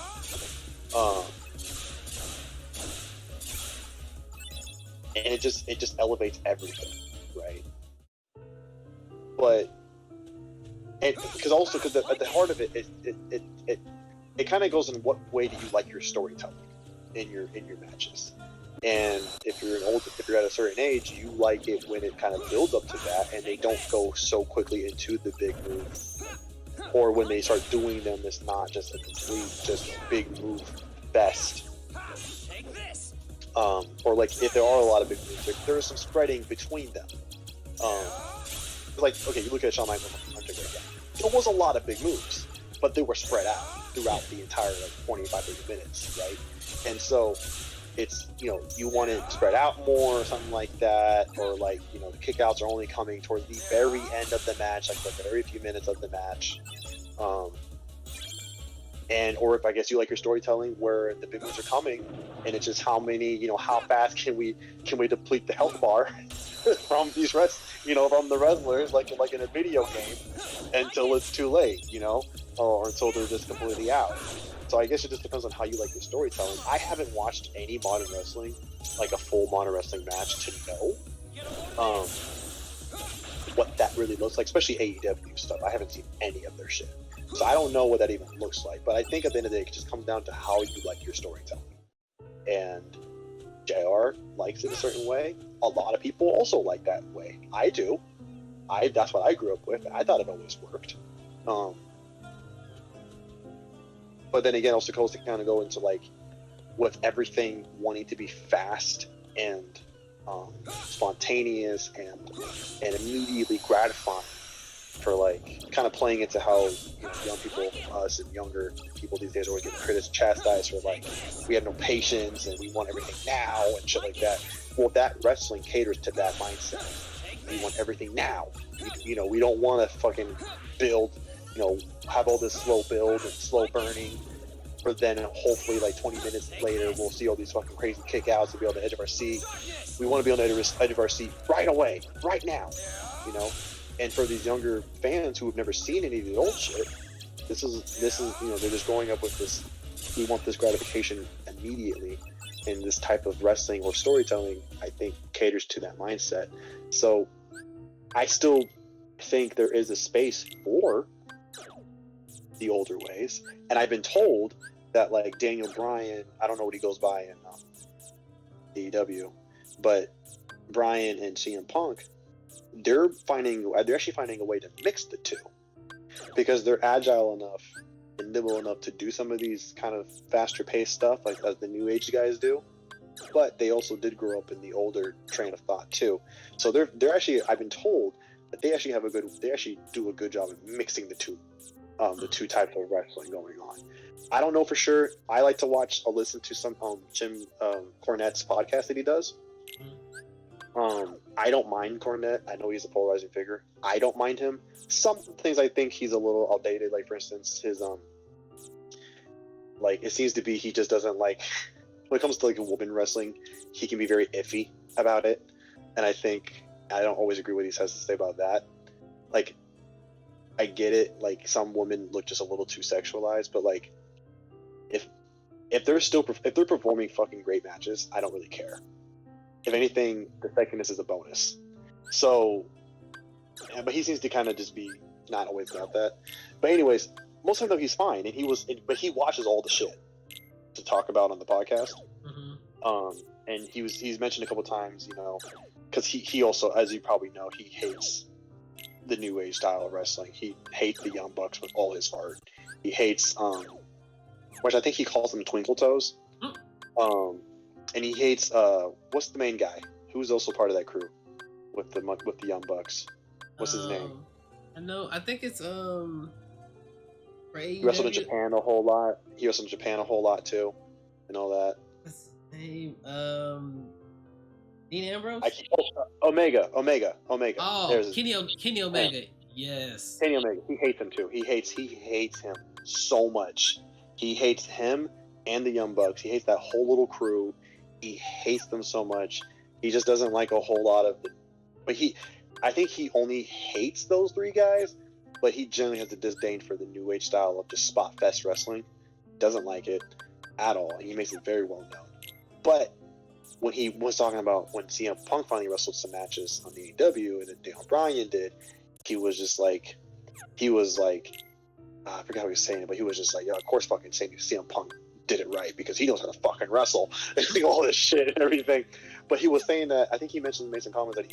And it just elevates everything, right? But because at the heart of it kind of goes in what way do you like your storytelling in your matches. And if you're at a certain age, you like it when it kind of builds up to that, and they don't go so quickly into the big move, or when they start doing them, it's not just a complete just big move fest. Or like if there are a lot of big moves, there's some spreading between them. Like, okay, you look at Shawn Michaels, there was a lot of big moves, but they were spread out throughout the entire, like, 25-30 minutes, right? And so it's, you know, you want it spread out more or something like that, or like, you know, the kickouts are only coming towards the very end of the match, like the very few minutes of the match. Or if I guess you like your storytelling where the big moves are coming, and it's just how fast can we deplete the health bar from these from the wrestlers, like in a video game, until it's too late, you know, or until they're just completely out. So I guess it just depends on how you like your storytelling. I haven't watched any modern wrestling, like a full modern wrestling match, to know what that really looks like, especially AEW stuff. I haven't seen any of their shit. So I don't know what that even looks like. But I think at the end of the day, it just comes down to how you like your storytelling. And JR likes it a certain way. A lot of people also like that way. I do. That's what I grew up with. I thought it always worked. But then again, also goes to kind of go into like, with everything wanting to be fast and spontaneous and immediately gratifying, for like kind of playing into how, you know, young people, us and younger people these days, are always getting chastised for like, we have no patience and we want everything now and shit like that. Well, that wrestling caters to that mindset. We want everything now. We don't want to fucking build, have all this slow build and slow burning, but then hopefully like 20 minutes later we'll see all these fucking crazy kickouts and be on the edge of our seat. We want to be on the edge of our seat right away, right now, And for these younger fans who have never seen any of the old shit, this is they're just growing up with this. We want this gratification immediately, and this type of wrestling or storytelling, I think, caters to that mindset. So I still think there is a space for the older ways, and I've been told that like Daniel Bryan, I don't know what he goes by in AEW, but Bryan and CM Punk, they're actually finding a way to mix the two because they're agile enough and nimble enough to do some of these kind of faster paced stuff like as the new age guys do, but they also did grow up in the older train of thought too. So they're actually, I've been told that they actually do a good job of mixing the two types of wrestling going on. I don't know for sure. I like to watch or listen to some Jim Cornette's podcast that he does. I don't mind Cornette. I know he's a polarizing figure. I don't mind him. Some things I think he's a little outdated. Like for instance, his like it seems to be he just doesn't like when it comes to like woman wrestling, he can be very iffy about it. And I think I don't always agree with what he has to say about that. Like I get it. Like some women look just a little too sexualized, but like if they're performing fucking great matches, I don't really care. If anything, the sexiness is a bonus. So, yeah, but he seems to kind of just be not always about that. But anyways, most of the time he's fine, but he watches all the shit to talk about on the podcast. Mm-hmm. And he's mentioned a couple times, you know, because he also, as you probably know, he hates the new age style of wrestling. He hates the Young Bucks with all his heart. He hates, which I think he calls them Twinkle Toes. And he hates what's the main guy who's also part of that crew with the Young Bucks? What's his name? I know. I think it's He wrestled in Japan a whole lot. He wrestled in Japan a whole lot too, and all that. What's his name? Dean Ambrose. Omega. Oh, Kenny Omega. Yes. Kenny Omega. He hates him too. He hates him so much. He hates him and the Young Bucks. He hates that whole little crew. He hates them so much. He just doesn't like a whole lot of it. But I think he only hates those three guys, but he generally has a disdain for the new age style of just spot fest wrestling. Doesn't like it at all. He makes it very well known. But when he was talking about when CM Punk finally wrestled some matches on the AEW and then Daniel Bryan did, he was like, I forgot what he was saying, but he was just like, yeah, of course fucking CM Punk did it right because he knows how to fucking wrestle and all this shit and everything. But he was saying that, I think he mentioned in some comments that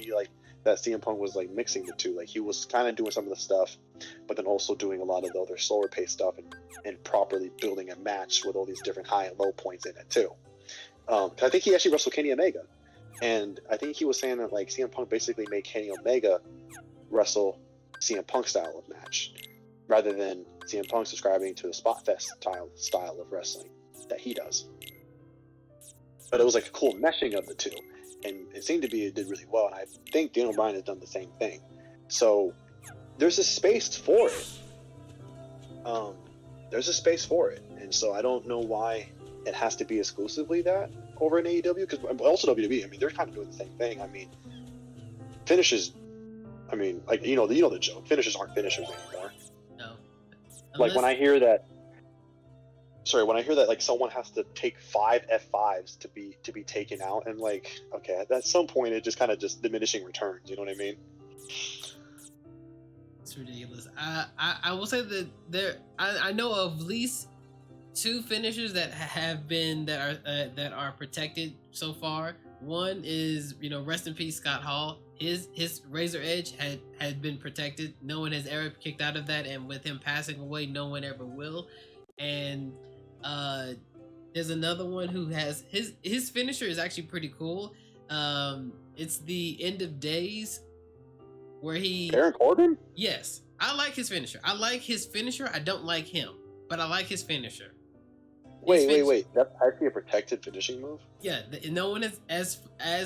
that CM Punk was like mixing the two. Like he was kind of doing some of the stuff, but then also doing a lot of the other slower paced stuff and properly building a match with all these different high and low points in it too. I think he actually wrestled Kenny Omega, and I think he was saying that like CM Punk basically made Kenny Omega wrestle CM Punk style of match, rather than CM Punk subscribing to the spot fest style of wrestling that he does. But it was like a cool meshing of the two, and it seemed to be it did really well. And I think Daniel Bryan has done the same thing. So there's a space for it. And so I don't know why it has to be exclusively that over in AEW, because also WWE. I mean, they're kind of doing the same thing. I mean, finishes. I mean, like you know the joke. Finishers aren't finishers anymore. No. Like when I hear that like someone has to take 5 F5s to be taken out, and like, okay, at some point it just kind of just diminishing returns. You know what I mean? It's ridiculous. I will say that I know of at least 2 finishers that are protected so far. One is, rest in peace, Scott Hall. His Razor Edge had been protected. No one has ever kicked out of that, and with him passing away, no one ever will. And there's another one who has his finisher is actually pretty cool. It's the End of Days, where he Baron Corbin? Yes, I like his finisher. I don't like him, but I like his finisher. Wait. That's actually a protected finishing move? Yeah, no one is as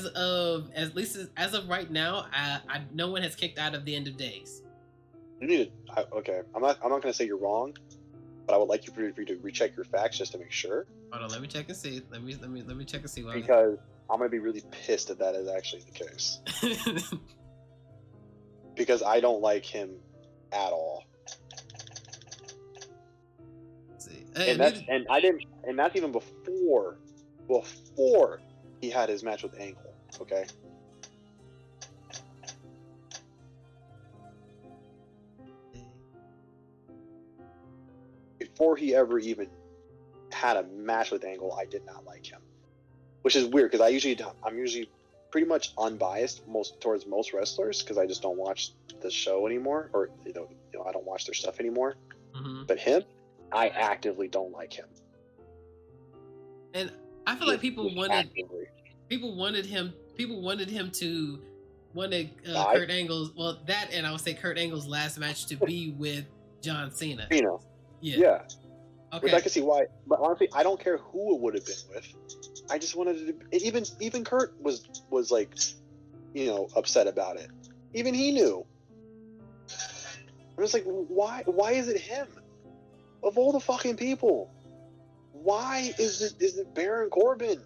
of right now. No one has kicked out of the End of Days. You need to. Okay, I'm not going to say you're wrong, but I would like for you to recheck your facts just to make sure. Hold on, let me check and see. Let me check and see. Because I'm going to be really pissed if that is actually the case. Because I don't like him at all. And that's even before he had his match with Angle. Okay. Before he ever even had a match with Angle, I did not like him, which is weird because I'm usually pretty much unbiased towards most wrestlers because I just don't watch the show anymore, or you know I don't watch their stuff anymore. Mm-hmm. But him, I actively don't like him. And I feel like people wanted him to Kurt Angle's, well, that, and I would say Kurt Angle's last match to be with John Cena. Yeah. Okay. Which I can see why, but honestly, I don't care who it would have been with. I just wanted it to. Even Kurt was like, you know, upset about it. Even he knew. I'm just like, why? Why is it him? Of all the fucking people, why is it Baron Corbin?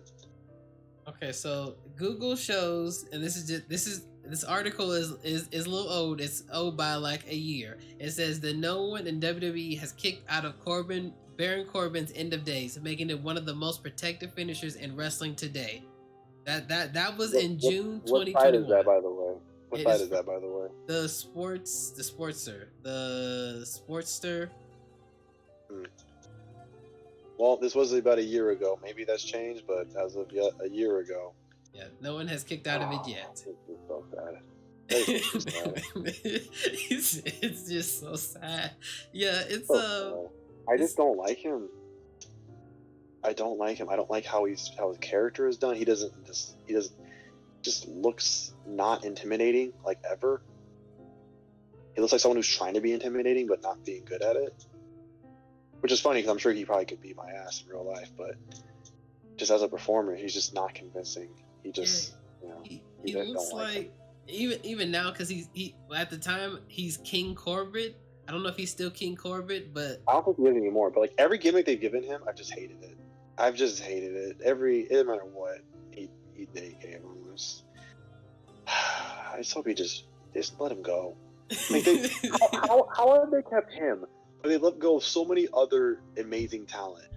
Okay, so Google shows, and this article is a little old. It's old by like a year. It says that no one in WWE has kicked out of Baron Corbin's End of Days, making it one of the most protected finishers in wrestling today. That was in June 2021. What side is that, by the way? What side is that, by the way? The Sportster. Well, this was about a year ago. Maybe that's changed, but as of yet a year ago. Yeah, no one has kicked out of it yet. This is so sad. It's just so sad. Yeah, it's I just don't like him. I don't like him. I don't like how his character is done. He doesn't just looks not intimidating like ever. He looks like someone who's trying to be intimidating but not being good at it. Which is funny because I'm sure he probably could beat my ass in real life, but just as a performer, he's just not convincing. He just, he looks like even now, because he at the time he's King Corbett. I don't know if he's still King Corbett, but I don't think he is anymore. But like every gimmick they've given him, I've just hated it. It didn't matter what they gave him. I just hope he just let him go. Like how have they kept him? But they let go of so many other amazing talent.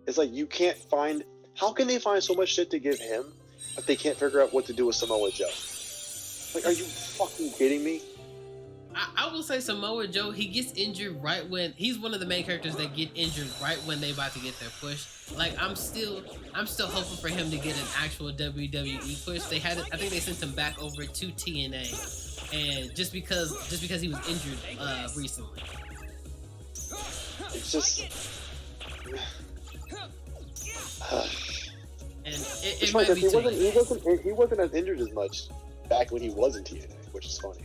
It's like you can't find. How can they find so much shit to give him if they can't figure out what to do with Samoa Joe? Like, are you fucking kidding me? I will say Samoa Joe, he gets injured right when he's one of the main characters that get injured right when they about to get their push. Like I'm still hoping for him to get an actual WWE push. I think they sent him back over to TNA, and just because he was injured recently. It's just. And it might be he wasn't as injured as much back when he was in TNA, which is funny.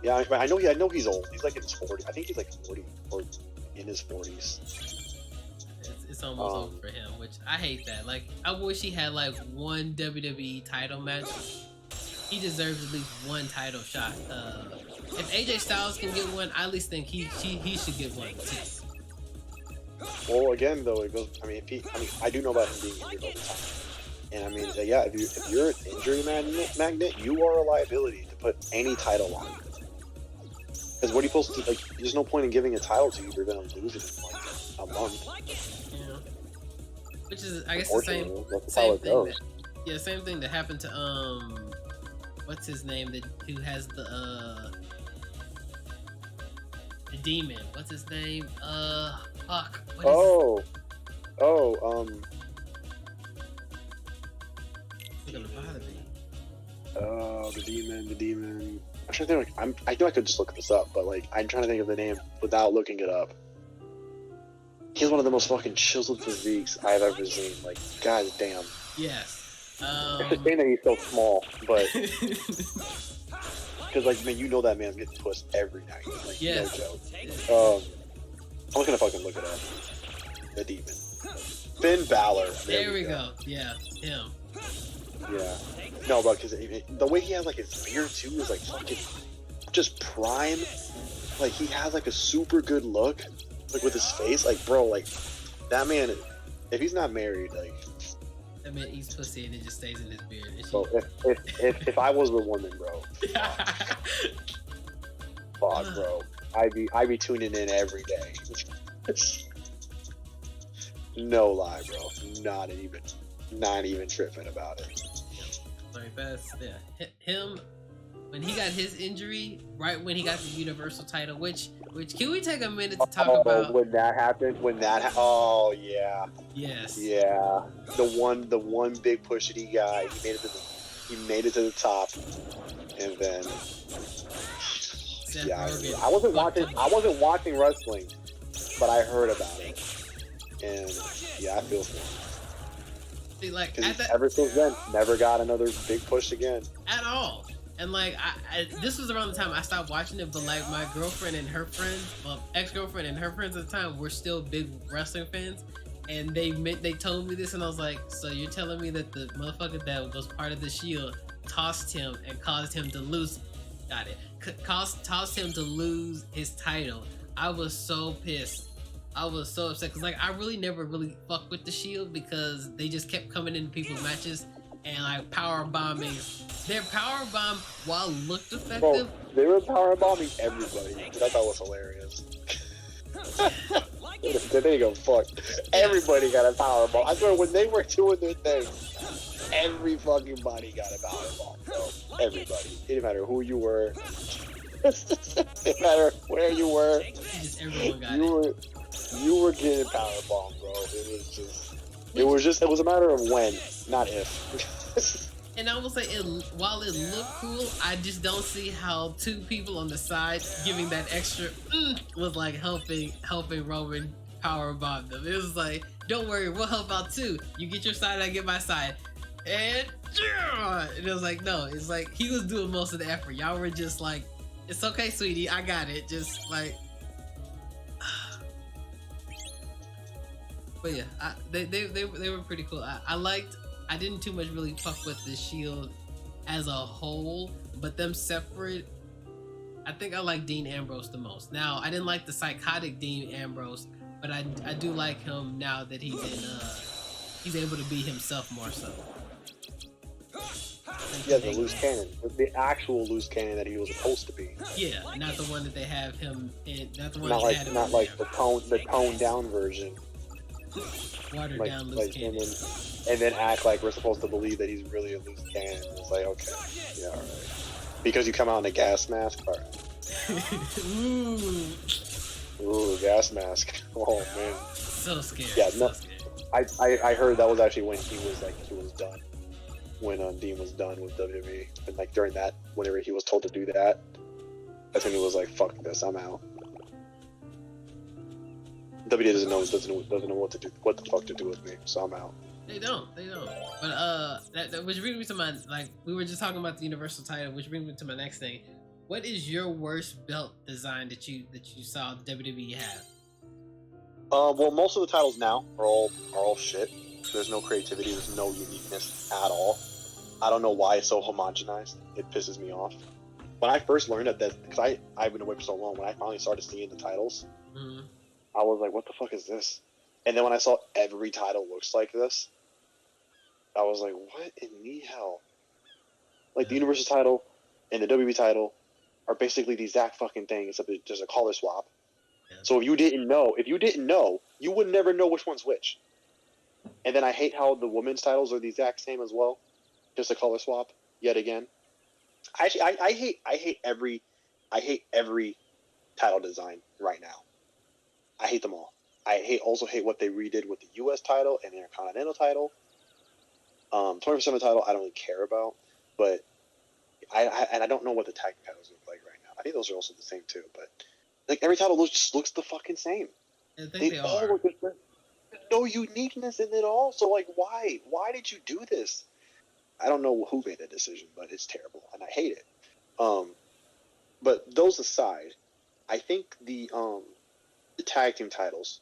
Yeah, I know he's old. He's like in his 40s. I think he's like 40 or in his 40s. It's almost over for him, which I hate that. Like, I wish he had like one WWE title match. He deserves at least one title shot. If AJ Styles can get one, I at least think he should get one too. Well, again though, it goes. I do know about him being injured all the time. And I mean, yeah, if you're an injury magnet, you are a liability to put any title on. Because what are you supposed to, like, there's no point in giving a title to you if you're going to lose it in like a month. Yeah. Which is, I guess, the same thing. Same thing that happened to, what's his name, who has the demon. What's his name? Fuck. It's gonna bother me. The demon. I'm trying to think. I know I could just look this up, but like I'm trying to think of the name without looking it up. He's one of the most fucking chiseled physiques I've ever seen. Like, god damn. Yes. It's a shame that he's so small, but because like man, you know that man's getting pushed every night. Like, yes. No joke. I'm just gonna fucking look it up. The demon. Finn Balor. There we go. Yeah, him. Yeah. No, bro, because the way he has like his beard too is like fucking just prime. Like he has like a super good look, like with his face. Like, bro, like that man, if he's not married, like that man eats pussy and it just stays in his beard. So if I was the woman, bro, fuck, bro, I'd be tuning in every day. No lie, bro. Not even tripping about it. Like him when he got his injury, right when he got the Universal title, which Which can we take a minute to talk about? When that happened, oh yeah, Yes. yeah, the one big push that he got, he made it to the top, and then Seth yeah, Rogen I wasn't watching wrestling, but I heard about it, and yeah, I feel for him. See, like Ever since then, never got another big push again at all. And like this was around the time I stopped watching it, but like my girlfriend and her friends, well, ex-girlfriend and her friends at the time were still big wrestling fans, and they told me this, and I was like, so you're telling me that the motherfucker that was part of the Shield tossed him and caused him to lose? Got it. Tossed him to lose his title. I was so pissed. I was so upset because like I really never really fucked with the Shield because they just kept coming into people's matches and like power bombing. Their power bomb, while looked effective, Bro, they were power bombing everybody, which I thought was hilarious. They didn't go fuck. Everybody got a power bomb. I swear, when they were doing their thing, every fucking body got a power bomb, bro. Everybody. It didn't matter who you were. It didn't matter where you were. just everyone got You were getting power bomb, bro. It was a matter of when, not if. And I will say, while it looked cool, I just don't see how two people on the side giving that extra was like helping Roman power bomb them. It was like, don't worry, we'll help out too. You get your side, I get my side. And it was like, no, it's like he was doing most of the effort. Y'all were just like, it's okay, sweetie, I got it. Just like, but yeah, they were pretty cool. I didn't too much really fuck with the Shield as a whole, but them separate, I think I like Dean Ambrose the most. Now, I didn't like the psychotic Dean Ambrose, but I do like him now that he's able to be himself more so. Yeah, the loose cannon. The actual loose cannon that he was supposed to be. Yeah, not the one that they have him in, not the one Not that like, had him not in like there. the toned down version. Watered down loose cannon. And then act like we're supposed to believe that he's really a loose cannon. It's like, okay, yeah, all right. Because you come out in a gas mask, all right. Ooh, gas mask. Oh man. So scared. Yeah, so no. scared. I heard that was actually when he was done. When Dean was done with WWE, and like during that, whenever he was told to do that, that's when he was like, "Fuck this, I'm out." WWE doesn't know what the fuck to do with me, so I'm out. They don't. But that which brings me to my, like, we were just talking about the Universal title, which brings me to my next thing. What is your worst belt design that you saw WWE have? Well, most of the titles now are all shit. There's no creativity. There's no uniqueness at all. I don't know why it's so homogenized. It pisses me off. When I first learned that, because I've been away for so long, when I finally started seeing the titles, I was like, what the fuck is this? And then when I saw every title looks like this, I was like, what in the hell? Like, the Universal title and the WWE title are basically the exact fucking thing, except there's a color swap. Yeah. So if you didn't know, you would never know which one's which. And then I hate how the women's titles are the exact same as well. Just a color swap, yet again. Actually, I hate every title design right now. I hate them all. I also hate what they redid with the U.S. title and the Intercontinental title. 24/7 title I don't really care about, but I don't know what the tag titles look like right now. I think those are also the same too, but like every title looks the fucking same. I think they all are. look different. There's no uniqueness in it all. So like, why did you do this? I don't know who made that decision, but it's terrible and I hate it. But those aside, I think the tag team titles,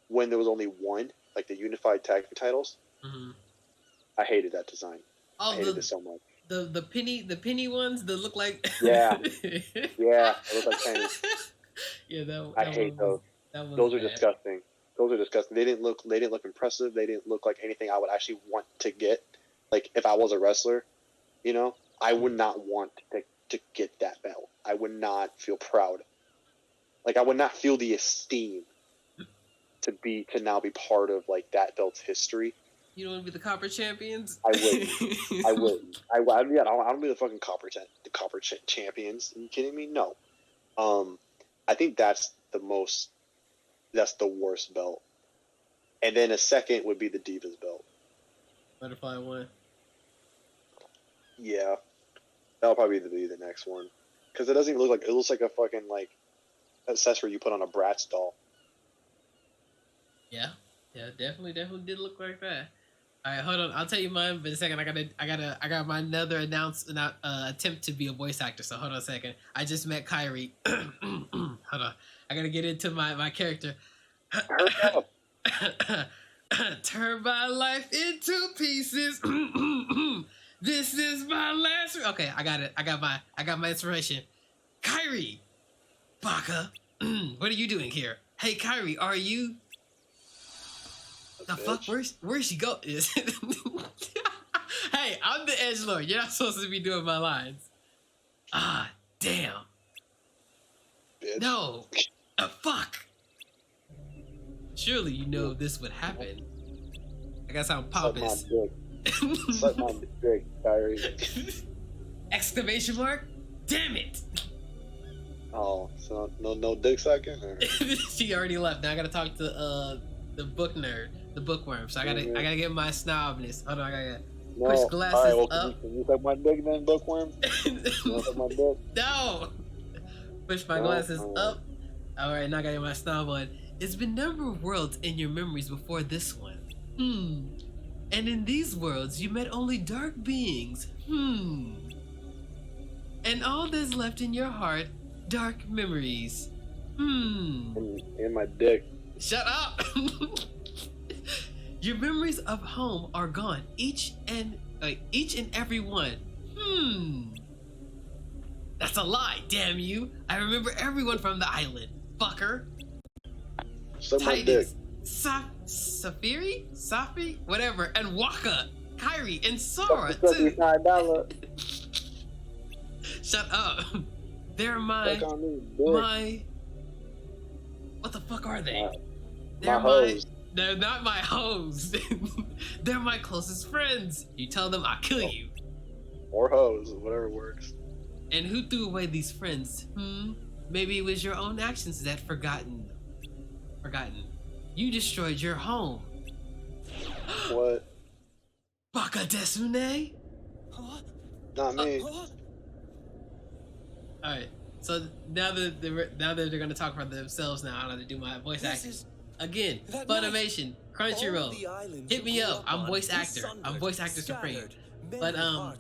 when there was only one, like the unified tag team titles, I hated that design. I hated it so much. The penny ones that look like yeah, it look like pennies. Yeah, I hate those. Those are disgusting. Those are disgusting. They didn't look impressive. They didn't look like anything I would actually want to get. Like if I was a wrestler, I would not want to get that belt. I would not feel proud. Like I would not feel the esteem to now be part of like that belt's history. You don't want to be the copper champions? I wouldn't. I don't be the fucking copper champions. Are you kidding me? No. I think that's the worst belt. And then a second would be the Divas belt. Butterfly one. Yeah, that'll probably be the next one. Because it doesn't even look like it looks like a fucking like accessory you put on a Bratz doll. Yeah, definitely did look like that. All right, hold on. I'll tell you mine, but in a second, I got my another attempt to be a voice actor. So hold on a second. I just met Kyrie. Hold on. I gotta get into my character. Turn my life into pieces. This is my last. Okay, I got it. I got my inspiration. Kyrie, Baka, what are you doing here? Hey, Kyrie, are you? The fuck? Where's she go? Hey, I'm the edgelord. You're not supposed to be doing my lines. Ah, damn. Bitch. No. Fuck. Surely you know this would happen. I gotta sound pompous. Suck my dick, Kyrie. Exclamation mark? Damn it. Oh, so no dick sucking? Or? She already left. Now I gotta talk to the book nerd, the bookworm. So I gotta get my snobness. Hold on, I gotta push glasses all right, well, up. Can you suck my dick then, bookworm? You wanna suck my dick? No. Push my glasses up. All right, now I gotta get my snob on. It's been a number of worlds in your memories before this one. And in these worlds, you met only dark beings. And all that's left in your heart, dark memories. In my dick. Shut up! Your memories of home are gone, each and every one. That's a lie, damn you! I remember everyone from the island, fucker. Suck my dick. Safiri, whatever, and Waka, Kyrie, and Sora too. Shut up! They're my. What the fuck are they? They're hoes. They're not my hoes. They're my closest friends. You tell them I'll kill you. Or hoes, whatever works. And who threw away these friends? Maybe it was your own actions that forgotten. You destroyed your home. What? Baka Desune? Not me. Alright, so now that they're gonna talk for themselves now, I'll have to do my voice acting. Again, Funimation, Crunchyroll, hit me up. I'm voice actor. I'm voice actor supreme. But my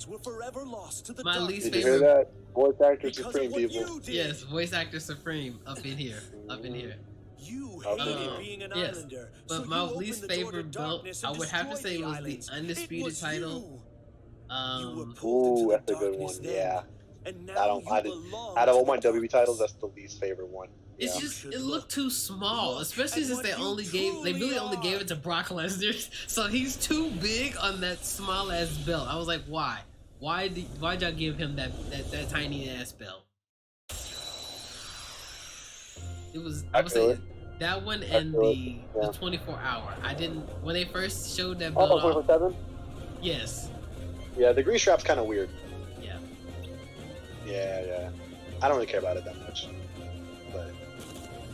least Did you hear favorite. that? Voice actor supreme, people. Yes, voice actor supreme up in here. You hated being an yes, islander, but so my you least opened the door to favorite belt, darkness I and would have to destroyed say, the was the islands. undisputed It was title. You. Ooh, that's a good one. Yeah. And now Out of all my WB titles, that's the least favorite one. It's Yeah. just it looked too small, especially since they really only gave it to Brock Lesnar, so he's too big on that small ass belt. I was like, why'd y'all give him that tiny ass belt? It was I would say that one and the 24-hour. I didn't when they first showed that belt. 24/7? Yes. Yeah, the grease strap's kind of weird. Yeah. Yeah. I don't really care about it that much. But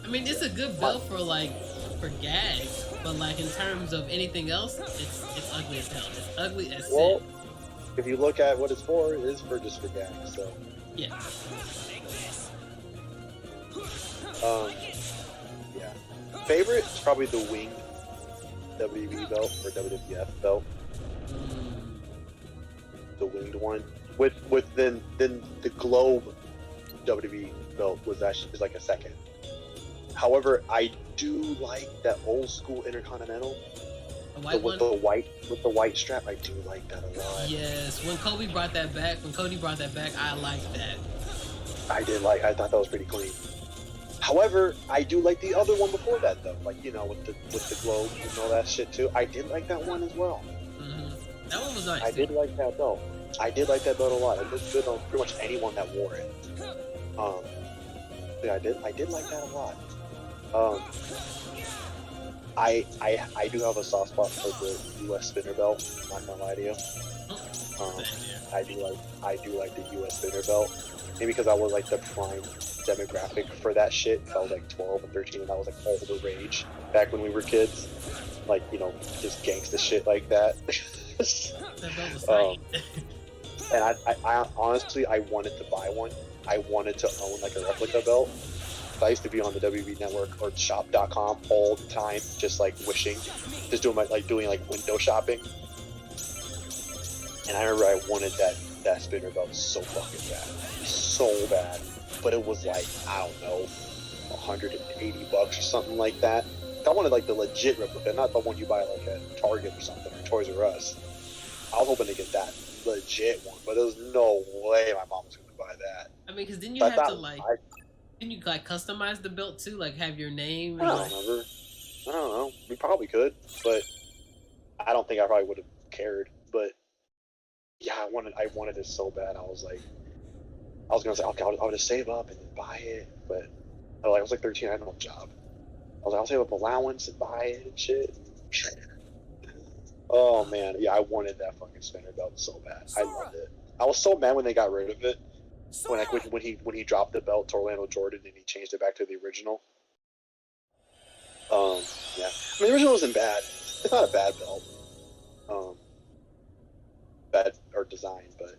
I mean, it's a good belt for gags, but like in terms of anything else, it's ugly as hell. It's ugly as sin. If you look at what it's for, it is just for gags. So Yeah. Yeah. Favorite is probably the wing WB belt or WWF belt. The winged one. With then the globe WWE belt is like a second. However, I do like that old school Intercontinental. With the white strap. I do like that a lot. Yes, when Cody brought that back, I liked that. I thought that was pretty clean. However, I do like the other one before that though. Like, you know, with the globe and all that shit too. I did like that one as well. That one was nice. I did like that belt. I did like that belt a lot. It looked good on pretty much anyone that wore it. Yeah, I did like that a lot. I do have a soft spot for the U.S. spinner belt. I'm not gonna lie to you. I do like the U.S. spinner belt, maybe because I was like the prime demographic for that shit. I was like 12 and 13, and I was like all the rage back when we were kids, like, you know, just gangsta shit like that. And I honestly, I wanted to buy one. I wanted to own like a replica belt. I used to be on the WB network or shop.com all the time, just like wishing, just doing like window shopping. And I remember I wanted that spinner belt so fucking bad, so bad. But it was like, I don't know, $180 or something like that. I wanted like the legit replica, not the one you buy like at Target or something or Toys R Us. I was hoping to get that legit one, but there was no way my mom was going to buy that. I mean, because didn't you have to like, didn't you like customize the belt too, like have your name? I don't remember. I don't know. We probably could, but I don't think I probably would have cared. But yeah, I wanted it so bad. I was gonna say, okay, I'll just save up and then buy it. But I was like 13, I had no job. I was like, I'll save up allowance and buy it and shit. Oh man, yeah, I wanted that fucking spinner belt so bad. Sora! I loved it. I was so mad when they got rid of it. Sora! When he dropped the belt to Orlando Jordan and he changed it back to the original. Yeah. I mean, the original wasn't bad. It's not a bad belt. Bad or design, but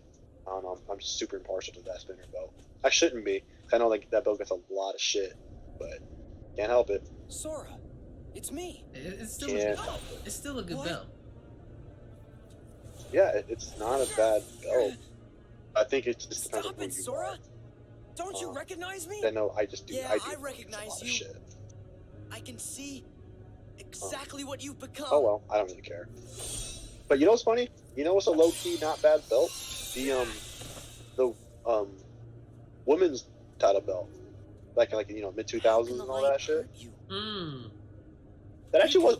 I don't know. I'm just super impartial to that spinner belt. I shouldn't be. I know like that belt gets a lot of shit, but can't help it. Sora, it's me. It's still Can't a, help it. it's still a good What? belt. Yeah, it's not a bad belt. I think it just depends on Stop who it, you Sora! are. Don't you recognize me? I know. I just do. Yeah, I I do recognize a lot of you. shit. I can see exactly what you've become. Oh well, I don't really care. But you know what's funny? You know what's a low key not bad belt? The women's title belt, like you know mid 2000s and all that shit. That actually was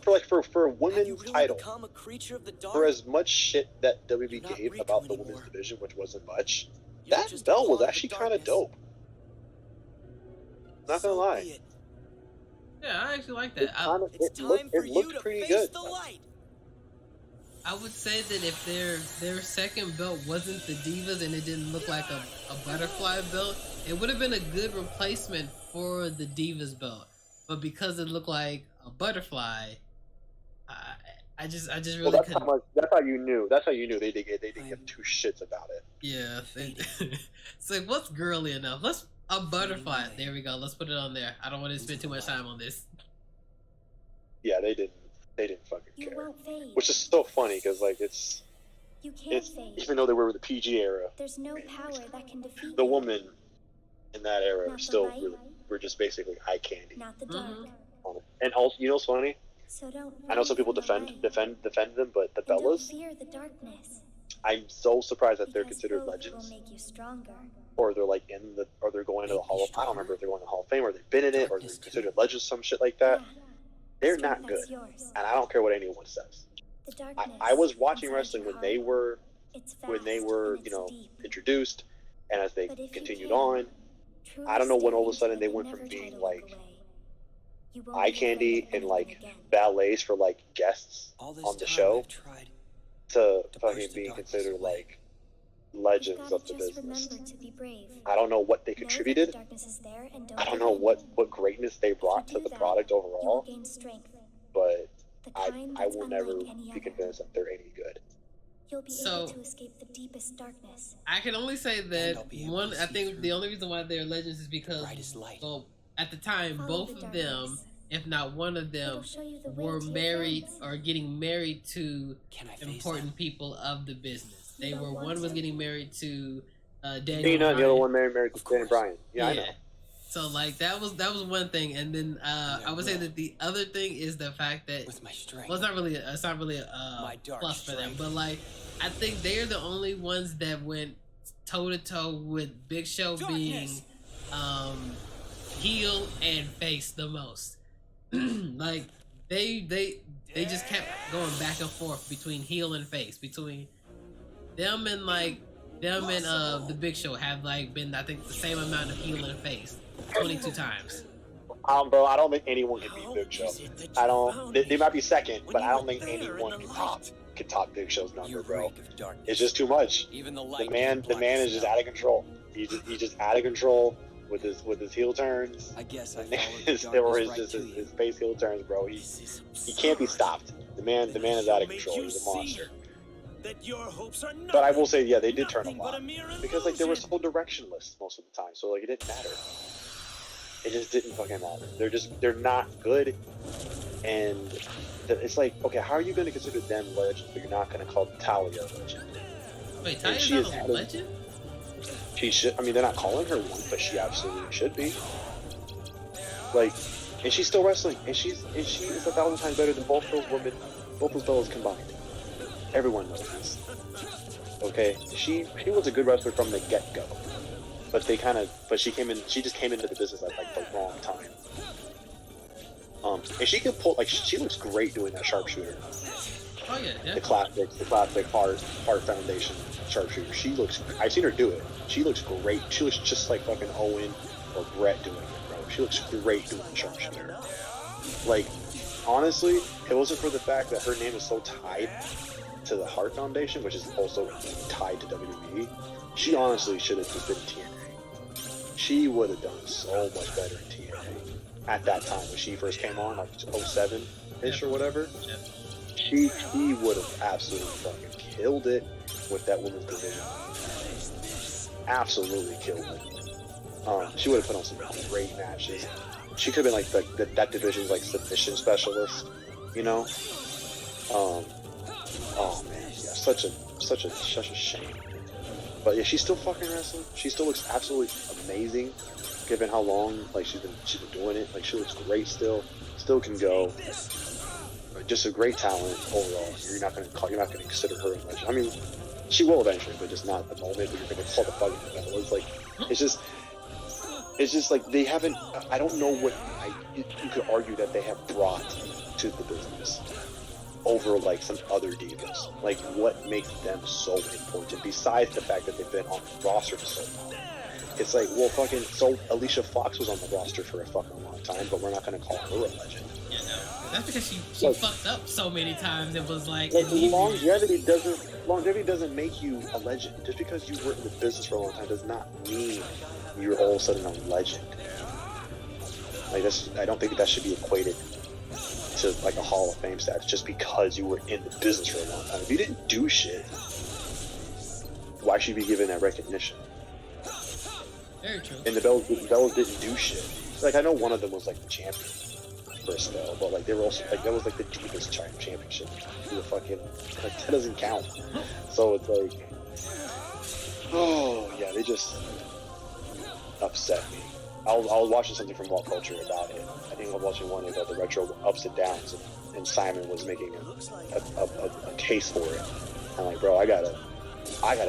for a women's really title. Become a creature of the dark? For as much shit that WB You're not gave Riku about the anymore. women's division, which wasn't much, You're that just belt was part of the actually kind of darkness. dope. Not gonna So lie. be it. Yeah, I actually like that. It's It time for it you looked to pretty face good. the light. I would say that if their second belt wasn't the Divas and it didn't look like a butterfly belt, it would have been a good replacement for the Divas belt. But because it looked like a butterfly, I just really Well, that's couldn't. that's how you knew. That's how you knew they didn't give two shits about it. Yeah, it's like what's girly enough? Let's a butterfly. There we go. Let's put it on there. I don't want to spend too much time on this. Yeah, they didn't fucking You care. won't fade. Which is so funny because like You can't fade. even though they were the PG era, There's no power that can defeat the you. woman in that era Not the still light. really were just basically eye candy. Not the dark. And also, you know what's funny? So don't. I know some people run from the defend light. them, but the And don't Bellas, fear the darkness. I'm so surprised that they're Because considered both legends, will make you stronger. or they're like or they're going to the Hall of. I don't remember if they're going to the Hall of Fame or they've been in it, or they're considered legends, some shit like that. Yeah. They're Strength not that's good, yours. and I don't care what anyone says. The darkness I was watching inside wrestling your when they heart, were it's when they vast were and you it's know deep. introduced, and as they But if you continued can, on. truly I don't know when all of a stare sudden they into it went and from never try being to like look away. You won't eye be afraid candy of and anything like again. ballets for like guests All this on the time show I've tried to to fucking push the being darkness considered away. like You've legends gotta of the just business. remember to be brave. I don't know what they Know that the contributed. darkness is there and don't I don't give know in. what greatness they brought If to you the do that, product You will overall, gain strength. but The I kind I that's will unlike never any be other. convinced that they're any good. You'll be So- able to escape the deepest darkness. I can only say And that I'll be able one. to I see think through the only reason why they're legends is because, brightest light. well, at the time, Follow both the of them, darkness. if not one of them, It'll show you the way were to your married friends. or getting married to Can I face important people of the business. You They don't were want one was to? getting married to Daniel. Cena and the other Bryan. one married Of to Dan course. Bryan. Yeah, I know. So like that was one thing, and then I would say that the other thing is the fact that with my strength. well, it's not really a My dark plus for them, strength. but like I think they're the only ones that went toe to toe with Big Show being Darkness. heel and face the most. Like they just kept going back and forth between heel and face, between them and the Big Show have like been I think the same amount of heel and face 22 times. Bro, I don't think anyone can beat Big Show. I don't. They might be second, but I don't think anyone can top Big Show's number, bro. It's just too much. The man is just out of control. He's just out of control with his heel turns. I guess I his face heel turns, bro. He can't be stopped. The man is out of control. He's a monster. But I will say, yeah, they did turn a lot because like they were so directionless most of the time, so like it didn't matter. It just didn't fucking matter. They're not good, and it's like, okay, how are you going to consider them legends, but you're not going to call Talia a legend? Wait, Talia's not a legend? She should. I mean, they're not calling her one, but she absolutely should be. Like, and she's still wrestling, and she is 1,000 times better than both those women, both those fellas combined. Everyone knows this. Okay, she was a good wrestler from the get-go. But she just came into the business at like the wrong time. And she can pull, like, she looks great doing that sharpshooter. Oh yeah, yeah. The classic heart foundation sharpshooter. I've seen her do it. She looks great. She looks just like fucking Owen or Brett doing it, bro. She looks great doing the sharpshooter. Like, honestly, if it wasn't for the fact that her name is so tied to the Heart Foundation, which is also tied to WWE, she honestly should have just been TNA. She would have done so much better in TNA at that time when she first came on, like 07-ish or whatever. Yeah. She would have absolutely fucking killed it with that women's division. Absolutely killed it. She would have put on some great matches. She could have been like that division's like submission specialist, you know? Oh man, yeah, such a shame. But yeah, she's still fucking wrestling. She still looks absolutely amazing, given how long like she's been doing it. Like, she looks great still can go. Just a great talent overall. You're not gonna consider her a legend. I mean, she will eventually, but just not at the moment. But you're gonna call the fucking medal. It's like, it's just like they haven't. I don't know what you could argue that they have brought to the business over like some other divas. Like, what makes them so important besides the fact that they've been on the roster for so long? It's like, well, fucking, so Alicia Fox was on the roster for a fucking long time, but we're not gonna call her a legend. Yeah, no. That's because she fucked up so many times. It was like longevity doesn't make you a legend. Just because you were in the business for a long time does not mean you're all of a sudden a legend. Like, I don't think that should be equated to like a Hall of Fame status just because you were in the business for a long time. If you didn't do shit, why should you be given that recognition? Very true. And the Bellas didn't do shit. Like, I know one of them was like the champion for a spell, but like they were also like, that was like the Divas Championship. The fucking, like, that doesn't count. So it's like, oh yeah, they just upset me. I was watching something from Walt Culture about it. I think I was watching one about the retro ups and downs, and Simon was making a case for it. I'm like, bro, I gotta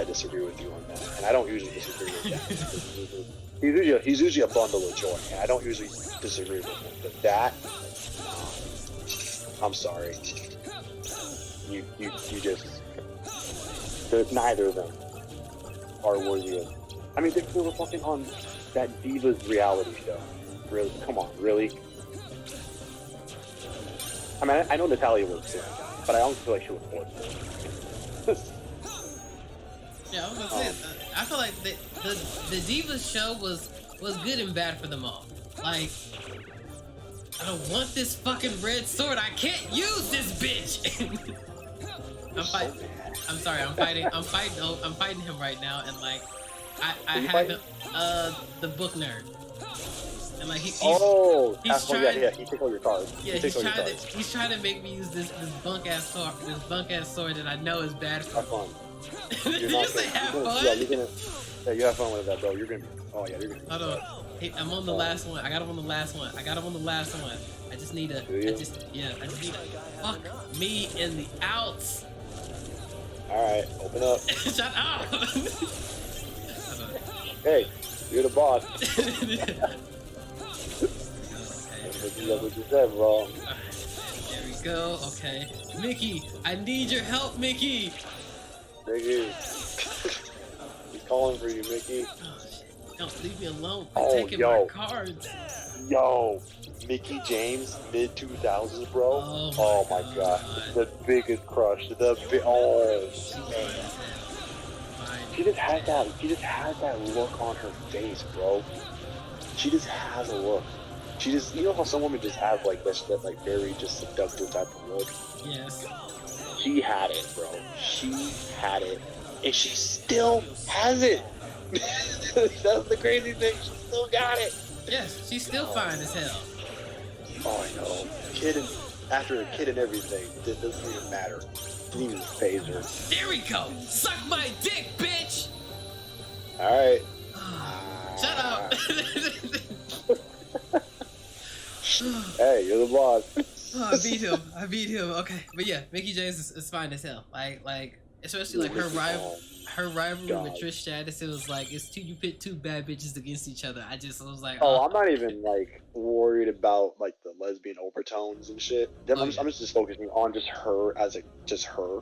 disagree with you on that, and I don't usually disagree with that. He's usually a bundle of joy, and I don't usually disagree with him. But that, I'm sorry, you just, neither of them are worthy of. I mean, they were fucking on that Divas reality show. Really? Come on, really? I mean, I know Natalia was too, but I don't feel like she was forced. Yeah, I was gonna say, I feel like the Divas show was good and bad for them all. Like, I don't want this fucking red sword. I can't use this bitch. I'm sorry. I'm fighting him right now, and like, I have the book nerd, and like he's trying. Yeah, he took all your cards. Yeah, he's trying to make me use this bunk ass sword that I know is bad for. Have fun. Did you say have fun? Yeah, you have fun with that, bro. You're gonna. Oh yeah, you're gonna. Hold on. Hey, I'm on the last one. I got him on the last one. I just need to. I just need to. Fuck me in the outs. All right, open up. Shut up. Hey, you're the boss. Okay. What you said, bro. There we go. Okay, Mickey, I need your help, Mickey. Mickey. He's calling for you, Mickey. Oh, shit. Don't leave me alone. I'm taking my cards. Yo, Mickey James, mid 2000s, bro. Oh my God. God. The biggest crush. She just has that look on her face, bro. She just has a look. She just, you know how some women just have like that like very just seductive type of look. Yes. She had it, bro. She had it, and she still has it. That's the crazy thing. She still got it. Yes, she's still fine as hell. Oh, I know. After a kid and everything, it doesn't even matter. Didn't even phase her. There we go. Suck my dick, bitch. All right. Shut up. Hey, you're the boss. Oh, I beat him. Okay, but yeah, Mickey James is fine as hell. Like especially like her rivalry with Trish Stratus. It was like you pit two bad bitches against each other. I was like, oh, I'm not even like worried about like the lesbian overtones and shit. I'm just focusing on just her as just her.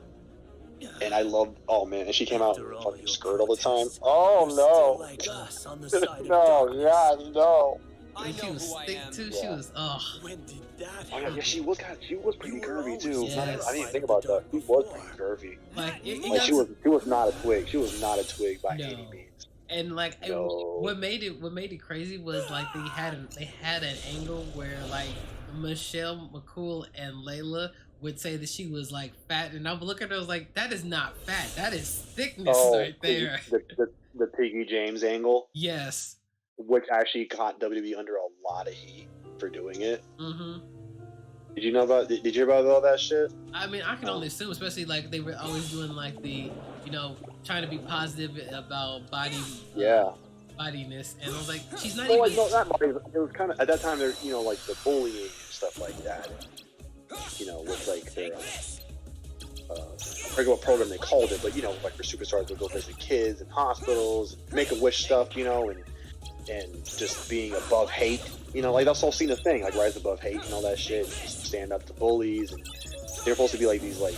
And I love, oh man, and she came out in a fucking skirt all the time. Oh no. No, God, no. I she know was who I thick am. too. Yeah. She was When did that Oh happen? yeah, she was pretty curvy too. Yes. I didn't even think about that. She was pretty curvy. like Like she was not a twig. She was not a twig by any means. And like No. what made it crazy was like they had an angle where like Michelle McCool and Layla would say that she was like fat, and I would look at her, I was like, that is not fat, that is thickness right there. The Piggy James angle, Yes. which actually caught WWE under a lot of heat for doing it. Mm-hmm. Did you hear about all that shit? I mean, I can only assume, especially like they were always doing like the, trying to be positive about bodiness, and I was like, she's not even. No, not body. It was kind of at that time. There, like the bullying and stuff like that. With like their I forget what program they called it, but like for superstars would go visit kids in hospitals, Make-A-Wish stuff, and just being above hate. Like that's all seen a thing, like rise above hate and all that shit, stand up to bullies, and they're supposed to be like these like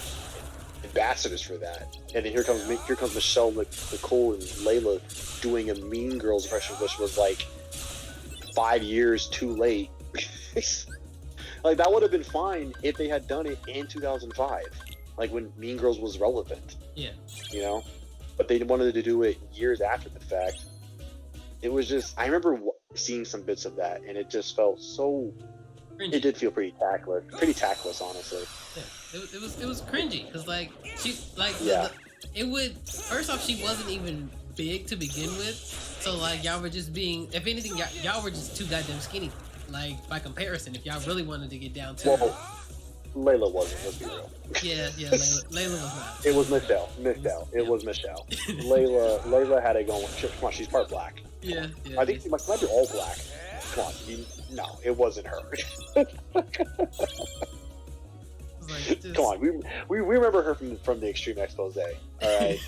ambassadors for that. And then here comes Michelle McCool and Layla doing a Mean Girls impression, which was like 5 years too late. Like that would have been fine if they had done it in 2005, like when Mean Girls was relevant. Yeah. But they wanted to do it years after the fact. It was just, I remember seeing some bits of that, and it just felt so. Cringy. It did feel pretty tactless, honestly. Yeah, it was cringy because like she like it would first off, she wasn't even big to begin with, so like y'all were just being, if anything, y'all were just too goddamn skinny. Like by comparison, if y'all really wanted to get down to it. Layla wasn't. Let's be real. Yeah, Layla was not. It was Michelle. It was Michelle. Layla had it going. Come on, she's part black. Yeah. I think she might be all black. Come on, no, it wasn't her. Come on, we remember her from the Extreme Expose. All right,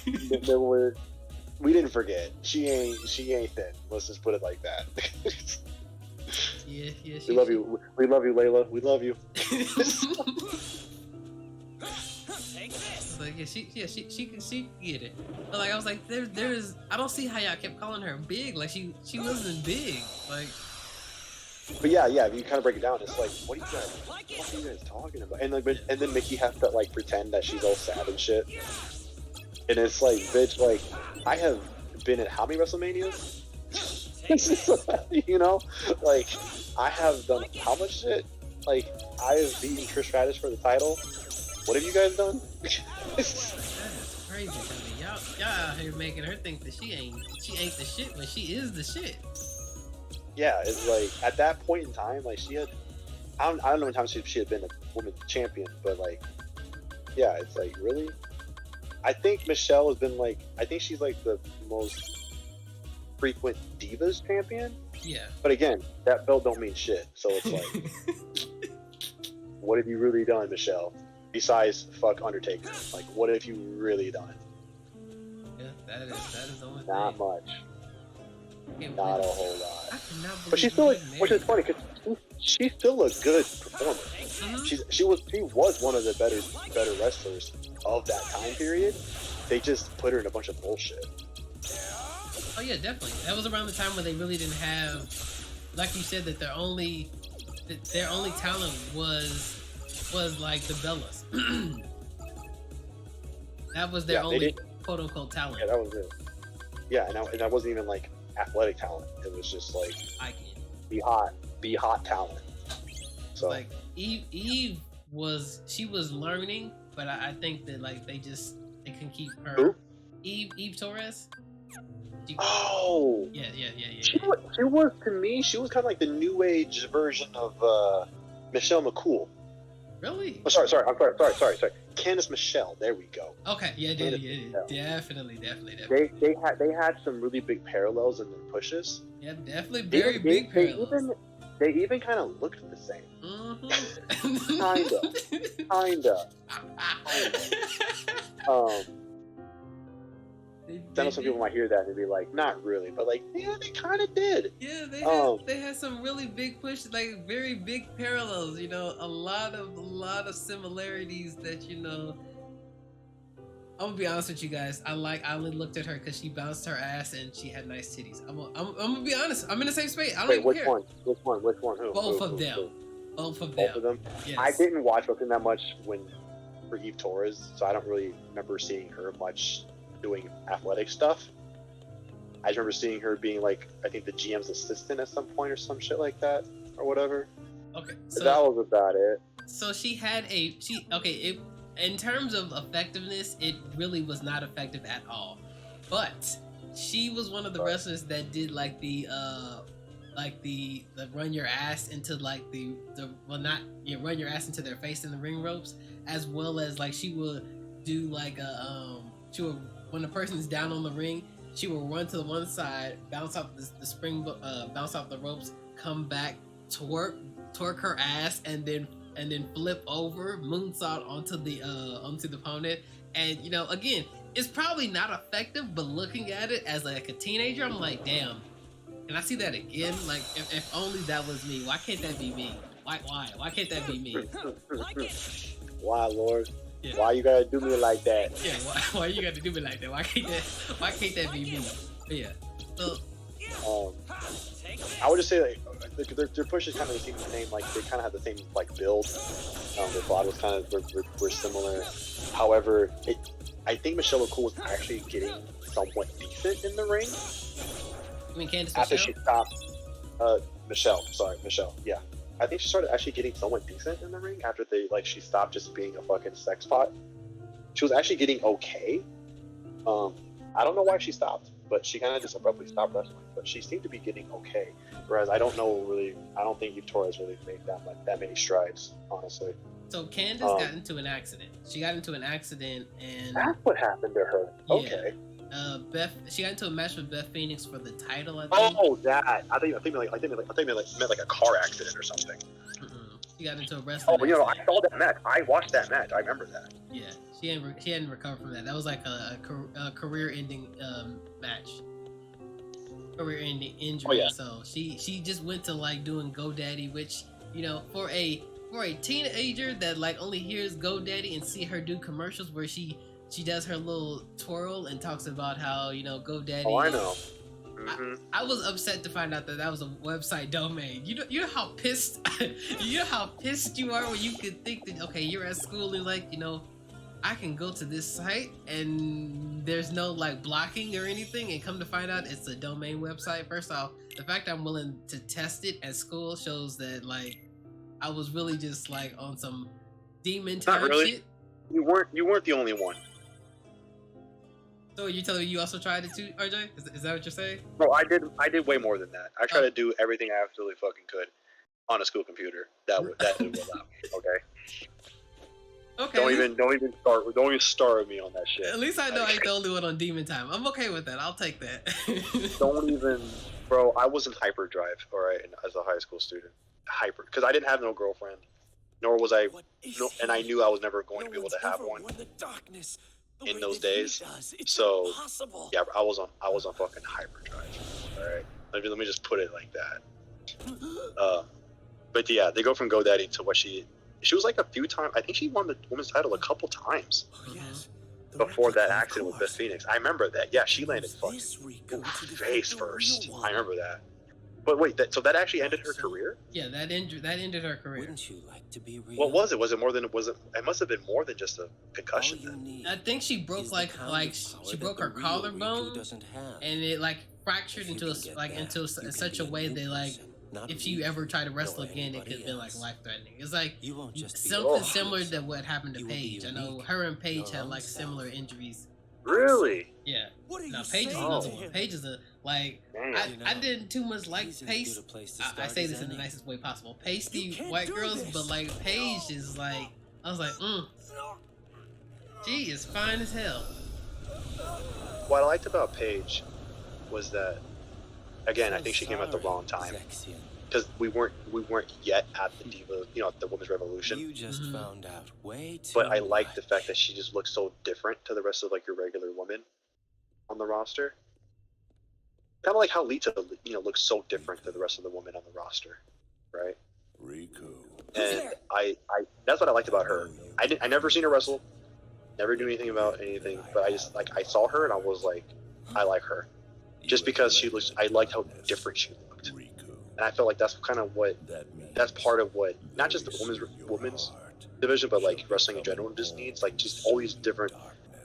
we didn't forget. She ain't thin. Let's just put it like that. Yeah. We love you, Layla. We love you. Like she get it. But like I was like, there's I don't see how y'all kept calling her big. Like she wasn't big. Like. But yeah, if you kind of break it down, it's like, what are you guys talking about? And like, and then Mickey has to like pretend that she's all sad and shit. And it's like, bitch, like I have been at how many WrestleManias? Like I have done how much shit? Like I've beaten Trish Stratus for the title. What have you guys done? That is crazy to me. Y'all out here making her think that she ain't the shit when she is the shit. Yeah, it's like at that point in time, like she had, I don't know how many times she had been a women's champion, but like, yeah, it's like really. I think Michelle has been like, I think she's like the most frequent Divas champion. Yeah. But again, that belt don't mean shit. So it's like, what have you really done, Michelle? Besides fuck Undertaker, like what have you really done? Yeah, that is the only Not thing. much. Not a whole lot. I cannot believe. But she's still, which is funny because she's still a good performer. Mm-hmm. She was one of the better wrestlers of that time period. They just put her in a bunch of bullshit. Oh yeah, definitely. That was around the time when they really didn't have, like you said, that their only talent was like the Bellas. That was their only quote unquote talent. Yeah, that was it. Yeah, and that wasn't even like athletic talent. It was just like be hot talent. So like Eve was learning, but I think that like they can keep her. Who? Eve Torres. Oh. Yeah. She was to me. She was kind of like the new age version of Michelle McCool. Really? Oh, sorry. Candice Michelle. There we go. Okay. Yeah. Definitely. They had some really big parallels in their pushes. Yeah, definitely very big parallels. They even kind of looked the same. Mm-hmm. Kinda. I know some people might hear that and be like, not really, but like, yeah, they kind of did. Yeah, they had some really big push, like very big parallels. You know, a lot of similarities that I'm gonna be honest with you guys. I only looked at her because she bounced her ass and she had nice titties. I'm gonna be honest. I'm in the same space. I don't even care. Which one? Who? Both of them. Both of them. Yes. I didn't watch wrestling that much for Eve Torres, so I don't really remember seeing her much doing athletic stuff. I just remember seeing her being like, I think the GM's assistant at some point or some shit like that or whatever. Okay, so that was about it. So she had in terms of effectiveness, it really was not effective at all. But she was one of the wrestlers that did like the run your ass into like run your ass into their face in the ring ropes, as well as like she would do like when the person's down on the ring, she will run to the one side, bounce off the spring, bounce off the ropes, come back, twerk her ass, and then flip over, moonsault onto the opponent. And again, it's probably not effective, but looking at it as like a teenager, I'm like, damn, can I see that again? Like, if only that was me. Why can't that be me? Why can't that be me? Why, Lord? Yeah. Why you gotta do me like that? Yeah, why you gotta do me like that? Why can't that be me? But yeah. So I would just say like their push is kind of the same. Like they kind of have the same like build. Their bodies kind of were similar. However, I think Michelle McCool was actually getting somewhat decent in the ring. You mean Candice after Michelle? she stopped? Michelle. Yeah. I think she started actually getting somewhat decent in the ring after she stopped just being a fucking sex pot. She was actually getting okay. I don't know why she stopped, but she kind of just abruptly stopped wrestling. But she seemed to be getting okay. Whereas I don't think Eve Torres really made that many strides, honestly. So Candice got into an accident. She got into an accident, and that's what happened to her. Yeah. Okay. She got into a match with Beth Phoenix for the title. I think. Oh, that! I think meant like a car accident or something. Mm-mm. She got into a wrestling. Oh, I saw that match. I watched that match. I remember that. Yeah, she hadn't recovered from that. That was like a career-ending match. Career-ending injury. Oh, yeah. So she just went to like doing GoDaddy, which for a teenager that like only hears GoDaddy and see her do commercials where she does her little twirl and talks about how GoDaddy. Oh, I know. Mm-hmm. I was upset to find out that was a website domain. You know how pissed you are when you could think that you're at school and like I can go to this site and there's no like blocking or anything, and come to find out it's a domain website. First off, the fact I'm willing to test it at school shows that like I was really just like on some demon time shit. You weren't the only one. So you telling me you also tried it too, RJ? Is that what you're saying? No, I did way more than that. I tried to do everything I absolutely fucking could on a school computer. That would allow me. Okay. Okay. Don't even start with me on that shit. At least I know I ain't the only one on demon time. I'm okay with that. I'll take that. Don't even, bro. I was in hyperdrive, all right, as a high school student. Because I didn't have no girlfriend, nor was I, and I knew I was never going to be able to have one in those days. So yeah, I was on fucking hyperdrive. All right, let me just put it like that. But yeah, they go from GoDaddy to what she was like a few times. I think she won the women's title a couple times before that accident with Beth Phoenix. I remember that. Yeah, she landed fucking face first. I remember that. But wait, so that actually ended her career? Yeah, that ended her career. Wouldn't you like to be real? What was it? Was it more than it must have been more than just a concussion. All you need I think she broke is the like kind of power she that broke the her real collarbone, Riku doesn't have. and it like fractured If you into can get that, into you can such a be way new that like person, not if you me ever try to wrestle nor again, it anybody could have been like else. life threatening. It's like You won't just be something Oh. similar to what happened to You will be Paige. I know unique, her and Paige your had own like self. similar injuries. Really? Yeah. What are Now you Paige is saying another to one. him? Paige is a like Damn. I didn't too much like He's as Paige. good a place to I start say as this in the any. nicest way possible. Pasty You can't white do girls, this. but like Paige is like I was like, she is fine as hell. What I liked about Paige was that, again, I think she came at the wrong time Zexian. because we weren't yet at the diva, at the women's revolution. You just Mhm. found out way too But I like the much. fact that she just looks so different to the rest of like your regular woman on the roster. Kind of like how Lita, looks so different to the rest of the women on the roster, right? Riku. And I that's what I liked about her. I never seen her wrestle, never knew anything about anything, but I just I saw her and I was like, I like her, just because I liked how different she looked, Riku. and I felt like that's kind of what that's part of what not just the women's division, but like wrestling in general just needs, like just all these different,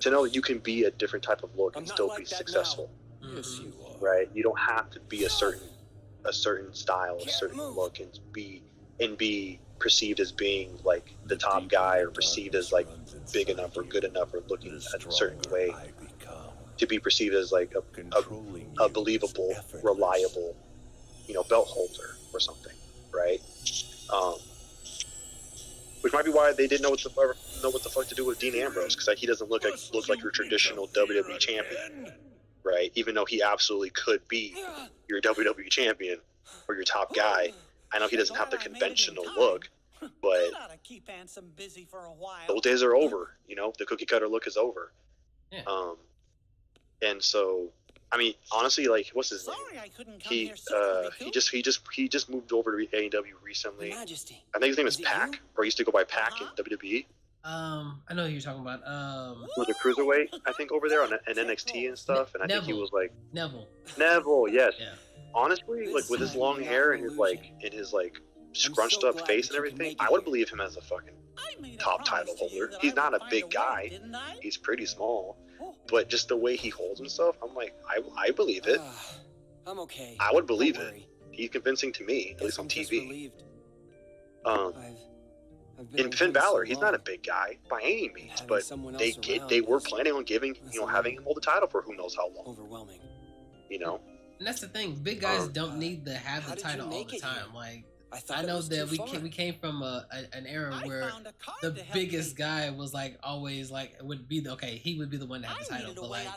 to know that you can be a different type of look I'm and not still like be that successful, Yes, you are. right? You don't have to be a certain style, a certain look, and be perceived as being like the top guy, or perceived as like big enough or good enough or looking a certain way to be perceived as like a believable, reliable, belt holder or something, right? Which might be why they didn't know what the fuck to do with Dean Ambrose, because he doesn't look like your traditional WWE champion, right? Even though he absolutely could be your WWE champion or your top guy. I know he doesn't have the conventional look, but Keep Ansem busy for a while. those days are over. The cookie cutter look is over. Yeah. And so, I mean, honestly, like, what's his name? Sorry I couldn't come He here sooner, he just moved over to AEW recently. Your Majesty. I think his name is Is it Pac, you? or he used to go by Pac in WWE. I know who you're talking about. He was a cruiserweight, I think, over there on NXT and stuff. And I think he Neville. was like Neville. yes. Yeah. Honestly, like with his long hair and his scrunched up face and everything, I would believe him as a fucking top title holder. He's not a big guy. He's pretty small, but just the way he holds himself, I'm like, I believe it. I'm okay. I would believe it. He's convincing to me, at least on TV. And Finn Balor, he's not a big guy by any means, but they were planning on having him hold the title for who knows how long. Overwhelming. And that's the thing. Big guys don't need to have the title all the time. Like I know that we came from an era where the biggest guy was like always like would be he would be the one to have the title, but like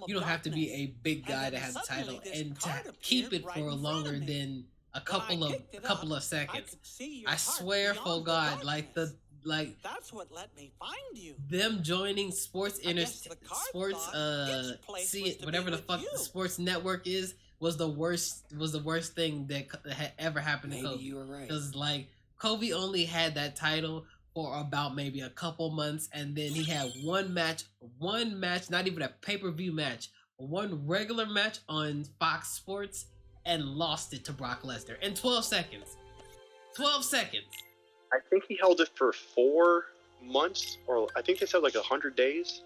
you don't have to be a big guy to have the title and to keep it for longer than a couple of seconds. I swear for God, that's what let me find you. them joining sports whatever the fuck the sports network is was the worst thing that had ever happened to Kobe. You were right. Because like Kobe only had that title for about maybe a couple months, and then he had one match, not even a pay-per-view match, one regular match on Fox Sports, and lost it to Brock Lesnar in 12 seconds. 12 seconds. I think he held it for 4 months, or I think they said like 100 days,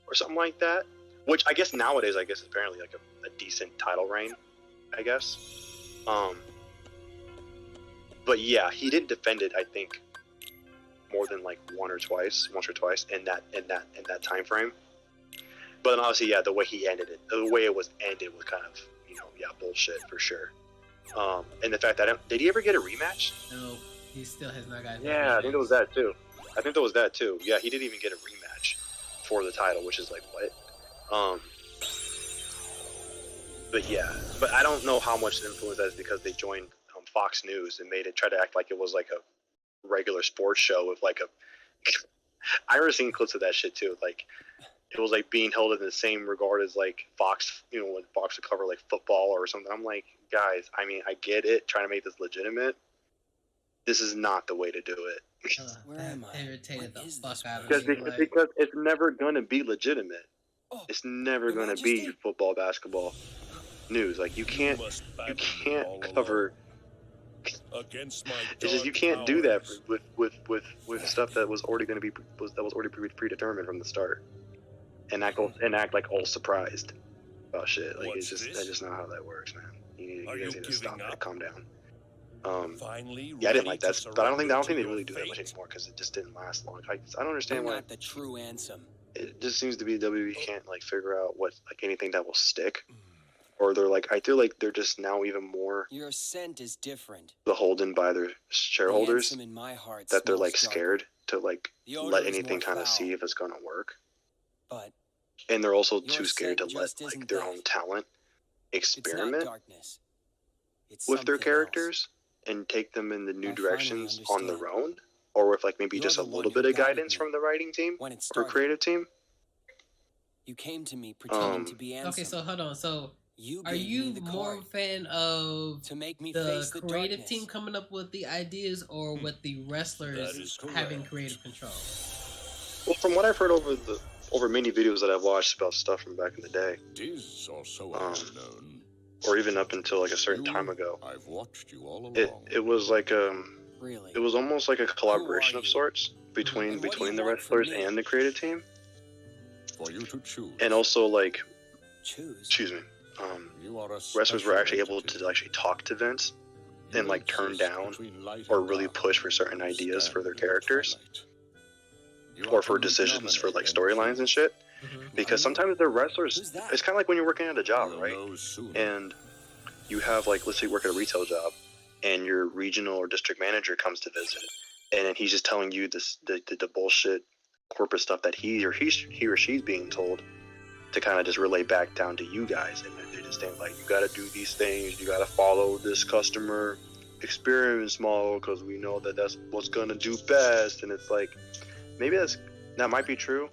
or something like that. Which I guess nowadays, is apparently like a decent title reign, I guess. But yeah, he didn't defend it. I think more than like once or twice in that time frame. But then obviously, yeah, the way he ended it, the way it was ended was kind of bullshit for sure. And the fact that did he ever get a rematch? No, he still has not gotten. Yeah, I think it was that too. Yeah, he didn't even get a rematch for the title, which is like what? But I don't know how much influence that is because they joined Fox News and try to act like it was like a regular sports show with like a. I remember seeing clips of that shit too. Like it was like being held in the same regard as like Fox, when Fox would cover like football or something. I'm like, guys, I mean, I get it, trying to make this legitimate. This is not the way to do it. Where am I? Irritated the fuck out of Because me. Like, it's never gonna be legitimate. It's never Your gonna be Majesty? football, basketball. news. Like you can't cover. Against my It's just you can't do that with stuff that was already going to be predetermined from the start, and act like all surprised about shit. Like What's that's this? just not how that works, man. You Are guys you need to stop giving that. up? Calm down. Finally, Yeah, I didn't ready like to that, but I don't think surrender they to really your do that much fate? anymore because it just didn't last long. I don't You're understand why. not the true Ansem. It just seems to be WWE can't like figure out what like anything that will stick, or they're like I feel like they're just now even more Your scent is different. beholden by their shareholders The Ansem in my heart that they're smells like darker. scared to like The odor let is anything more kind of foul. see if it's gonna work, But and they're also your too scared to scent let just like isn't their that. own talent It's not experiment darkness. It's with their something characters and take them in the new I finally directions on understand. their own, or with like maybe You're just a the one little who bit of guided guidance me from the writing team when it or started. creative team. You came to me pretending to be Ansem. Okay, so hold on. So You are gave me you the more card a fan of to make me the face the creative darkness. team coming up with the ideas, or with the That wrestlers is having correct. creative control? Well, from what I've heard over many videos that I've watched about stuff from back in the day, It is also unknown. or even up until like a certain time ago, I've watched you all along. it was like Really? it was almost like a collaboration of you? sorts And between what do you the want from wrestlers me? and the creative team, For you to choose. and also like Choose. excuse me, You are a wrestlers were special actually able entity. to actually talk to Vince You and like turn exist down between light or and really dark. push for certain ideas Stand for their in the characters twilight. You or are for to decisions for like nominate storylines and shit. Mm-hmm. Because sometimes the wrestlers, Who's that? it's kind of like when you're working at a job, We'll right? know soon. And you have like, let's say you work at a retail job, and your regional or district manager comes to visit, and then he's just telling you the bullshit corporate stuff that he or she's being told to kind of just relay back down to you guys, and they just think like, you got to do these things, you got to follow this customer experience model because we know that that's what's gonna do best. And it's like, maybe that might be true.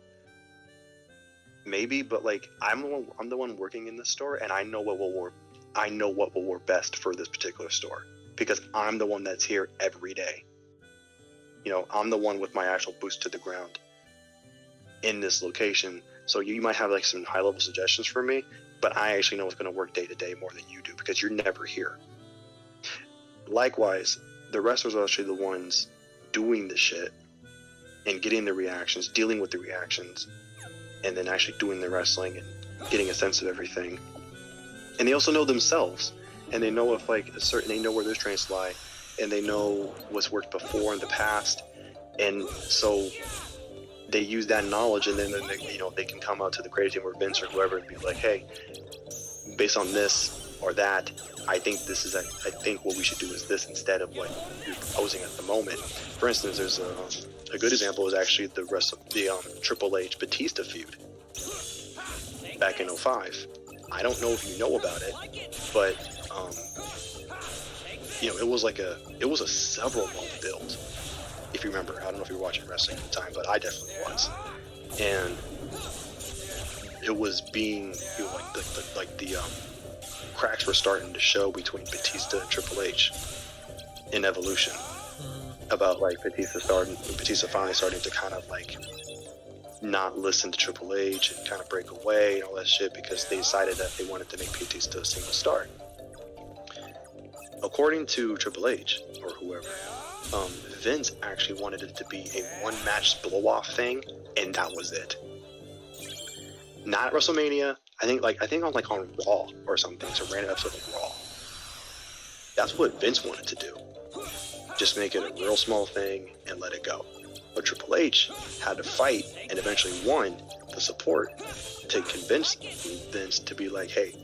Maybe, but like I'm the one working in this store, and I know what will work. I know what will work best for this particular store because I'm the one that's here every day. You know, I'm the one with my actual boots to the ground in this location. So you might have like some high level suggestions for me, but I actually know what's going to work day to day more than you do because you're never here. Likewise, the wrestlers are actually the ones doing the shit and getting the reactions, dealing with the reactions, and then actually doing the wrestling and getting a sense of everything. And they also know themselves, and they know if like they know where their strengths lie, and they know what's worked before in the past, and so they use that knowledge, and then they can come out to the creative team or Vince or whoever and be like, hey, based on this or that, I think what we should do is this instead of what you're proposing at the moment. For instance, there's a good example is actually the Triple H Batista feud back in 2005. I don't know if you know about it, but it was a several month build. If you remember, I don't know if you were watching wrestling at the time, but I definitely was. And it was being, the cracks were starting to show between Batista and Triple H in Evolution. About like Batista finally starting to kind of like not listen to Triple H and kind of break away and all that shit because they decided that they wanted to make Batista a single star. According to Triple H or whoever, Vince actually wanted it to be a one-match blow-off thing, and that was it. Not at WrestleMania. I think on Raw or something, some random episode of Raw. That's what Vince wanted to do. Just make it a real small thing and let it go. But Triple H had to fight and eventually won the support to convince Vince to be like, hey,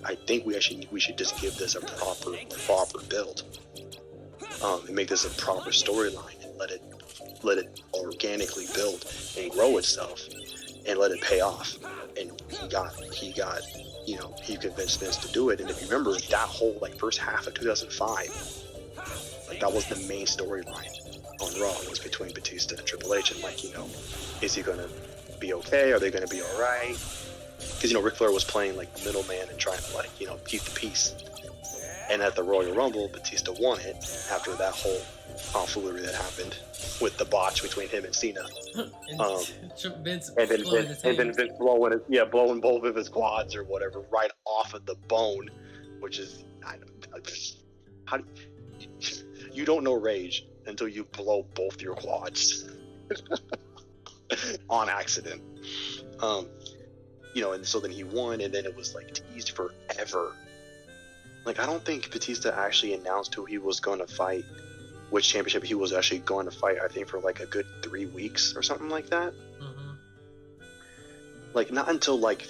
I think we should just give this a proper build. And make this a proper storyline and let it organically build and grow itself and let it pay off. And he convinced Vince to do it. And if you remember, that whole first half of 2005, that was the main storyline on Raw. It was between Batista and Triple H, and is he gonna be okay? Are they gonna be all right? Because Ric Flair was playing the middleman and trying to keep the peace. And at the Royal Rumble, Batista won it after that whole tomfoolery that happened with the botch between him and Cena. Vince And then blowing his hands. Vince blowing both of his quads or whatever right off of the bone, which is you don't know rage until you blow both your quads on accident. And so then he won, and then it was like teased forever. Like, I don't think Batista actually announced who he was going to fight, which championship he was actually going to fight. I think for like a good 3 weeks or something like that. Mm-hmm. Like, not until like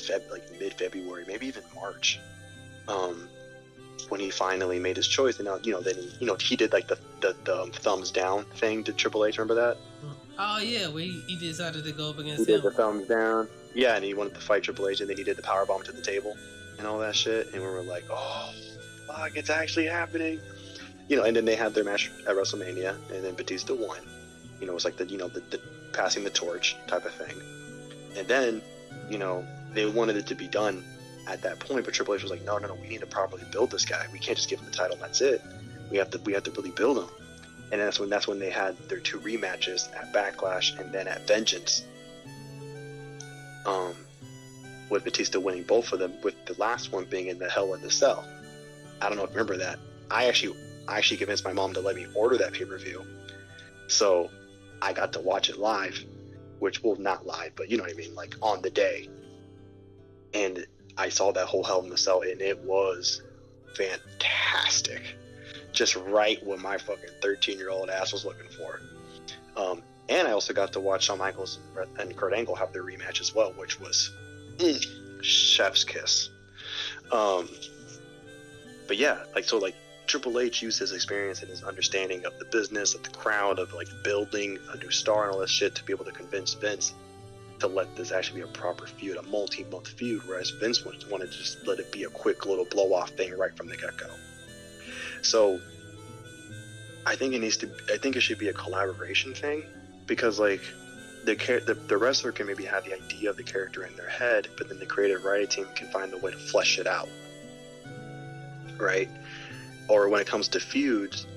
mid-February, maybe even March, when he finally made his choice. And then he did like the thumbs down thing to Triple H. Remember that? Oh yeah, well he decided to go up against He him. did the thumbs down. Yeah, and he wanted to fight Triple H, and then he did the powerbomb to the table and all that shit. And we were like, oh, fuck, it's actually happening. And then they had their match at WrestleMania, and then Batista won. It was like the passing the torch type of thing. And then, they wanted it to be done at that point, but Triple H was like, no, we need to properly build this guy. We can't just give him the title and that's it. We have to really build him. And that's when they had their 2 rematches at Backlash and then at Vengeance. With Batista winning both of them, with the last one being in the Hell in the Cell. I don't know if you remember that. I actually convinced my mom to let me order that pay-per-view, so I got to watch it live, which, well, not live, but you know what I mean, like on the day. And I saw that whole Hell in the Cell, and it was fantastic. Just right what my fucking 13-year-old ass was looking for. And I also got to watch Shawn Michaels and Kurt Angle have their rematch as well, which was chef's kiss. But yeah, like Triple H used his experience and his understanding of the business, of the crowd, of like building a new star and all this shit to be able to convince Vince to let this actually be a proper feud, a multi-month feud, whereas Vince wanted to just let it be a quick little blow-off thing right from the get-go. So I think it should be a collaboration thing, because like the wrestler can maybe have the idea of the character in their head, but then the creative writing team can find a way to flesh it out, right? Or when it comes to feuds,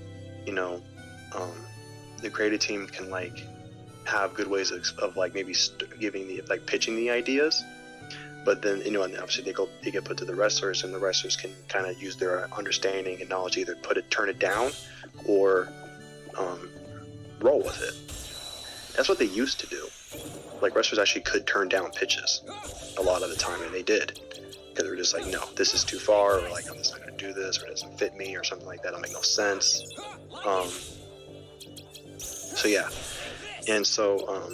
the creative team can like have good ways of like maybe pitching the ideas, but then and obviously they get put to the wrestlers, and the wrestlers can kind of use their understanding and knowledge, either turn it down or roll with it. That's what they used to do. Like, wrestlers actually could turn down pitches a lot of the time, and they did, because they were just like, no, this is too far, or like, I'm just not going to do this, or it doesn't fit me, or something like that. It'll make no sense. So yeah, and so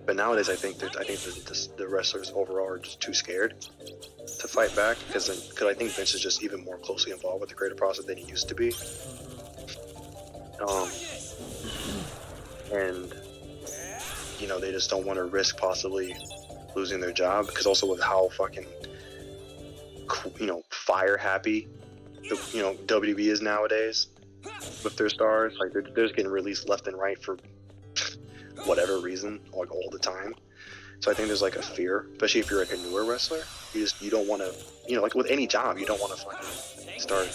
but nowadays I think the wrestlers overall are just too scared to fight back, because I think Vince is just even more closely involved with the creative process than he used to be. And they just don't want to risk possibly losing their job, because also with how fucking fire happy WWE is nowadays with their stars. Like, they're just getting released left and right for whatever reason, like all the time. So I think there's like a fear, especially if you're like a newer wrestler. You don't want to, like with any job, you don't want to fucking start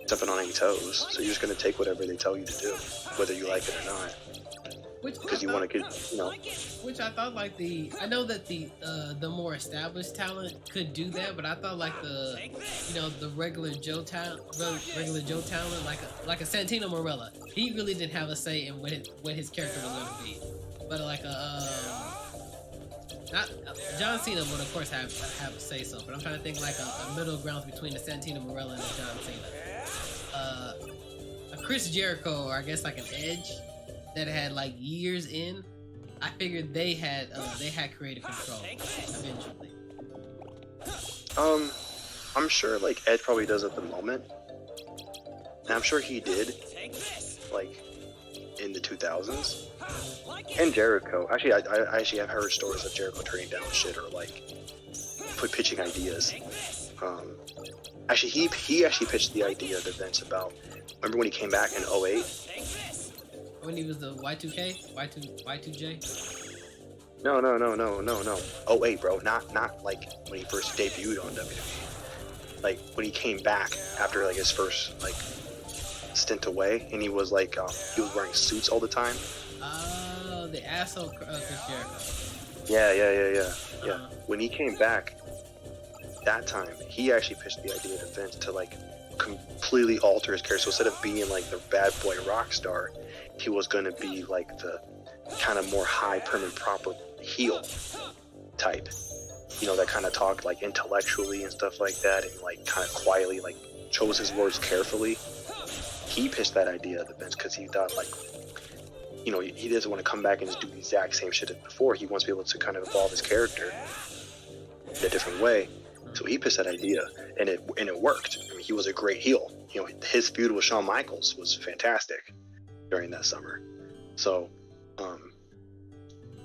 stepping on any toes. So you're just going to take whatever they tell you to do, whether you like it or not. Because you want to get, Which I thought I know that the more established talent could do that, but I thought like the regular Joe talent, like a Santino Marella, he really didn't have a say in what his character was going to be. But like John Cena would of course have a say so, but I'm trying to think like a middle ground between the Santino Marella and the John Cena. A Chris Jericho, or I guess like an Edge, that had like years in. I figured they had creative control eventually. I'm sure like Edge probably does at the moment, and I'm sure he did like in the 2000s. And Jericho, actually, I actually have heard stories of Jericho turning down shit, or like pitching ideas. Actually, he actually pitched the idea to Vince about. Remember when he came back in 2008? When he was the Y2J? No. 08, bro. Not like when he first debuted on WWE. like when he came back after like his first like stint away, and he was like he was wearing suits all the time. Oh, the asshole Chris Jericho. Yeah. When he came back that time, he actually pitched the idea to Vince to like completely alter his character. So instead of being like the bad boy rock star, he was going to be like the kind of more high, prim and proper heel type. You know, that kind of talked like intellectually and stuff like that, and like kind of quietly, like chose his words carefully. He pitched that idea to Vince because he thought like, you know, he doesn't want to come back and just do the exact same shit as before. He wants to be able to kind of evolve his character in a different way. So he pitched that idea, and it worked. I mean, he was a great heel. You know, his feud with Shawn Michaels was fantastic during that summer. So,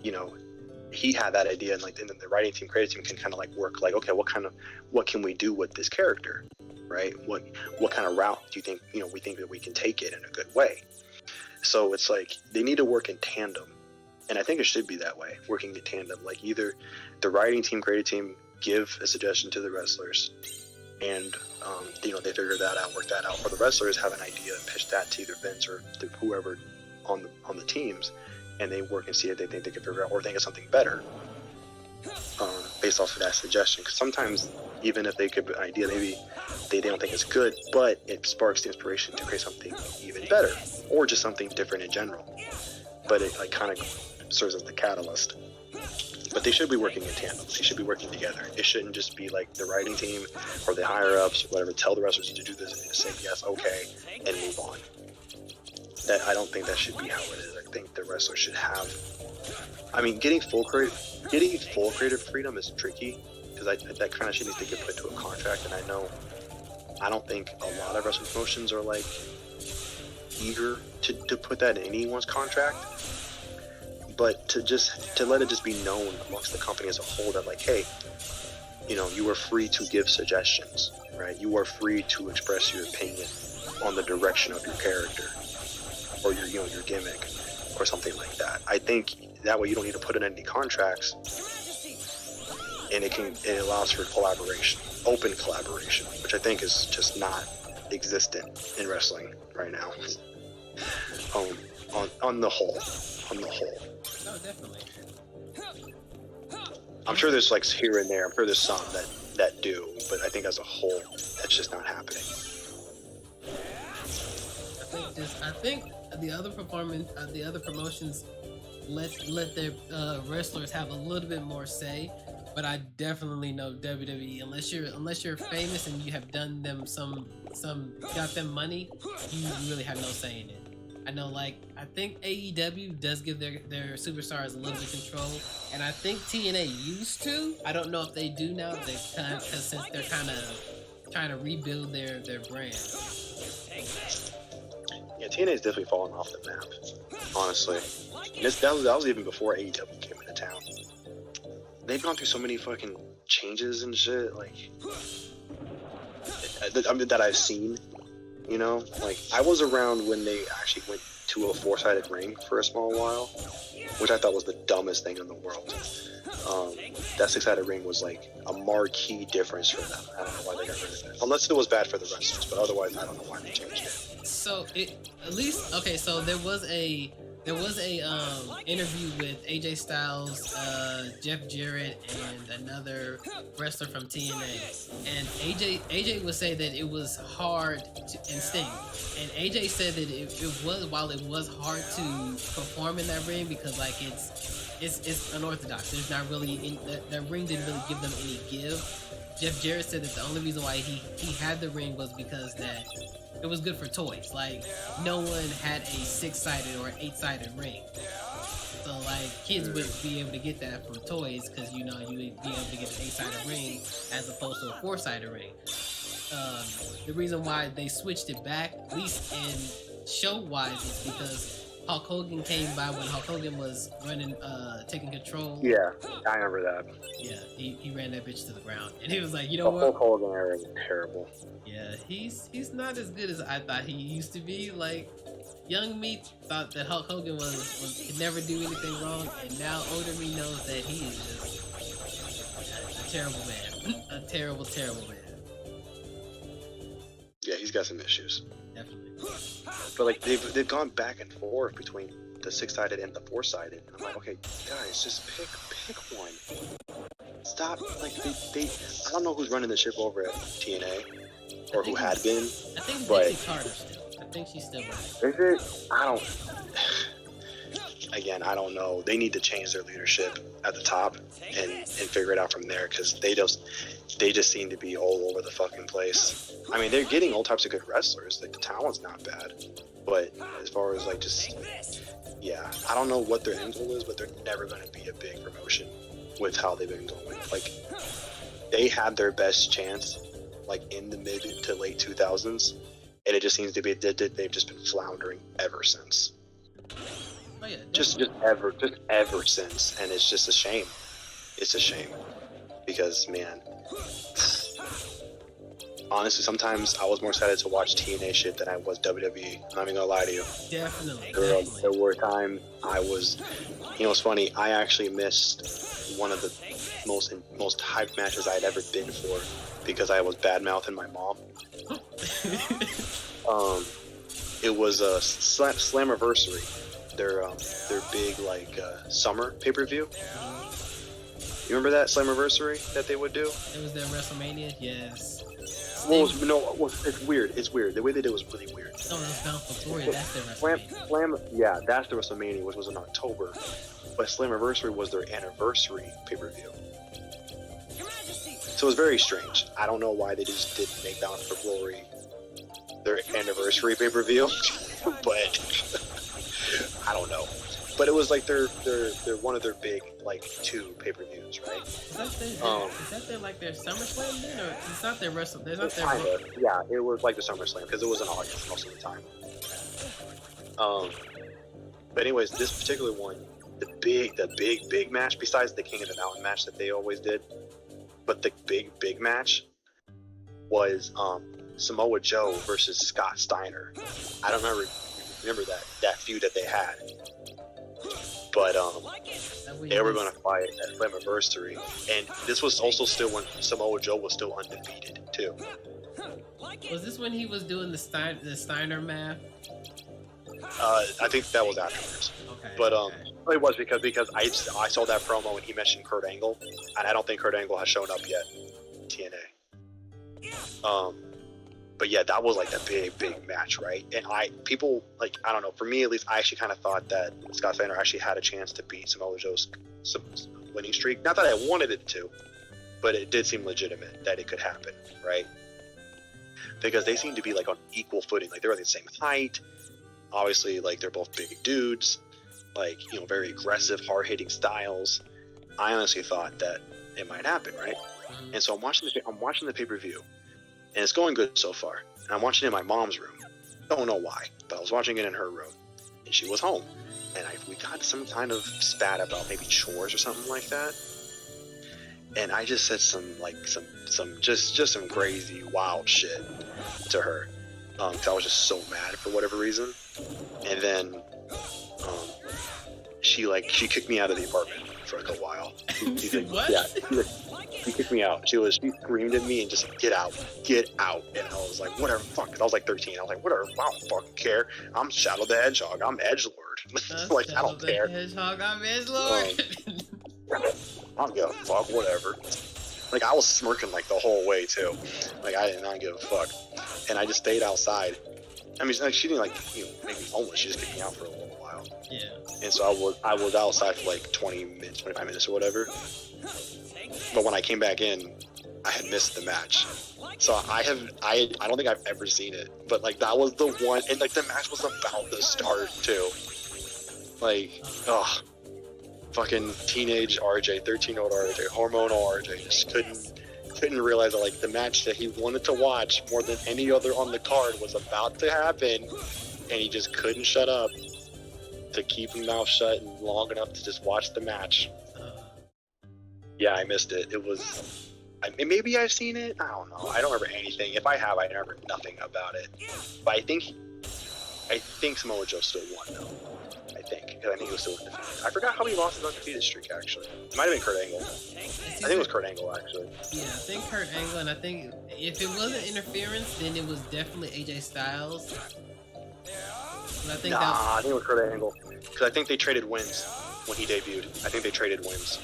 you know, he had that idea, and like, and then the writing team, creative team can kind of like work like, okay, what can we do with this character, right? What kind of route do you think, you know, we think that we can take it in a good way? So it's like they need to work in tandem, and I think it should be that way, working in tandem. Like either the writing team, creative team give a suggestion to the wrestlers, and you know, they figure that out, work that out, or the wrestlers have an idea and pitch that to either Vince or to whoever on the teams, and they work and see if they think they can figure out or think of something better based off of that suggestion. Because sometimes even if they give an idea, maybe they don't think it's good, but it sparks the inspiration to create something even better, or just something different in general. But it like kind of serves as the catalyst. But they should be working in tandem. They should be working together. It shouldn't just be like the writing team or the higher ups or whatever tell the wrestlers to do this and just say yes, okay, and move on. That I don't think that should be how it is. I think the wrestler should have. I mean, getting full creative freedom is tricky because that kind of shit needs to get put into a contract. And I don't think a lot of wrestling promotions are like eager to put that in anyone's contract. But to let it just be known amongst the company as a whole that like, hey, you know, you are free to give suggestions, right? You are free to express your opinion on the direction of your character or your, you know, your gimmick or something like that. I think that way you don't need to put in any contracts, and it allows for collaboration, open collaboration, which I think is just not existent in wrestling right now. On the whole. No, definitely. I'm sure there's like here and there. I'm sure there's some that do, but I think as a whole, that's just not happening. I think the other promotions let their wrestlers have a little bit more say. But I definitely know WWE, unless you're famous and you have done them some got them money, you really have no say in it. I know, like, I think AEW does give their superstars a little bit of control, and I think TNA used to. I don't know if they do now. Since they're kind of trying to rebuild their brand. Yeah, TNA's definitely fallen off the map, honestly. That was even before AEW came into town. They've gone through so many fucking changes and shit, like, I mean, that I've seen. You know, like, I was around when they actually went to a 4-sided ring for a small while, which I thought was the dumbest thing in the world. That 6-sided ring was like a marquee difference for them. I don't know why they got rid of it. Unless it was bad for the wrestlers, but otherwise I don't know why they changed it. So there was a interview with AJ Styles, Jeff Jarrett, and another wrestler from TNA, and AJ would say that it was hard and Sting, and AJ said that it was hard to perform in that ring because like it's unorthodox. There's not really that ring didn't really give them any give. Jeff Jarrett said that the only reason why he had the ring was because that it was good for toys. Like, no one had a 6-sided or 8-sided ring. So, like, kids would be able to get that from toys because, you know, you would be able to get an 8-sided ring as opposed to a 4-sided ring. The reason why they switched it back, at least in show-wise, is because Hulk Hogan came by when Hulk Hogan was running, taking control. Yeah, I remember that. Yeah, he ran that bitch to the ground, and he was like, you know what? Hulk Hogan era is terrible. Yeah, he's not as good as I thought he used to be. Like, young me thought that Hulk Hogan could never do anything wrong, and now older me knows that he is just a terrible man, a terrible man. he's got some issues. Definitely. But like they've gone back and forth between the 6-sided and the 4-sided, and I'm like, okay, guys, just pick one. Stop. Like they I don't know who's running the ship over at TNA or who had been. I think but Dixie Carter still. I think she's still running. Is it? I don't. Again, I don't know. They need to change their leadership at the top and figure it out from there, because they just seem to be all over the fucking place. I mean, they're getting all types of good wrestlers. Like the talent's not bad, but as far as like just yeah, I don't know what their end goal is, but they're never going to be a big promotion with how they've been going. Like they had their best chance like in the mid to late 2000s, and it just seems to be they've just been floundering ever since. Oh yeah, just ever since, and it's just a shame. It's a shame because, man, honestly, sometimes I was more excited to watch TNA shit than I was WWE. I'm not even gonna lie to you. definitely. There were times I was, you know, it's funny. I actually missed one of the most hyped matches I had ever been for because I was bad mouthing my mom. It was a Slammiversary. Their big like summer pay-per-view. You remember that Slammiversary that they would do? It was their WrestleMania. Yes. Well, it's weird. It's weird. The way they did it was really weird. No, that's Bound for Glory. That's their WrestleMania. Yeah, that's the WrestleMania, which was in October. But Slammiversary was their anniversary pay-per-view. So it was very strange. I don't know why they just didn't make Bound for Glory their anniversary pay-per-view, but I don't know. But it was like they're one of their big like 2 pay-per-views, right? Is that their like their SummerSlam then, or it's not their Wrestle? There's not their. Yeah, it was like the SummerSlam because it was in August most of the time. But anyways, this particular one, the big match, besides the King of the Mountain match that they always did, but the big match was Samoa Joe versus Scott Steiner. I don't remember that feud that they had. But they were going to fight at Slammiversary, and this was also still when Samoa Joe was still undefeated too. Was this when he was doing the Steiner math? I think that was afterwards. Okay. But it was because I saw that promo and he mentioned Kurt Angle, and I don't think Kurt Angle has shown up yet in TNA. But yeah, that was like the big match, right? And I don't know, for me at least, I actually kind of thought that Scott Steiner actually had a chance to beat Samoa Joe's winning streak. Not that I wanted it to, but it did seem legitimate that it could happen, right? Because they seem to be like on equal footing. Like they're the same height. Obviously, like they're both big dudes, like, you know, very aggressive, hard-hitting styles. I honestly thought that it might happen, right? Mm-hmm. And so I'm watching the pay-per-view. And it's going good so far. And I'm watching it in my mom's room. Don't know why, but I was watching it in her room. And she was home. And we got some kind of spat about maybe chores or something like that. And I just said some crazy, wild shit to her. Because I was just so mad for whatever reason. And then she kicked me out of the apartment for like a while. What? Yeah. She kicked me out. She screamed at me and just get out. And I was like, whatever, fuck. 'Cause I was like 13. I was like, whatever, I don't fucking care. I'm Shadow the Hedgehog. I'm Edgelord. Like, I don't care. Hedgehog, I'm Edgelord. I don't give a fuck, whatever. Like, I was smirking like the whole way too. Like, I did not give a fuck. And I just stayed outside. I mean, like, she didn't make me homeless. She just kicked me out for a little while. Yeah. And so I was outside for like 25 minutes or whatever. But when I came back in, I had missed the match. So I don't think I've ever seen it. But like that was the one, and like the match was about to start too. Like, fucking teenage RJ, 13-year-old RJ, hormonal RJ, just couldn't realize that like the match that he wanted to watch more than any other on the card was about to happen, and he just couldn't shut up to keep his mouth shut long enough to just watch the match. Yeah, I missed it. It was... maybe I've seen it? I don't know. I don't remember anything. If I have, I remember nothing about it. But I think I think Samoa Joe still won though. I think because I think he was still undefeated. I forgot how he lost his undefeated streak actually. It might have been Kurt Angle. I think it was Kurt Angle actually. Yeah, I think Kurt Angle, and I think if it wasn't interference, then it was definitely AJ Styles. But I think I think it was Kurt Angle because I think they traded wins when he debuted. I think they traded wins.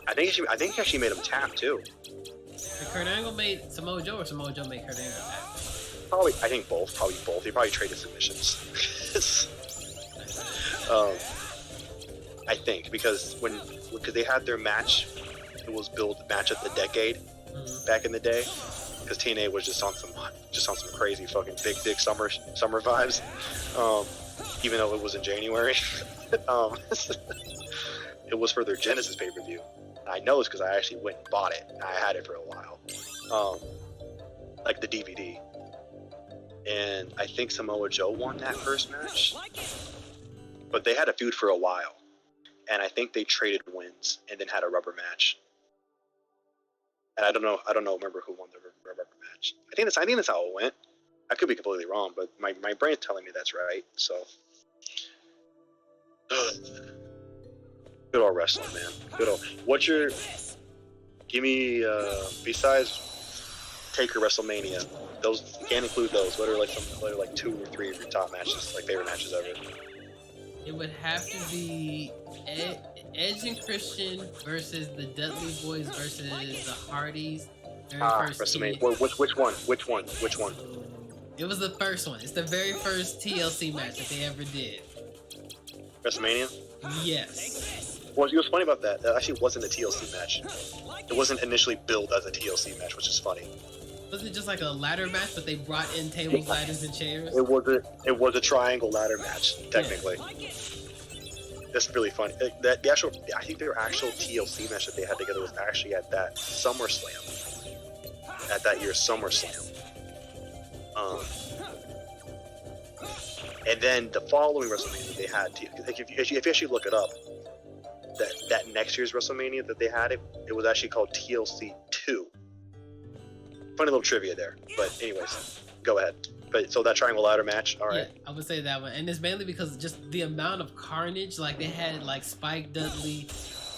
I think he actually made him tap too. Did Kurt Angle made Samoa Joe, or Samoa Joe made Kurt Angle tap? Probably, I think both. Probably both. They probably traded submissions. I think because they had their match, it was billed match of the decade back in the day. Because TNA was just on some crazy fucking big dick summer vibes. Even though it was in January, it was for their Genesis pay-per-view. I know this because I actually went and bought it. I had it for a while, like the DVD. And I think Samoa Joe won that first match, but they had a feud for a while, and I think they traded wins and then had a rubber match. And I don't remember who won the rubber match. I think that's how it went. I could be completely wrong, but my brain's telling me that's right. So, good old wrestling, man. Good old. Give me besides Taker WrestleMania. Those you can't include those. What are like 2 or 3 of your top matches, like favorite matches ever? It would have to be Edge and Christian versus the Dudley Boys versus the Hardys. WrestleMania. Which one? It was the first one. It's the very first TLC match that they ever did. WrestleMania? Yes. Well, it was funny about that. That actually wasn't a TLC match. It wasn't initially billed as a TLC match, which is funny. Wasn't it just like a ladder match, but they brought in tables, ladders, and chairs? It was a triangle ladder match, technically. Yeah. That's really funny. I think their actual TLC match that they had together was actually at that SummerSlam. At that year's SummerSlam. And then the following WrestleMania they had, like if you actually look it up, that next year's WrestleMania that they had, it was actually called TLC 2. Funny little trivia there. But anyways, go ahead. But so that triangle ladder match, all right. Yeah, I would say that one. And it's mainly because just the amount of carnage. Like they had like Spike Dudley,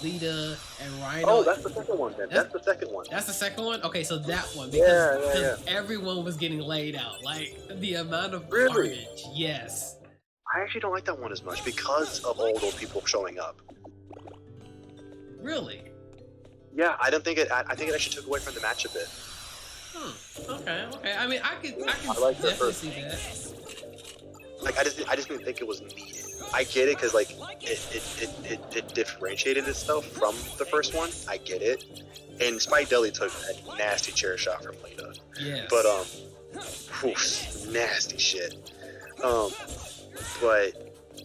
Lita, and Rhino. Oh, that's the second one then. That's the second one. That's the second one? Okay, so that one. Because everyone was getting laid out. Like the amount of carnage. Yes. I actually don't like that one as much because of all those people showing up. Really? Yeah, I think it actually took away from the match a bit. Okay. I mean, I could like definitely see that. Like, I just didn't think it was needed. I get it because like it differentiated itself from the first one. I get it. And Spike Dudley took a nasty chair shot from Lita. Yes. But nasty shit. But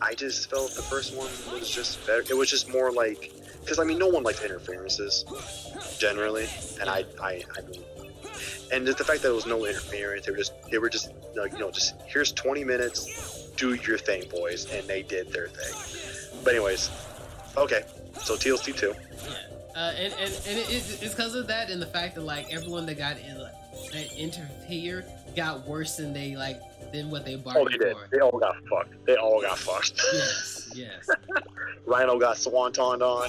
I just felt the first one was just better. It was just more like, because I mean, no one likes interferences generally, and I mean. And just the fact that there was no interference, they were just just here's 20 minutes, do your thing, boys, and they did their thing. But anyways, okay, so TLC 2. Yeah, and it's because of that and the fact that like everyone that got in that interfered got worse than what they bargained for. Oh, they did. They all got fucked. Yes. Rhino got swantoned on.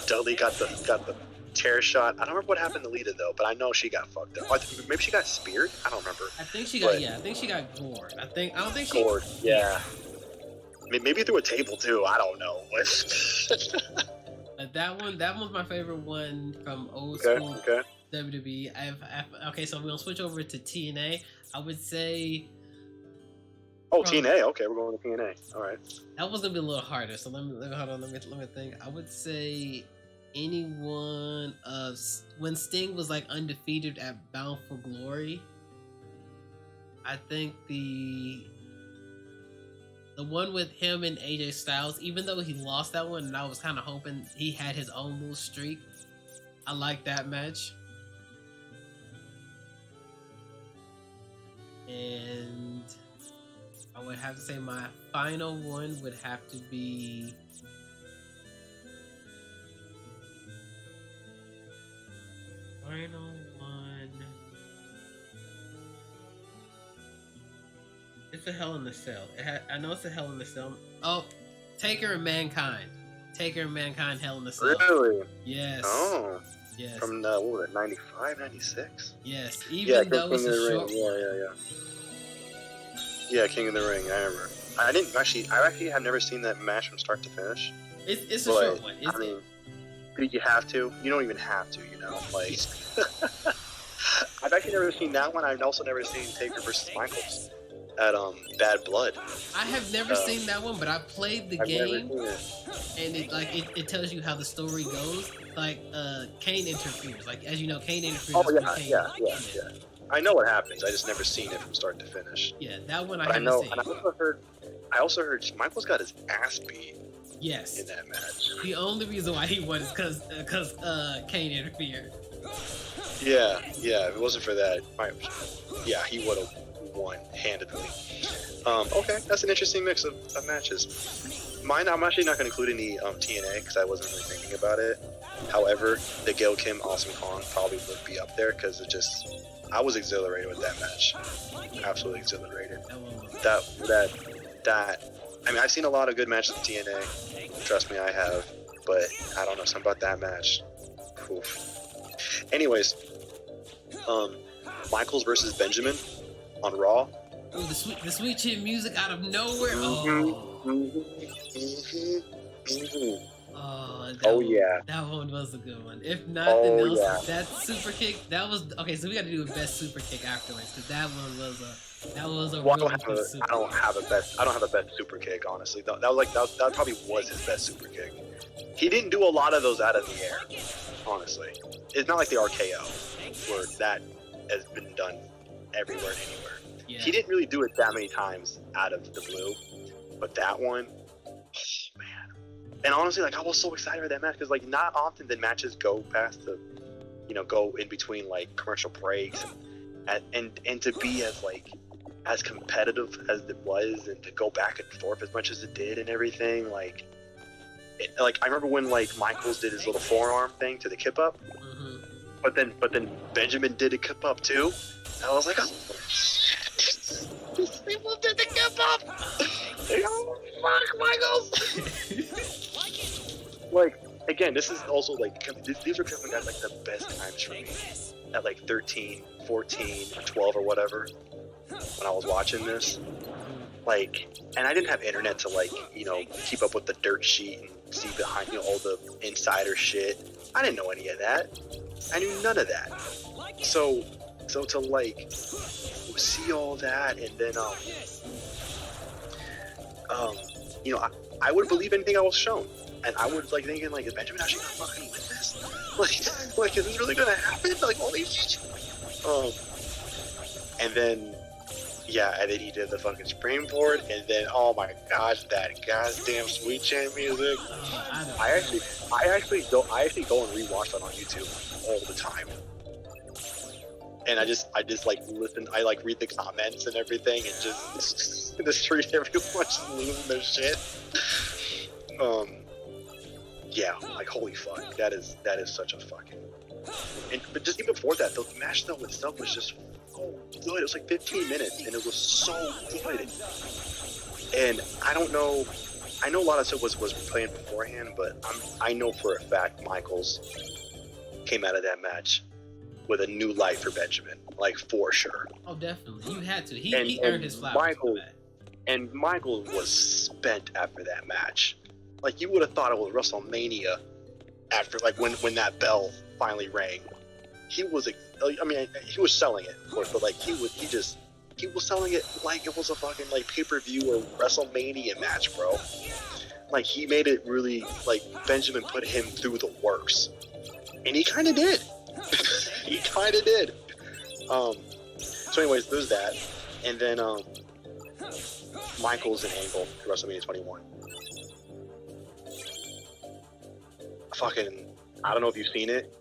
Dudley got the chair shot. I don't remember what happened to Lita though, but I know she got fucked up. Maybe she got speared. I don't remember. I think she got gored. I don't think she gored. Yeah. Maybe through a table too. I don't know. But that one's my favorite one from old school WWE. Okay, so we'll switch over to TNA. I would say. Oh, TNA. Okay, we're going to TNA. All right. That was gonna be a little harder. So let me hold on. Let me think. I would say. Anyone when Sting was like undefeated at Bound for Glory, I think the one with him and AJ Styles, even though he lost that one, and I was kind of hoping he had his own little streak, I like that match. And I would have to say my final one would have to be final one. a Hell in a Cell. I know it's a Hell in a Cell. Oh, Taker and Mankind. Taker and Mankind Hell in a Cell. Really? Yes. Oh. Yes. From what was it, 95, 96? Yes. Even though it's a short one. Yeah. Yeah, King of the Ring. I remember. I actually have never seen that match from start to finish. It's a short one. I mean, you have to. You don't even have to. Like. I've actually never seen that one. I've also never seen Taker versus Michaels at Bad Blood. I have never seen that one, but I played the game, and it tells you how the story goes. Like Kane interferes. Like as you know, Kane interferes. Oh yeah. I know what happens. I just never seen it from start to finish. Yeah, that one I haven't haven't seen. And I also heard Michaels got his ass beat. Yes. In that match. The only reason why he won is because Kane interfered. Yeah. If it wasn't for that, he would have won handedly. Okay, that's an interesting mix of matches. Mine, I'm actually not going to include any TNA because I wasn't really thinking about it. However, the Gail Kim Awesome Kong probably would be up there because I was exhilarated with that match. Absolutely exhilarated. That. I mean, I've seen a lot of good matches in TNA. Trust me, I have. But I don't know something about that match. Oof. Anyways, Michaels versus Benjamin on Raw. Ooh, the sweet chin music out of nowhere. That one was a good one. If nothing else, that super kick, that was okay. So we got to do a best super kick afterwards because that one was a Well, really good super I don't have a best super kick, honestly. That probably was his best super kick. He didn't do a lot of those out of the air, honestly. It's not like the RKO, where that has been done everywhere and anywhere. Yeah. He didn't really do it that many times out of the blue, but that one, man. And honestly, like I was so excited for that match because like not often did matches go past the, go in between like commercial breaks, and to be as competitive as it was, and to go back and forth as much as it did and everything, like I remember when like Michaels did his little forearm thing to the kip up, but then Benjamin did a kip up too, and I was like, oh. These people did the kip up! Oh, fuck, Michaels! Like, again, this is also like, these are coming at like the best times for me. At like 13, 14, 12 or whatever, when I was watching this. Like, and I didn't have internet to like, keep up with the dirt sheet and see behind, all the insider shit. I didn't know any of that. I knew none of that. So to like see all that, and then I would believe anything I was shown, and I was like thinking like, is Benjamin actually gonna fucking win this? Like is this really gonna happen? Like holy shit. And then he did the fucking springboard, and then oh my gosh, that goddamn sweet chin music. I actually go and rewatch that on YouTube all the time. And I just like listen. I like read the comments and everything, and just treat everyone just losing their shit. Like holy fuck, that is such a fucking. But just even before that, the match though itself was just so good. It was like 15 minutes, and it was so good. And I don't know. I know a lot of stuff was playing beforehand, but I know for a fact Michaels came out of that match with a new life for Benjamin, like for sure. Oh, definitely. You had to. He earned his flowers. Michaels was spent after that match. Like you would have thought it was WrestleMania after, like when that bell finally rang. He was, he was selling it, of course, but like he was selling it like it was a fucking like pay-per-view or WrestleMania match, bro. Like he made it really like Benjamin put him through the works, and he kind of did. He kind of did. So anyways, there's that. And then Michaels and Angle at WrestleMania 21. Fucking, I don't know if you've seen it.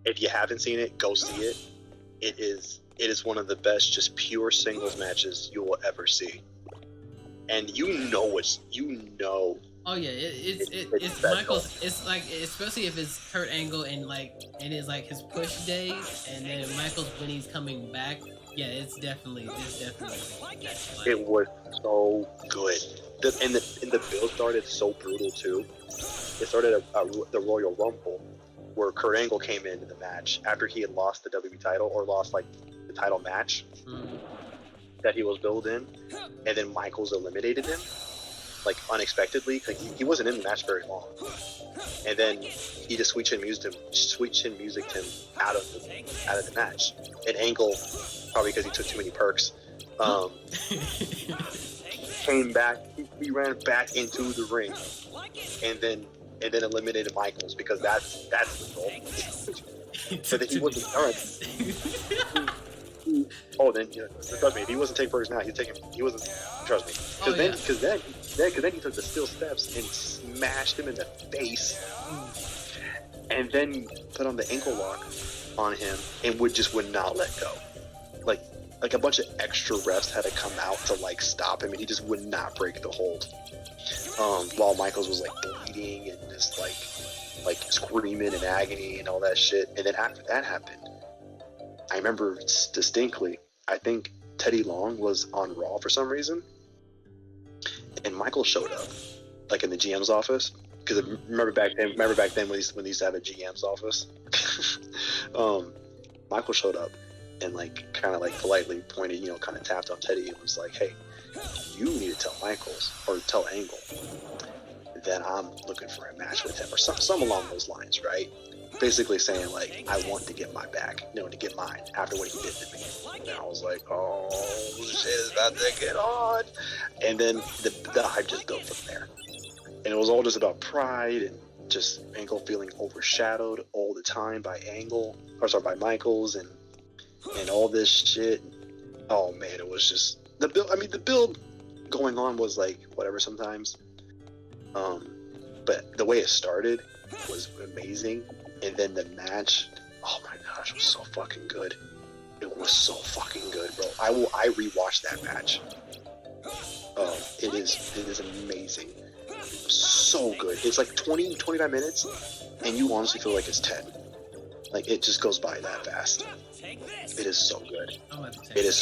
If you haven't seen it, go see it. It is one of the best just pure singles matches you will ever see. And Oh yeah, it's Michaels. It's like, especially if it's Kurt Angle and like it is like his push days, and then Michaels when he's coming back Yeah, it's definitely It was so good. And the build started so brutal too. It started the Royal Rumble, where Kurt Angle came into the match after he had lost the WWE title, or lost like the title match that he was billed in, and then Michaels eliminated him like unexpectedly, because he wasn't in the match very long, and then he just switch and music him out of the match. And Angle, probably because he took too many perks, came back. He ran back into the ring, and then eliminated Michaels, because that's the goal. So that he wasn't done. Oh, then trust me, if he wasn't taking perks now, he wasn't. Trust me, because then he took the steel steps and smashed him in the face, and then put on the ankle lock on him and would not let go. Like a bunch of extra refs had to come out to like stop him, and he just would not break the hold. While Michaels was like bleeding and just like screaming in agony and all that shit. And then after that happened, I remember distinctly, I think Teddy Long was on Raw for some reason, and Michael showed up, like in the GM's office. Because remember back then when they used to have a GM's office, Michael showed up and like kind of like politely pointed, kind of tapped on Teddy and was like, "Hey, you need to tell Michaels or tell Angle that I'm looking for a match with him," or some along those lines, right? Basically saying like, I want to get my back, to get mine after what he did to me. And I was like, oh shit, it's about to get on. And then the hype just built from there. And it was all just about pride and just Angle feeling overshadowed all the time by Michaels and all this shit. Oh man, it was just the build going on was like whatever sometimes. But the way it started was amazing. And then the match, oh my gosh, it was so fucking good. It was so fucking good, bro. I rewatched that match. It is amazing. So good. It's like 20-25 minutes, and you honestly feel like it's 10. Like, it just goes by that fast. It is so good. It is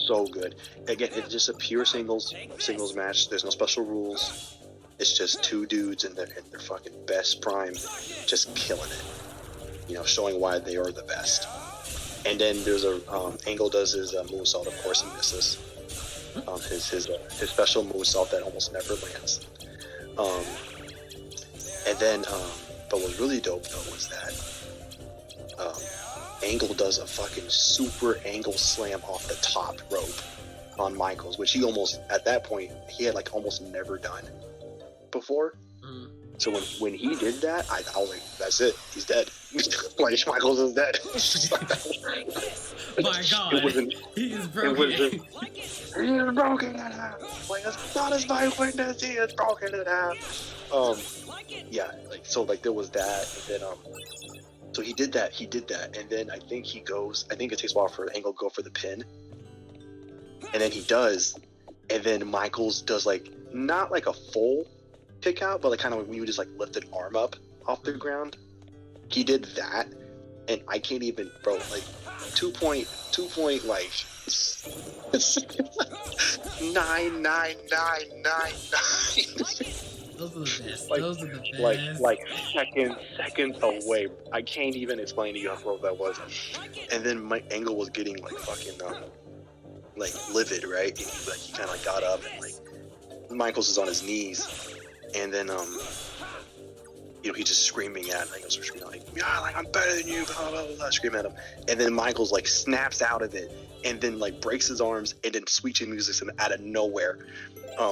so good. Again, it's just a pure singles match. There's no special rules. It's just two dudes in their fucking best prime, just killing it. Showing why they are the best. And then there's Angle does his moonsault, of course, and misses. His special moonsault that almost never lands. And then, but what was really dope though was that Angle does a fucking super angle slam off the top rope on Michaels, which he almost, at that point, he had like almost never done before. So when he did that, I was like, that's it, he's dead. Like, Michaels is dead. My God, he is broken. He is broken in half. Like, it's not as my witness, he is broken in half. Yeah, like, so like there was that, and then so he did that, and then I think it takes a while for Angle to go for the pin, and then he does, and then Michaels does like not like a full kick out, but like kind of when you just like lift an arm up off the ground. He did that, and I can't even, bro, like 2.99999. Those are the best. Like, Those are the best. Like seconds away. I can't even explain to you how close that was. And then my Angle was getting like fucking like livid, right? And he kind of like got up, and like Michaels is on his knees. And then, he's just screaming at him. Michaels are screaming like, "Yeah, like I'm better than you," blah, blah, blah, screaming at him. And then Michaels like snaps out of it, and then like breaks his arms, and then sweet chin music's him out of nowhere.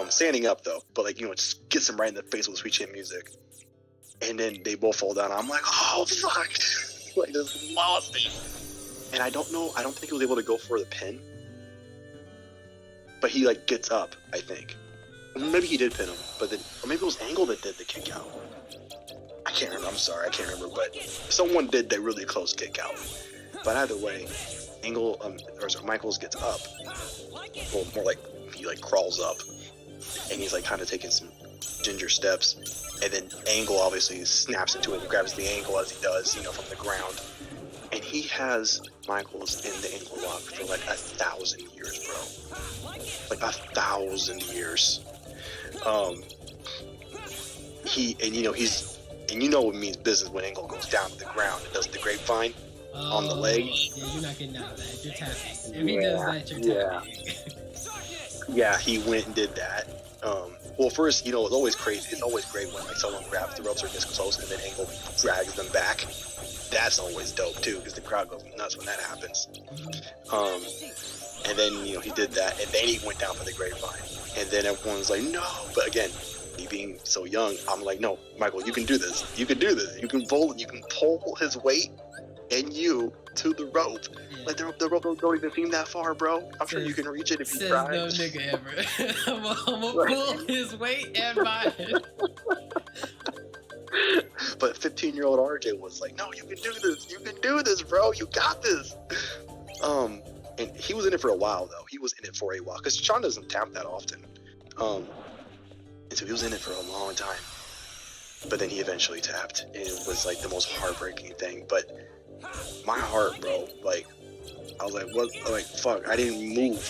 Standing up though, but like just gets him right in the face with sweet chin music. And then they both fall down. I'm like, oh fuck, like just lost it. And I don't think he was able to go for the pin, but he like gets up, I think. Maybe he did pin him, but then, or maybe it was Angle that did the kick out. I can't remember. I'm sorry, I can't remember. But someone did that really close kick out. But either way, Michaels gets up. Well, more like he like crawls up, and he's like kind of taking some ginger steps. And then Angle obviously snaps into it and grabs the ankle as he does, from the ground, and and he has Michaels in the ankle lock for like 1,000 years, bro. Like 1,000 years. And you know what means business when Angle goes down to the ground and does the grapevine on the leg. Yeah, you're not getting out of that. You're tapping. If he does that, you're tapping. Yeah, he went and did that. Well, first, it's always crazy. It's always great when like someone grabs the ropes or gets close and then Angle drags them back. That's always dope too, because the crowd goes nuts when that happens. And then he did that, and then he went down for the grapevine, and then everyone's like, no. But again, me being so young, I'm like, no, Michael, you can do this. You can do this. You can pull his weight and you to the rope. Yeah. Like the rope don't even seem that far, bro. I'm sure you can reach it if you try. No nigga ever. I'm gonna pull his weight and mine. But 15-year-old RJ was like, no, you can do this. You can do this, bro. You got this. And he was in it for a while, though. He was in it for a while, because Sean doesn't tap that often. And so he was in it for a long time. But then he eventually tapped, and it was like the most heartbreaking thing. But my heart, bro, like, I was like, what? Like, fuck, I didn't move,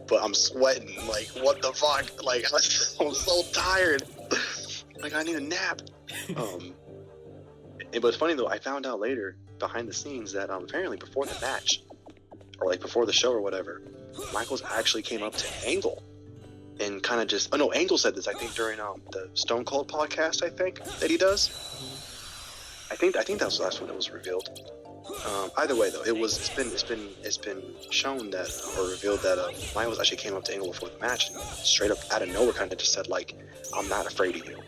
but I'm sweating. Like, what the fuck? Like, I'm so tired. Like, I need a nap. But it's funny, though, I found out later, behind the scenes, that apparently before the match, or like before the show or whatever, Michaels actually came up to Angle and kind of just, Angle said this, I think, during the Stone Cold podcast, I think, that he does. I think that's when it was revealed. Either way, though, it's been shown that, or revealed that Michaels actually came up to Angle before the match and straight up out of nowhere kind of just said, like, I'm not afraid of you.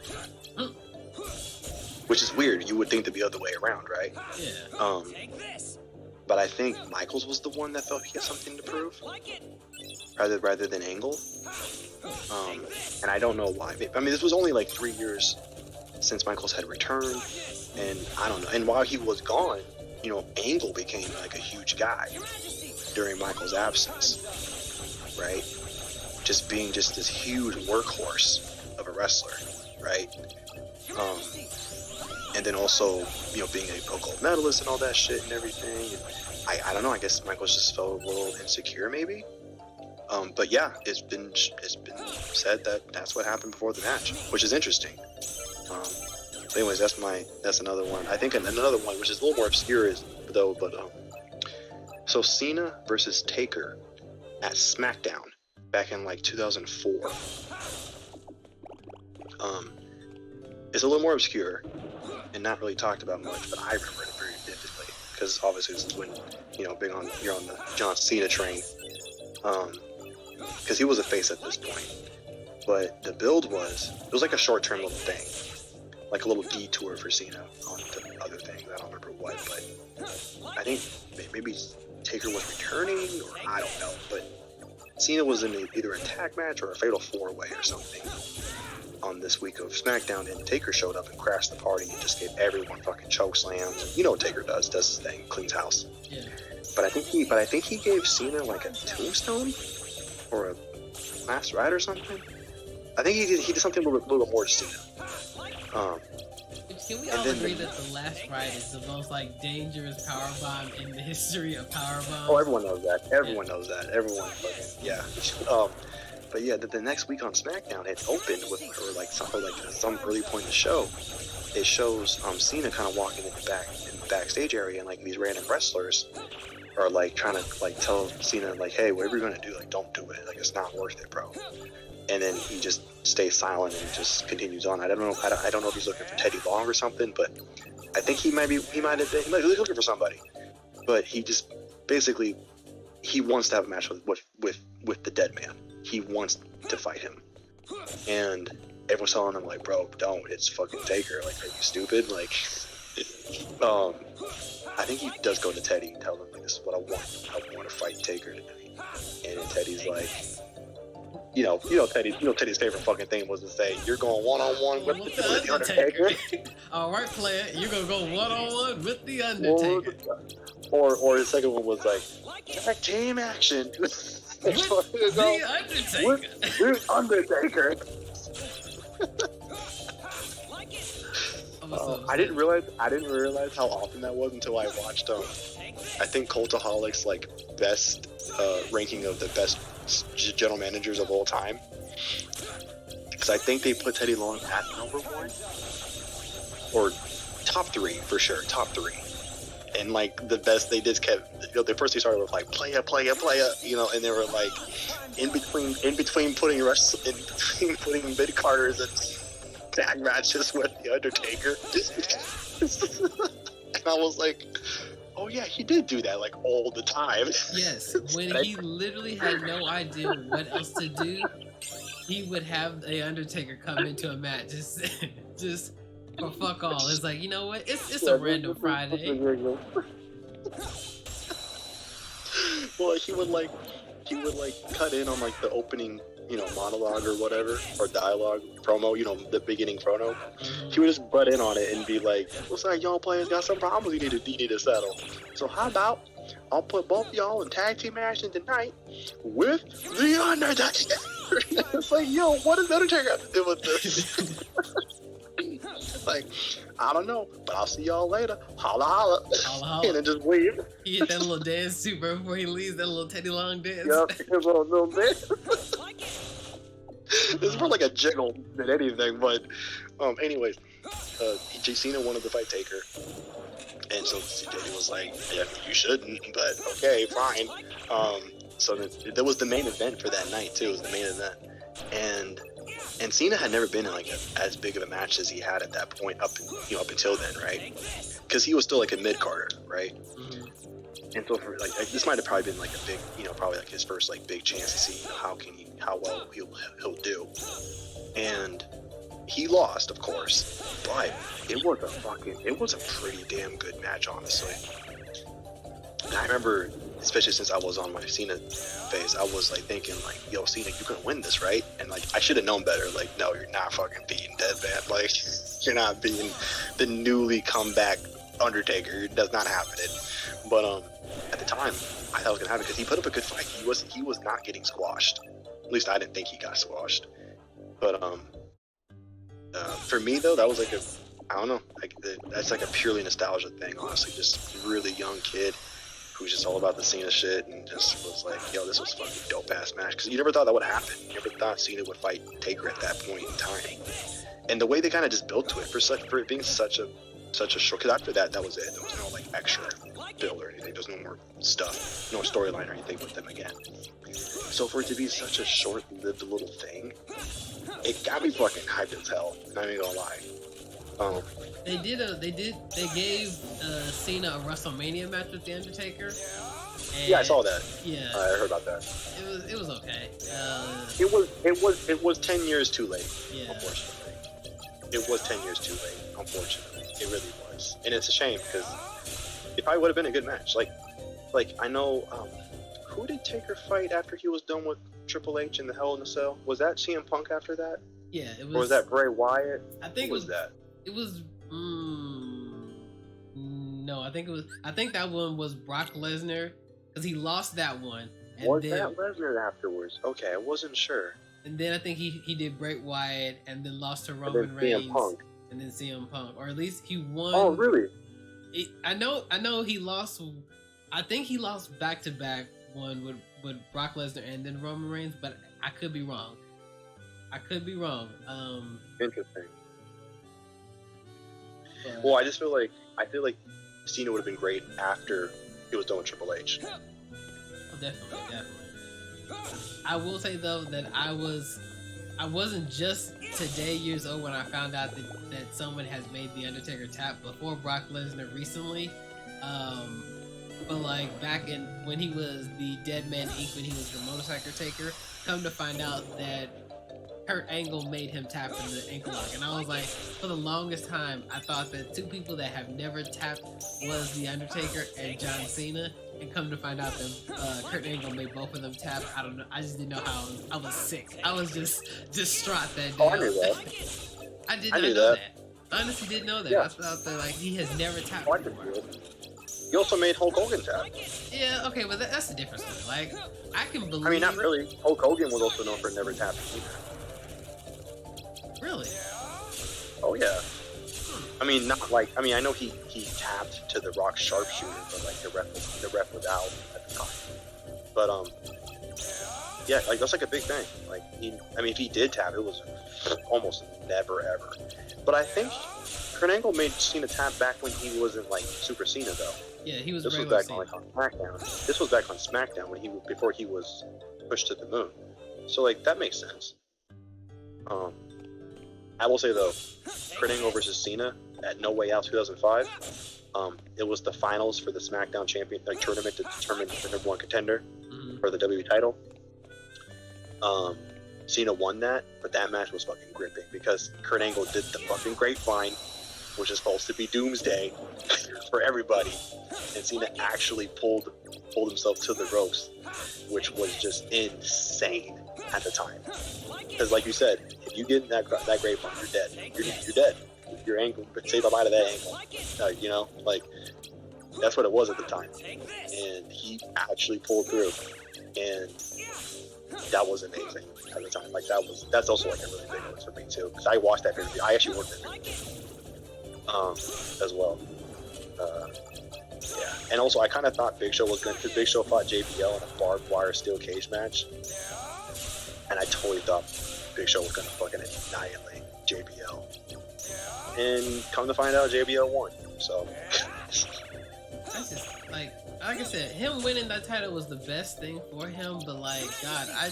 Which is weird. You would think to be the other way around, right? Yeah. But I think Michaels was the one that felt he had something to prove, rather than Angle. And I don't know why. I mean, this was only like 3 years since Michaels had returned, and I don't know. And while he was gone, Angle became like a huge guy during Michaels' absence, right? Just being just this huge workhorse of a wrestler, right? And then also, being a gold medalist and all that shit and everything. And I don't know. I guess Michaels just felt a little insecure, maybe. But yeah, it's been said that that's what happened before the match, which is interesting. But anyways, that's another one. I think another one, which is a little more obscure, so Cena versus Taker at SmackDown back in like 2004. It's a little more obscure and not really talked about much, but I remember it very vividly because obviously this is when you're on the John Cena train, because he was a face at this point. But the build was like a short-term little thing, like a little detour for Cena on the other things. I don't remember what, but I think maybe Taker was returning, or I don't know. But Cena was in either a tag match or a fatal 4-way or something on this week of SmackDown, and Taker showed up and crashed the party and just gave everyone fucking choke slams. You know what Taker does his thing, cleans house. Yeah. But I think he gave Cena like a tombstone or a last ride or something. I think he did something a little more to Cena. Can we all agree that the last ride is the most like dangerous powerbomb in the history of powerbombs? Oh, everyone knows that. Everyone knows that. Everyone fucking, yeah. But yeah, the next week on SmackDown, it opened with some early point in the show. It shows Cena kind of walking in the backstage area, and like these random wrestlers are like trying to like tell Cena like, hey, whatever you're gonna do, like don't do it, like it's not worth it, bro. And then he just stays silent and just continues on. I don't know if he's looking for Teddy Long or something, but I think he might be looking for somebody. But he just basically he wants to have a match with the dead man. He wants to fight him, and everyone's telling him like, bro, don't, it's fucking Taker, like, are you stupid? Like, I think he does go to Teddy and tell him like, this is what I want to fight Taker tonight. And then Teddy's like, Teddy's favorite fucking thing was to say, you're going one-on-one with the Undertaker. All right, player, you're gonna go one-on-one with the Undertaker. Or the second one was like, tag team action. With the Undertaker. With Undertaker. was so I didn't realize how often that was until I watched I think Cultaholics like best ranking of the best general managers of all time. Because I think they put Teddy Long at #1 or top 3 for sure, top 3. And like the best they just kept, you know, the first they started with like playa, you know, and they were like in between putting mid carders and tag matches with the Undertaker. And I was like, oh yeah, he did do that like all the time. Yes, when he literally had no idea what else to do, he would have the Undertaker come into a match just for fuck all. It's like, you know what? It's a random Friday. Well, he would like cut in on like the opening, you know, monologue or whatever, or dialogue, promo, you know, the beginning promo. He would just butt in on it and be like, "Looks like y'all players got some problems you need to settle. So how about I'll put both of y'all in tag team action tonight with the Undertaker." It's like, yo, what does the Undertaker have to do with this? Like, I don't know, but I'll see y'all later. Holla holla. Holla, holla. And then just leave. He hit that little dance super before he leaves, that little Teddy Long dance. Yep, his little bit. It's more like a jiggle than anything, but anyways, Cena wanted to fight Taker, and so Teddy was like, "Yeah, you shouldn't, but okay, fine." So that was the main event for that night too. It was the main event, and Cena had never been in like as big of a match as he had at that point up until then, right? Because he was still like a mid carder, right? Mm-hmm. And so for like this might have probably been like a big, you know, probably like his first like big chance to see, you know, how well he'll do. And he lost, of course, but it was a pretty damn good match, honestly. And I remember, especially since I was on my Cena phase, I was like thinking like, yo, Cena, you can win this, right? And like I should have known better. Like, no, you're not fucking beating Deadman. Like, you're not beating the newly come back Undertaker. It does not happen. But at the time, I thought it was gonna happen because he put up a good fight. He was not getting squashed. At least I didn't think he got squashed. But for me though, that was like I don't know, like that's like a purely nostalgia thing, honestly. Just really young kid who's just all about the Cena shit and just was like, yo, this was a fucking dope ass match. Because you never thought that would happen. You never thought Cena would fight Taker at that point in time. And the way they kind of just built to it for it being such a short. Because after that was it. There was no like extra build or anything. There was no more stuff, no storyline or anything with them again. So for it to be such a short-lived little thing, it got me fucking hyped as hell. Not even gonna lie. They gave Cena a WrestleMania match with the Undertaker. And yeah, I saw that. Yeah, I heard about that. It was okay. It was 10 years too late. Yeah. Unfortunately, it was 10 years too late. Unfortunately, it really was, and it's a shame because it probably would have been a good match. Like I know, who did Taker fight after he was done with Triple H in the Hell in a Cell? Was that CM Punk after that? Yeah, it was. Or was that Bray Wyatt? I think who was that. It was. No, I think that one was Brock Lesnar because he lost that one. And Was then, that Lesnar afterwards? Okay, I wasn't sure. And then I think he did Bray Wyatt and then lost to And Roman then Reigns. CM Punk. And then CM Punk, or at least he won. Oh, really? I know he lost. I think he lost back to back one with Brock Lesnar and then Roman Reigns, but I could be wrong. Interesting. But, Well, I feel like Cena would have been great after he was done with Triple H. definitely. I will say though that I wasn't just today years old when I found out that someone has made the Undertaker tap before Brock Lesnar recently. But like back in when he was the Dead Man Inc., when he was the Motorcycle Taker, come to find out that Kurt Angle made him tap in the ankle lock. And I was like, for the longest time, I thought that two people that have never tapped was the Undertaker and John Cena. And come to find out that Kurt Angle made both of them tap. I don't know. I just didn't know how I was sick. I was just distraught that day. Oh, I knew that. I did not know that. I honestly didn't know that. Yeah. I thought that like he has never tapped. Oh, I could do it. He also made Hulk Hogan tap. Yeah, okay, but that's a different story. Like, I can believe. I mean, not really. Hulk Hogan was also known for never tapping either. Really? Oh yeah. I mean, not like, I mean, I know he tapped to the Rock sharpshooter, but like the ref was out at the time. But yeah, like that's like a big thing. Like, I mean, if he did tap, it was almost never ever. But I think Kurt Angle made Cena tap back when he wasn't like Super Cena though. Yeah, he was. This was back on, like, on SmackDown. This was back on SmackDown when before he was pushed to the moon. So like that makes sense. I will say though, Kurt Angle versus Cena at No Way Out 2005. It was the finals for the SmackDown tournament to determine the #1 contender for the WWE title. Cena won that, but that match was fucking gripping because Kurt Angle did the fucking grapevine, which is supposed to be doomsday for everybody, and Cena actually pulled himself to the ropes, which was just insane at the time. Because like you said, if you get in that grapevine, you're dead. You're dead. Your ankle, say bye-bye to that ankle. You know, like that's what it was at the time, and he actually pulled through, and that was amazing at the time. Like that's also like a really big one for me too, because I watched that pay-per-view. I actually worked that as well. Yeah, and also I kind of thought Big Show was good because Big Show fought JBL in a barbed wire steel cage match, and I totally thought Big Show was gonna fucking annihilate JBL. And come to find out, JBL won. So That's just like I said, him winning that title was the best thing for him. But like, God, I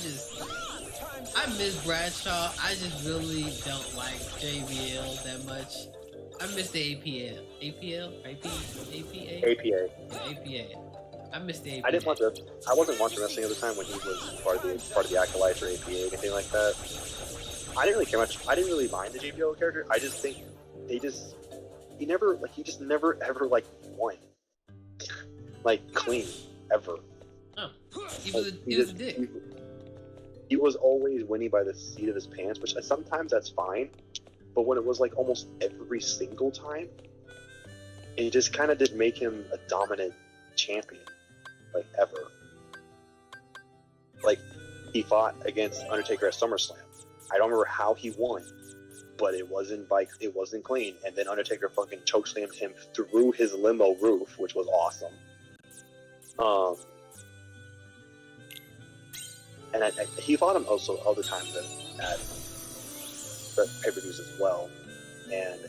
miss Bradshaw. I just really don't like JBL that much. I miss the APA. I miss the APA. I wasn't watching wrestling at the time when he was part of the Acolytes or APA or anything like that. I didn't really care much. I didn't really mind the JBL character. I just think he just never ever like won like clean ever. Oh, he was a dick. He was always winning by the seat of his pants, which sometimes that's fine, but when it was like almost every single time, it just kind of did make him a dominant champion, like ever. Like he fought against Undertaker at SummerSlam. I don't remember how he won, but it wasn't clean. And then Undertaker fucking chokeslammed him through his limo roof, which was awesome. And he fought him also other times at the pay-per-views as well. And